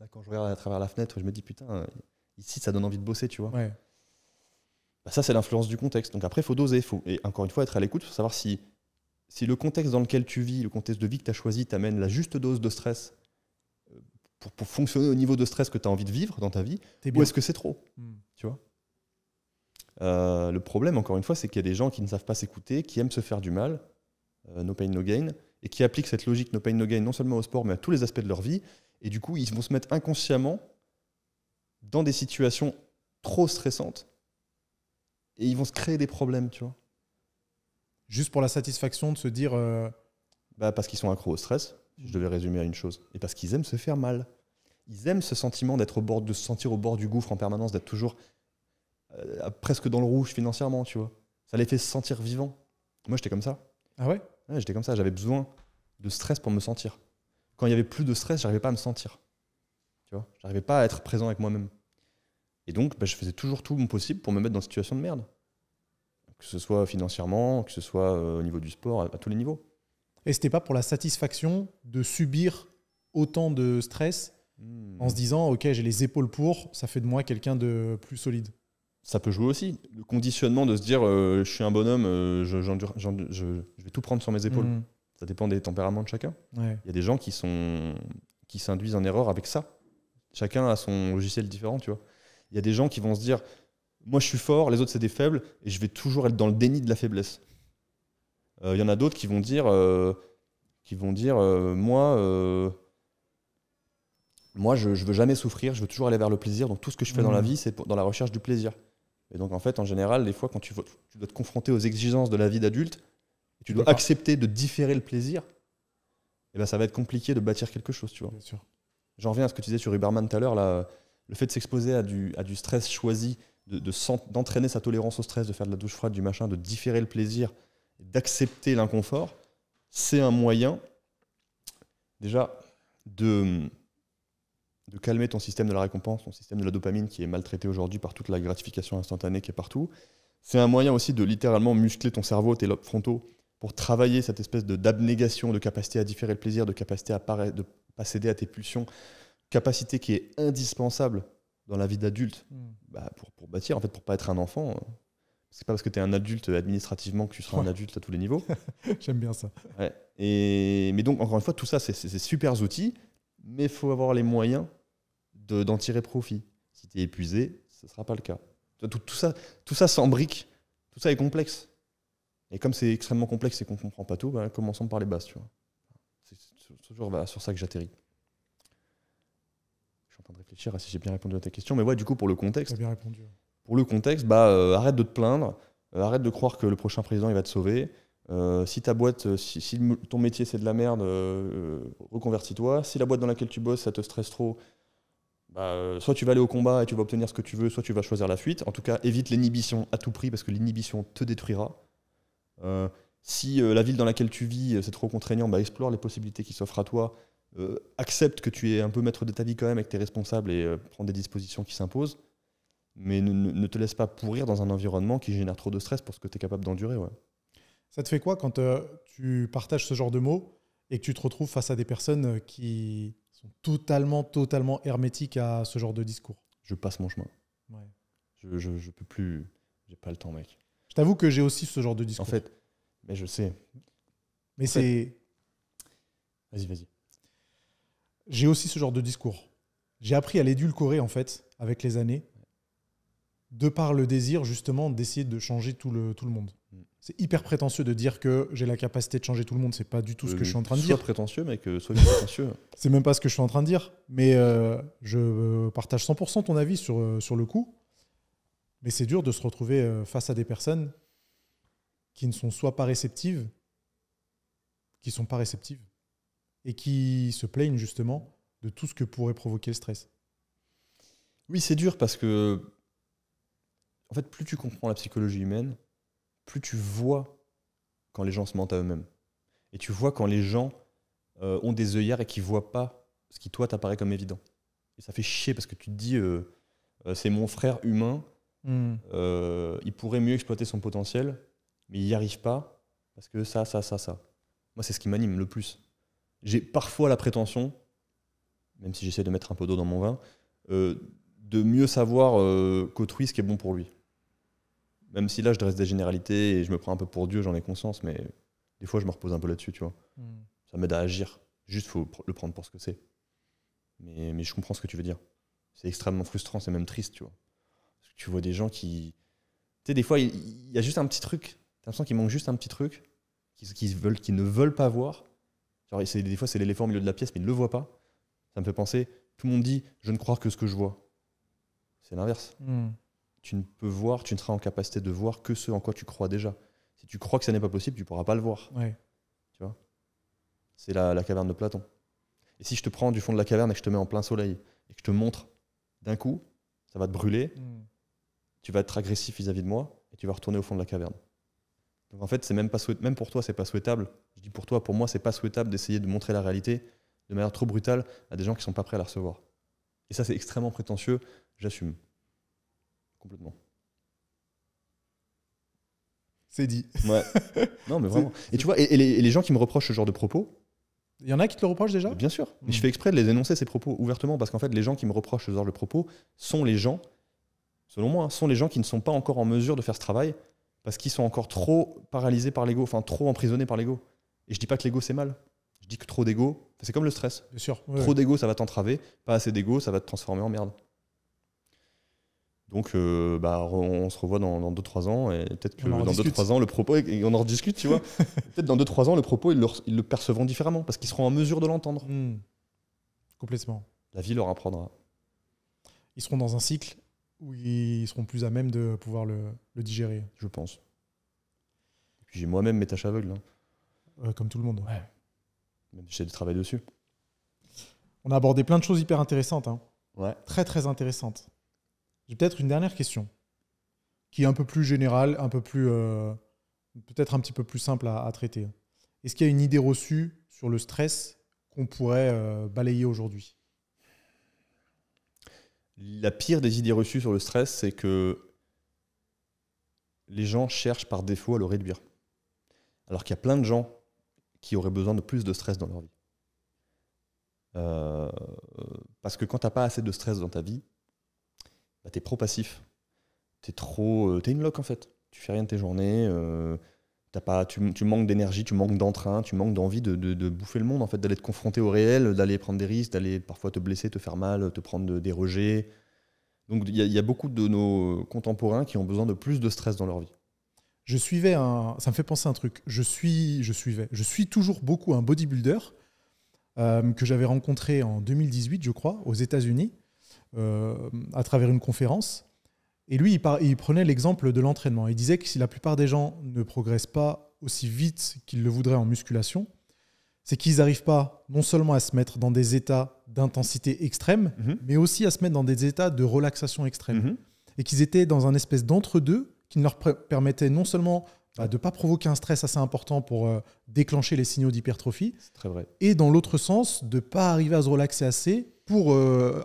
Là, quand je regarde à travers la fenêtre, je me dis putain, ici, ça donne envie de bosser, tu vois. Ouais. Ça, c'est l'influence du contexte. Donc après, il faut doser. Et encore une fois, être à l'écoute pour savoir si le contexte dans lequel tu vis, le contexte de vie que tu as choisi, t'amène la juste dose de stress pour fonctionner au niveau de stress que tu as envie de vivre dans ta vie, ou est-ce que c'est trop tu vois. Le problème, encore une fois, c'est qu'il y a des gens qui ne savent pas s'écouter, qui aiment se faire du mal, no pain, no gain, et qui appliquent cette logique no pain, no gain non seulement au sport, mais à tous les aspects de leur vie. Et du coup, ils vont se mettre inconsciemment dans des situations trop stressantes et ils vont se créer des problèmes, tu vois. Juste pour la satisfaction de se dire... Parce qu'ils sont accros au stress, si je devais résumer à une chose. Et parce qu'ils aiment se faire mal. Ils aiment ce sentiment de se sentir au bord du gouffre en permanence, d'être toujours presque dans le rouge financièrement, tu vois. Ça les fait se sentir vivants. Moi, j'étais comme ça. Ah ouais? Ouais, j'étais comme ça. J'avais besoin de stress pour me sentir. Quand il n'y avait plus de stress, j'arrivais pas à me sentir. Tu vois, j'arrivais pas à être présent avec moi-même. Et donc, je faisais toujours tout mon possible pour me mettre dans une situation de merde. Que ce soit financièrement, que ce soit au niveau du sport, à tous les niveaux. Et c'était pas pour la satisfaction de subir autant de stress en se disant « Ok, j'ai les épaules pour, ça fait de moi quelqu'un de plus solide ». Ça peut jouer aussi. Le conditionnement de se dire je suis un bonhomme, je vais tout prendre sur mes épaules. Ça dépend des tempéraments de chacun. Ouais. Il y a des gens qui s'induisent en erreur avec ça. Chacun a son logiciel différent, tu vois. Il y a des gens qui vont se dire moi je suis fort, les autres c'est des faibles, et je vais toujours être dans le déni de la faiblesse. Il y en a d'autres qui vont dire moi je veux jamais souffrir, je veux toujours aller vers le plaisir, donc tout ce que je fais dans la vie c'est dans la recherche du plaisir. Et donc en fait en général des fois quand tu dois te confronter aux exigences de la vie d'adulte, et tu dois accepter de différer le plaisir, et ça va être compliqué de bâtir quelque chose, tu vois. Bien sûr. J'en reviens à ce que tu disais sur Huberman tout à l'heure, là, le fait de s'exposer à du stress choisi, d'entraîner sa tolérance au stress, de faire de la douche froide, du machin, de différer le plaisir, d'accepter l'inconfort, c'est un moyen déjà de calmer ton système de la récompense, ton système de la dopamine qui est maltraité aujourd'hui par toute la gratification instantanée qui est partout. C'est un moyen aussi de littéralement muscler ton cerveau, tes lobes frontaux, pour travailler cette espèce d'abnégation, de capacité à différer le plaisir, de capacité à de ne pas céder à tes pulsions, capacité qui est indispensable dans la vie d'adulte pour bâtir, en fait, pour pas être un enfant. C'est pas parce que tu es un adulte administrativement que tu seras un adulte à tous les niveaux. J'aime bien ça. Ouais. Mais donc, encore une fois, tout ça, c'est super outils, mais il faut avoir les moyens d'en tirer profit. Si tu es épuisé, ce ne sera pas le cas. Tout ça s'embrique, tout ça est complexe. Et comme c'est extrêmement complexe et qu'on ne comprend pas tout, commençons par les bases. Tu vois. C'est toujours sur ça que j'atterris. Je suis en train de réfléchir à si j'ai bien répondu à ta question. Mais ouais, du coup, pour le contexte, T'as bien répondu. Pour le contexte, arrête de te plaindre, arrête de croire que le prochain président il va te sauver. Si ta boîte, si ton métier c'est de la merde, reconvertis-toi. Si la boîte dans laquelle tu bosses ça te stresse trop, soit tu vas aller au combat et tu vas obtenir ce que tu veux, soit tu vas choisir la fuite. En tout cas, évite l'inhibition à tout prix parce que l'inhibition te détruira. Si la ville dans laquelle tu vis c'est trop contraignant, explore les possibilités qui s'offrent à toi. Accepte que tu es un peu maître de ta vie quand même et que tu es responsable et prends des dispositions qui s'imposent. Mais ne te laisse pas pourrir dans un environnement qui génère trop de stress pour ce que tu es capable d'endurer. Ouais. Ça te fait quoi quand tu partages ce genre de mots et que tu te retrouves face à des personnes qui sont totalement hermétiques à ce genre de discours? Je passe mon chemin. Ouais. Je peux plus. J'ai pas le temps, mec. Je t'avoue que j'ai aussi ce genre de discours. En fait, mais je sais. Mais c'est... Vas-y. J'ai aussi ce genre de discours. J'ai appris à l'édulcorer, en fait, avec les années, de par le désir, justement, d'essayer de changer tout le monde. C'est hyper prétentieux de dire que j'ai la capacité de changer tout le monde. C'est pas du tout ce que je suis en train de dire. Sois prétentieux, mec. Sois prétentieux. C'est même pas ce que je suis en train de dire. Mais je partage 100% ton avis sur le coup. Mais c'est dur de se retrouver face à des personnes qui ne sont soit pas réceptives, qui sont pas réceptives, et qui se plaignent justement de tout ce que pourrait provoquer le stress. Oui, c'est dur parce que, en fait, plus tu comprends la psychologie humaine, plus tu vois quand les gens se mentent à eux-mêmes. Et tu vois quand les gens ont des œillères et qui ne voient pas ce qui, toi, t'apparaît comme évident. Et ça fait chier parce que tu te dis, c'est mon frère humain, il pourrait mieux exploiter son potentiel, mais il n'y arrive pas parce que ça. Moi, c'est ce qui m'anime le plus. J'ai parfois la prétention, même si j'essaie de mettre un peu d'eau dans mon vin, de mieux savoir qu'autrui ce qui est bon pour lui. Même si là, je dresse des généralités et je me prends un peu pour Dieu, j'en ai conscience, mais des fois, je me repose un peu là-dessus, tu vois. Ça m'aide à agir. Juste, il faut le prendre pour ce que c'est. Mais je comprends ce que tu veux dire. C'est extrêmement frustrant, c'est même triste, tu vois. Parce que tu vois des gens qui... Tu sais, des fois, il y a juste un petit truc. T'as l'impression qu'il manque juste un petit truc qu'ils ne veulent pas voir. Genre, des fois, c'est l'éléphant au milieu de la pièce, mais il ne le voit pas. Ça me fait penser, tout le monde dit « je ne crois que ce que je vois ». C'est l'inverse. Tu ne peux voir, tu ne seras en capacité de voir que ce en quoi tu crois déjà. Si tu crois que ça n'est pas possible, tu ne pourras pas le voir. Ouais. Tu vois, c'est la caverne de Platon. Et si je te prends du fond de la caverne et que je te mets en plein soleil et que je te montre d'un coup, ça va te brûler, tu vas être agressif vis-à-vis de moi et tu vas retourner au fond de la caverne. Donc en fait, c'est même pour toi, c'est pas souhaitable. Je dis pour toi, pour moi, c'est pas souhaitable d'essayer de montrer la réalité de manière trop brutale à des gens qui sont pas prêts à la recevoir. Et ça, c'est extrêmement prétentieux, j'assume. Complètement. C'est dit. Ouais. Non, mais vraiment. Et tu vois, et les gens qui me reprochent ce genre de propos, il y en a qui te le reprochent déjà ? bien sûr. Mais je fais exprès de les énoncer, ces propos, ouvertement, parce qu'en fait, les gens qui me reprochent ce genre de propos sont les gens, selon moi, sont les gens qui ne sont pas encore en mesure de faire ce travail parce qu'ils sont encore trop paralysés par l'ego, enfin trop emprisonnés par l'ego. Et je dis pas que l'ego c'est mal. Je dis que trop d'ego, c'est comme le stress. Bien sûr. Trop d'ego, ça va t'entraver. Pas assez d'ego, ça va te transformer en merde. Donc, on se revoit dans 2-3 ans, et peut-être que dans 2-3 ans, le propos, et on en rediscute, tu vois. Peut-être dans 2-3 ans, le propos, ils le percevront différemment, parce qu'ils seront en mesure de l'entendre. Complètement. La vie leur apprendra. Ils seront dans un cycle où ils seront plus à même de pouvoir le digérer. Je pense. Et puis j'ai moi-même mes tâches aveugles. Comme tout le monde. Ouais. Même si j'ai du travail dessus. On a abordé plein de choses hyper intéressantes. Ouais. Très, très intéressantes. J'ai peut-être une dernière question qui est un peu plus générale, un peu plus, peut-être un petit peu plus simple à traiter. Est-ce qu'il y a une idée reçue sur le stress qu'on pourrait balayer aujourd'hui ? La pire des idées reçues sur le stress, c'est que les gens cherchent par défaut à le réduire. Alors qu'il y a plein de gens qui auraient besoin de plus de stress dans leur vie. Parce que quand tu n'as pas assez de stress dans ta vie, tu es pro-passif. Tu es une loque en fait. Tu fais rien de tes journées. Tu manques d'énergie, tu manques d'entrain, tu manques d'envie de bouffer le monde, en fait, d'aller te confronter au réel, d'aller prendre des risques, d'aller parfois te blesser, te faire mal, te prendre des rejets. Donc il y a beaucoup de nos contemporains qui ont besoin de plus de stress dans leur vie. Ça me fait penser à un truc. Je suis toujours beaucoup un bodybuilder que j'avais rencontré en 2018, je crois, aux États-Unis, à travers une conférence. Et lui, il prenait l'exemple de l'entraînement. Il disait que si la plupart des gens ne progressent pas aussi vite qu'ils le voudraient en musculation, c'est qu'ils n'arrivent pas non seulement à se mettre dans des états d'intensité extrême, mais aussi à se mettre dans des états de relaxation extrême. Et qu'ils étaient dans un espèce d'entre-deux qui ne leur permettait non seulement de ne pas provoquer un stress assez important pour déclencher les signaux d'hypertrophie, c'est très vrai. Et dans l'autre sens, de ne pas arriver à se relaxer assez pour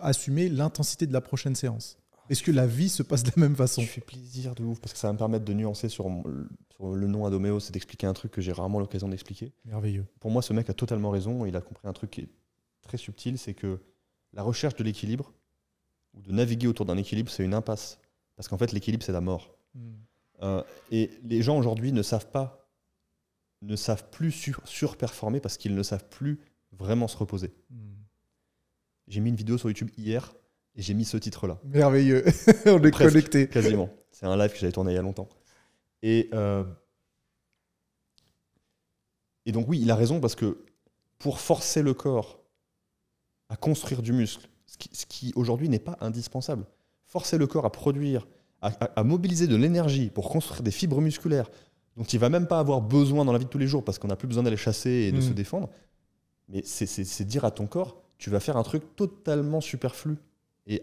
assumer l'intensité de la prochaine séance. Est-ce que la vie se passe de la même façon ? Tu fais plaisir de ouf, parce que ça va me permettre de nuancer sur le nom Adoméo, c'est d'expliquer un truc que j'ai rarement l'occasion d'expliquer. Merveilleux. Pour moi, ce mec a totalement raison, il a compris un truc qui est très subtil, c'est que la recherche de l'équilibre, ou de naviguer autour d'un équilibre, c'est une impasse. Parce qu'en fait, l'équilibre, c'est la mort. Et les gens aujourd'hui ne savent plus surperformer parce qu'ils ne savent plus vraiment se reposer. J'ai mis une vidéo sur YouTube hier et j'ai mis ce titre-là. Merveilleux. On est connecté. Quasiment. C'est un live que j'avais tourné il y a longtemps. Et donc oui, il a raison parce que pour forcer le corps à construire du muscle, ce qui aujourd'hui n'est pas indispensable, forcer le corps à produire, à mobiliser de l'énergie pour construire des fibres musculaires dont il ne va même pas avoir besoin dans la vie de tous les jours parce qu'on n'a plus besoin d'aller chasser et de se défendre, mais c'est dire à ton corps, tu vas faire un truc totalement superflu et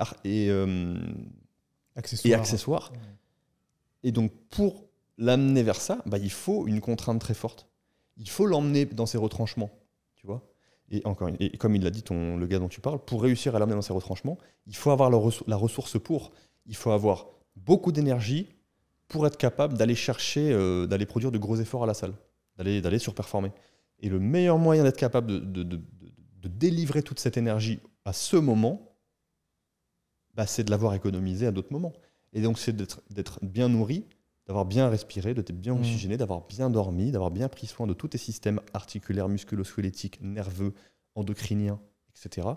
accessoire. Et donc, pour l'amener vers ça, il faut une contrainte très forte. Il faut l'emmener dans ses retranchements, tu vois. Et comme il l'a dit, le gars dont tu parles, pour réussir à l'amener dans ses retranchements, il faut avoir la ressource pour. Il faut avoir beaucoup d'énergie pour être capable d'aller chercher, d'aller produire de gros efforts à la salle, d'aller surperformer. Et le meilleur moyen d'être capable de délivrer toute cette énergie à ce moment, c'est de l'avoir économisé à d'autres moments. Et donc, c'est d'être bien nourri, d'avoir bien respiré, d'être bien oxygéné, d'avoir bien dormi, d'avoir bien pris soin de tous tes systèmes articulaires, musculo-squelettiques, nerveux, endocriniens, etc.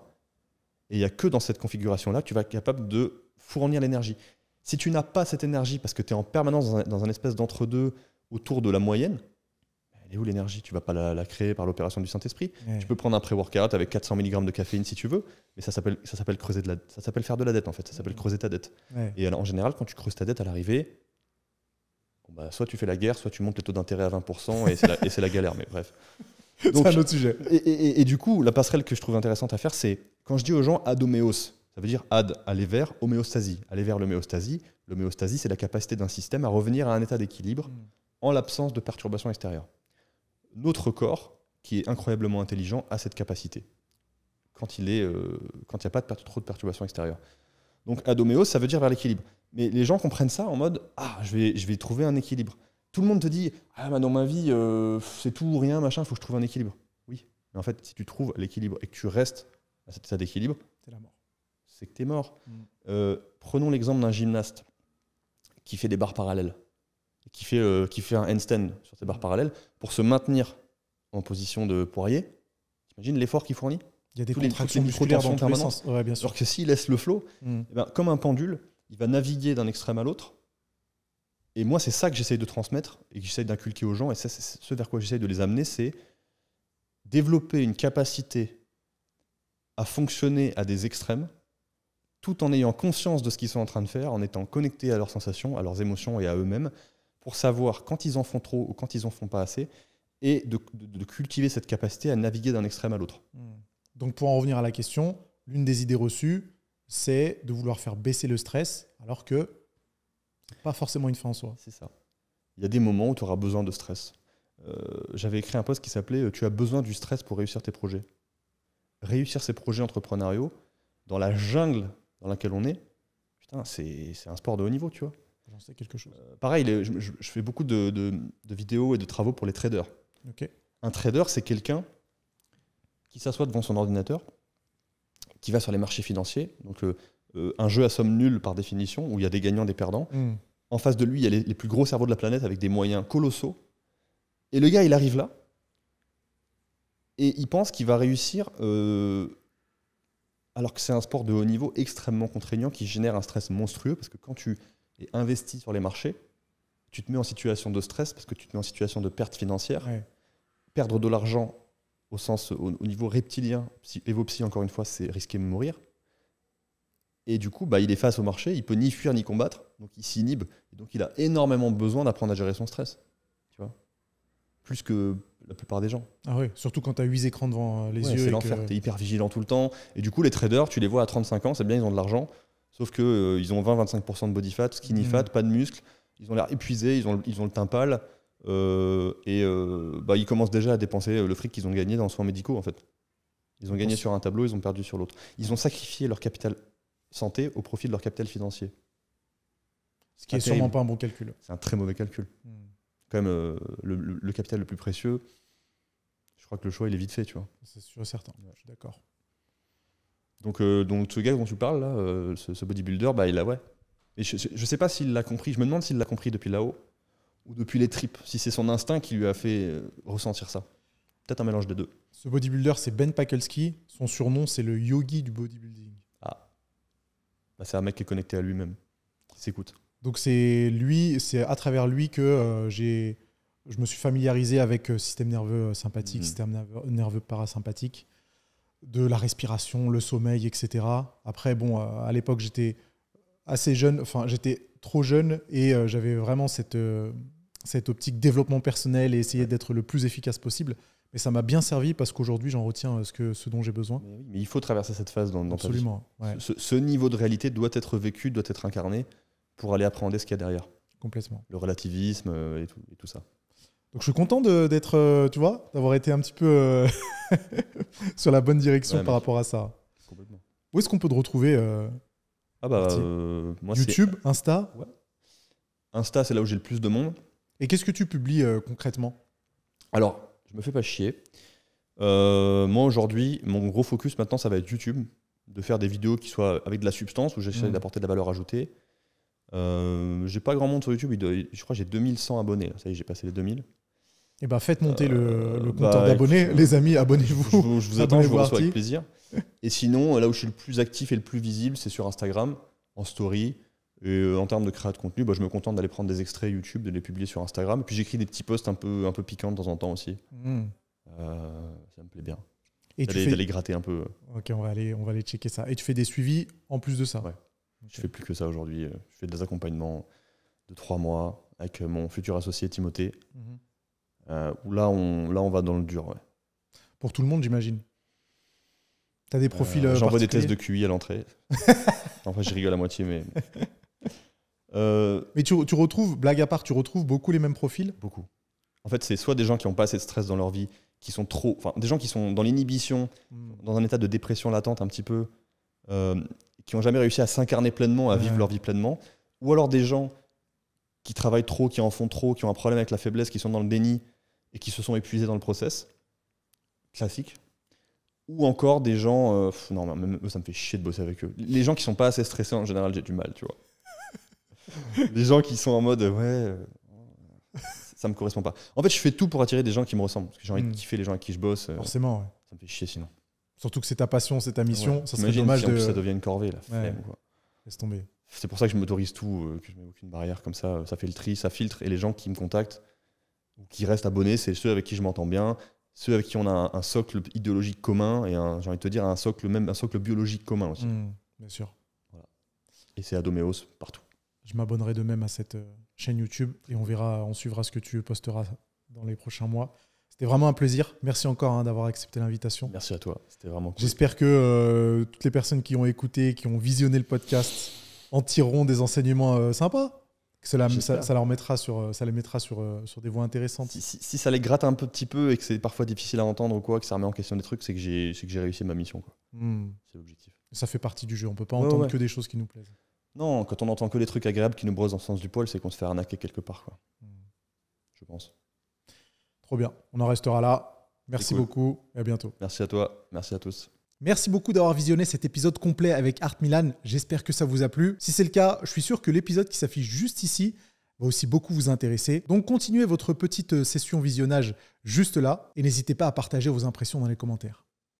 Et il n'y a que dans cette configuration-là que tu vas être capable de fournir l'énergie. Si tu n'as pas cette énergie parce que tu es en permanence dans un espèce d'entre-deux autour de la moyenne, Et où l'énergie? Tu vas pas la créer par l'opération du Saint-Esprit. Ouais. Tu peux prendre un pré-workout avec 400 mg de caféine si tu veux, mais ça s'appelle ça s'appelle faire de la dette en fait. Ça s'appelle creuser ta dette. Ouais. Et alors, en général, quand tu creuses ta dette à l'arrivée, soit tu fais la guerre, soit tu montes les taux d'intérêt à 20% et c'est la galère. Mais bref. C'est un autre sujet. Et du coup, la passerelle que je trouve intéressante à faire, c'est quand je dis aux gens adoméos, ça veut dire ad, aller vers, homéostasie. Aller vers l'homéostasie. L'homéostasie, c'est la capacité d'un système à revenir à un état d'équilibre en l'absence de perturbations extérieures. Notre corps, qui est incroyablement intelligent, a cette capacité quand il n'y a pas trop de perturbations extérieures. Donc adoméos, ça veut dire vers l'équilibre. Mais les gens comprennent ça en mode « Ah, je vais trouver un équilibre ». Tout le monde te dit « Ah, bah, dans ma vie, c'est tout ou rien, machin, il faut que je trouve un équilibre ». Oui, mais en fait, si tu trouves l'équilibre et que tu restes à cet état d'équilibre, c'est la mort. C'est que tu es mort. Prenons l'exemple d'un gymnaste qui fait des barres parallèles, qui fait un handstand sur ces barres parallèles pour se maintenir en position de poirier. T'imagines l'effort qu'il fournit? Il y a des contractions musculaires dans tous les sens. Ouais, bien sûr. Alors que s'il laisse le flow, comme un pendule, il va naviguer d'un extrême à l'autre. Et moi, c'est ça que j'essaye de transmettre et que j'essaye d'inculquer aux gens. Et c'est ce vers quoi j'essaye de les amener, c'est développer une capacité à fonctionner à des extrêmes tout en ayant conscience de ce qu'ils sont en train de faire, en étant connectés à leurs sensations, à leurs émotions et à eux-mêmes, pour savoir quand ils en font trop ou quand ils en font pas assez, et de cultiver cette capacité à naviguer d'un extrême à l'autre. Donc pour en revenir à la question, l'une des idées reçues, c'est de vouloir faire baisser le stress, alors que c'est pas forcément une fin en soi. C'est ça. Il y a des moments où tu auras besoin de stress. J'avais écrit un post qui s'appelait « Tu as besoin du stress pour réussir tes projets ». Réussir ses projets entrepreneuriaux, dans la jungle dans laquelle on est, putain, c'est un sport de haut niveau, tu vois. J'en sais quelque chose. Pareil, je fais beaucoup de vidéos et de travaux pour les traders. Okay. Un trader, c'est quelqu'un qui s'assoit devant son ordinateur, qui va sur les marchés financiers, donc un jeu à somme nulle par définition, où il y a des gagnants, des perdants. En face de lui, il y a les plus gros cerveaux de la planète avec des moyens colossaux. Et le gars, il arrive là, et il pense qu'il va réussir, alors que c'est un sport de haut niveau extrêmement contraignant qui génère un stress monstrueux, parce que quand tu es investi sur les marchés, tu te mets en situation de stress, parce que tu te mets en situation de perte financière. Ouais. Perdre de l'argent au niveau reptilien, évopsy encore une fois, c'est risquer de mourir. Et du coup, il est face au marché, il peut ni fuir ni combattre, donc il s'inhibe, et donc il a énormément besoin d'apprendre à gérer son stress, tu vois, plus que la plupart des gens. Ah oui, surtout quand tu as 8 écrans devant les yeux. C'est l'enfer, tu es hyper vigilant tout le temps, et du coup les traders, tu les vois à 35 ans, c'est bien, ils ont de l'argent, sauf qu'ils ils ont 20-25% de body fat, skinny fat, pas de muscles, ils ont l'air épuisés, ils ont le teint pâle, ils commencent déjà à dépenser le fric qu'ils ont gagné dans les soins médicaux en fait. Ils ont gagné sur un tableau, ils ont perdu sur l'autre. Ils ont sacrifié leur capital santé au profit de leur capital financier. Ce qui est sûrement pas un bon calcul. C'est un très mauvais calcul. Quand même, le capital le plus précieux, je crois que le choix il est vite fait, tu vois. C'est sûr et certain, je suis d'accord. Donc ce gars dont tu parles là, ce bodybuilder, il a Et je sais pas s'il l'a compris, je me demande s'il l'a compris depuis là-haut ou depuis les tripes, si c'est son instinct qui lui a fait ressentir ça. Peut-être un mélange des deux. Ce bodybuilder, c'est Ben Pakulski. Son surnom, c'est le yogi du bodybuilding. Ah. C'est un mec qui est connecté à lui-même, qui s'écoute. Donc c'est à travers lui que je me suis familiarisé avec système nerveux sympathique, système nerveux parasympathique, de la respiration, le sommeil, etc. Après, à l'époque, j'étais assez jeune, enfin j'étais trop jeune et j'avais vraiment cette optique développement personnel et essayer d'être le plus efficace possible. Mais ça m'a bien servi parce qu'aujourd'hui, j'en retiens ce dont j'ai besoin. Mais il faut traverser cette phase dans ta vie. Absolument. Ouais. Ce niveau de réalité doit être vécu, doit être incarné pour aller appréhender ce qu'il y a derrière. Complètement. Le relativisme et tout ça. Donc je suis content d'être, tu vois, d'avoir été un petit peu sur la bonne direction par rapport à ça. Complètement. Où est-ce qu'on peut te retrouver moi, YouTube, Insta. Ouais. Insta, c'est là où j'ai le plus de monde. Et qu'est-ce que tu publies concrètement? Alors, je me fais pas chier. Moi, aujourd'hui, mon gros focus maintenant, ça va être YouTube. De faire des vidéos qui soient avec de la substance, où j'essaie d'apporter de la valeur ajoutée. J'ai pas grand monde sur YouTube. Je crois que j'ai 2100 abonnés. Là. Ça y est, j'ai passé les 2000. Eh ben, faites monter le compteur d'abonnés. Les amis, abonnez-vous. Je vous attends, je vous reçois avec plaisir. Et sinon, là où je suis le plus actif et le plus visible, c'est sur Instagram, en story. Et en termes de création de contenu, je me contente d'aller prendre des extraits YouTube, de les publier sur Instagram. Et puis j'écris des petits posts un peu piquants de temps en temps aussi. Ça me plaît bien. Et d'aller gratter un peu. Ok, on va aller checker ça. Et tu fais des suivis en plus de ça? Ouais. Okay. Je fais plus que ça aujourd'hui. Je fais des accompagnements de 3 mois avec mon futur associé Timothée. Où là, on va dans le dur. Ouais. Pour tout le monde, j'imagine. Tu as des profils j'envoie des tests de QI à l'entrée. Enfin, je rigole à moitié, mais... Mais tu retrouves, blague à part, tu retrouves beaucoup les mêmes profils? Beaucoup. En fait, c'est soit des gens qui n'ont pas assez de stress dans leur vie, qui sont trop... Enfin, des gens qui sont dans l'inhibition, dans un état de dépression latente un petit peu, qui n'ont jamais réussi à s'incarner pleinement, à vivre leur vie pleinement. Ou alors des gens qui travaillent trop, qui en font trop, qui ont un problème avec la faiblesse, qui sont dans le déni et qui se sont épuisés dans le process. Classique. Ou encore des gens... non, même eux, ça me fait chier de bosser avec eux. Les gens qui sont pas assez stressés, en général, j'ai du mal, tu vois. Les gens qui sont en mode ça me correspond pas. En fait, je fais tout pour attirer des gens qui me ressemblent. Parce que j'ai envie de kiffer les gens avec qui je bosse. Forcément, ouais. Ça me fait chier sinon. Surtout que c'est ta passion, c'est ta mission. Ouais. Ça serait dommage si en plus ça devient une corvée, la flemme, quoi. Laisse tomber. C'est pour ça que je m'autorise tout, que je mets aucune barrière comme ça. Ça fait le tri, ça filtre. Et les gens qui me contactent, ou qui restent abonnés, c'est ceux avec qui je m'entends bien, ceux avec qui on a un socle idéologique commun et j'ai envie de te dire un socle biologique commun aussi. Bien sûr. Voilà. Et c'est Adoméos partout. Je m'abonnerai de même à cette chaîne YouTube et on suivra ce que tu posteras dans les prochains mois. C'était vraiment un plaisir. Merci encore d'avoir accepté l'invitation. Merci à toi. C'était vraiment cool. J'espère que toutes les personnes qui ont écouté, qui ont visionné le podcast en tireront des enseignements sympas. Que ça les mettra sur des voies intéressantes. Si ça les gratte un petit peu et que c'est parfois difficile à entendre ou quoi, que ça remet en question des trucs, c'est que j'ai réussi ma mission, quoi. C'est l'objectif. Ça fait partie du jeu. On ne peut pas entendre que des choses qui nous plaisent. Non, quand on entend que des trucs agréables qui nous brossent dans le sens du poil, c'est qu'on se fait arnaquer quelque part, quoi. Je pense. Trop bien. On en restera là. Merci beaucoup et à bientôt. Merci à toi. Merci à tous. Merci beaucoup d'avoir visionné cet épisode complet avec Art Milan. J'espère que ça vous a plu. Si c'est le cas, je suis sûr que l'épisode qui s'affiche juste ici va aussi beaucoup vous intéresser. Donc continuez votre petite session visionnage juste là et n'hésitez pas à partager vos impressions dans les commentaires.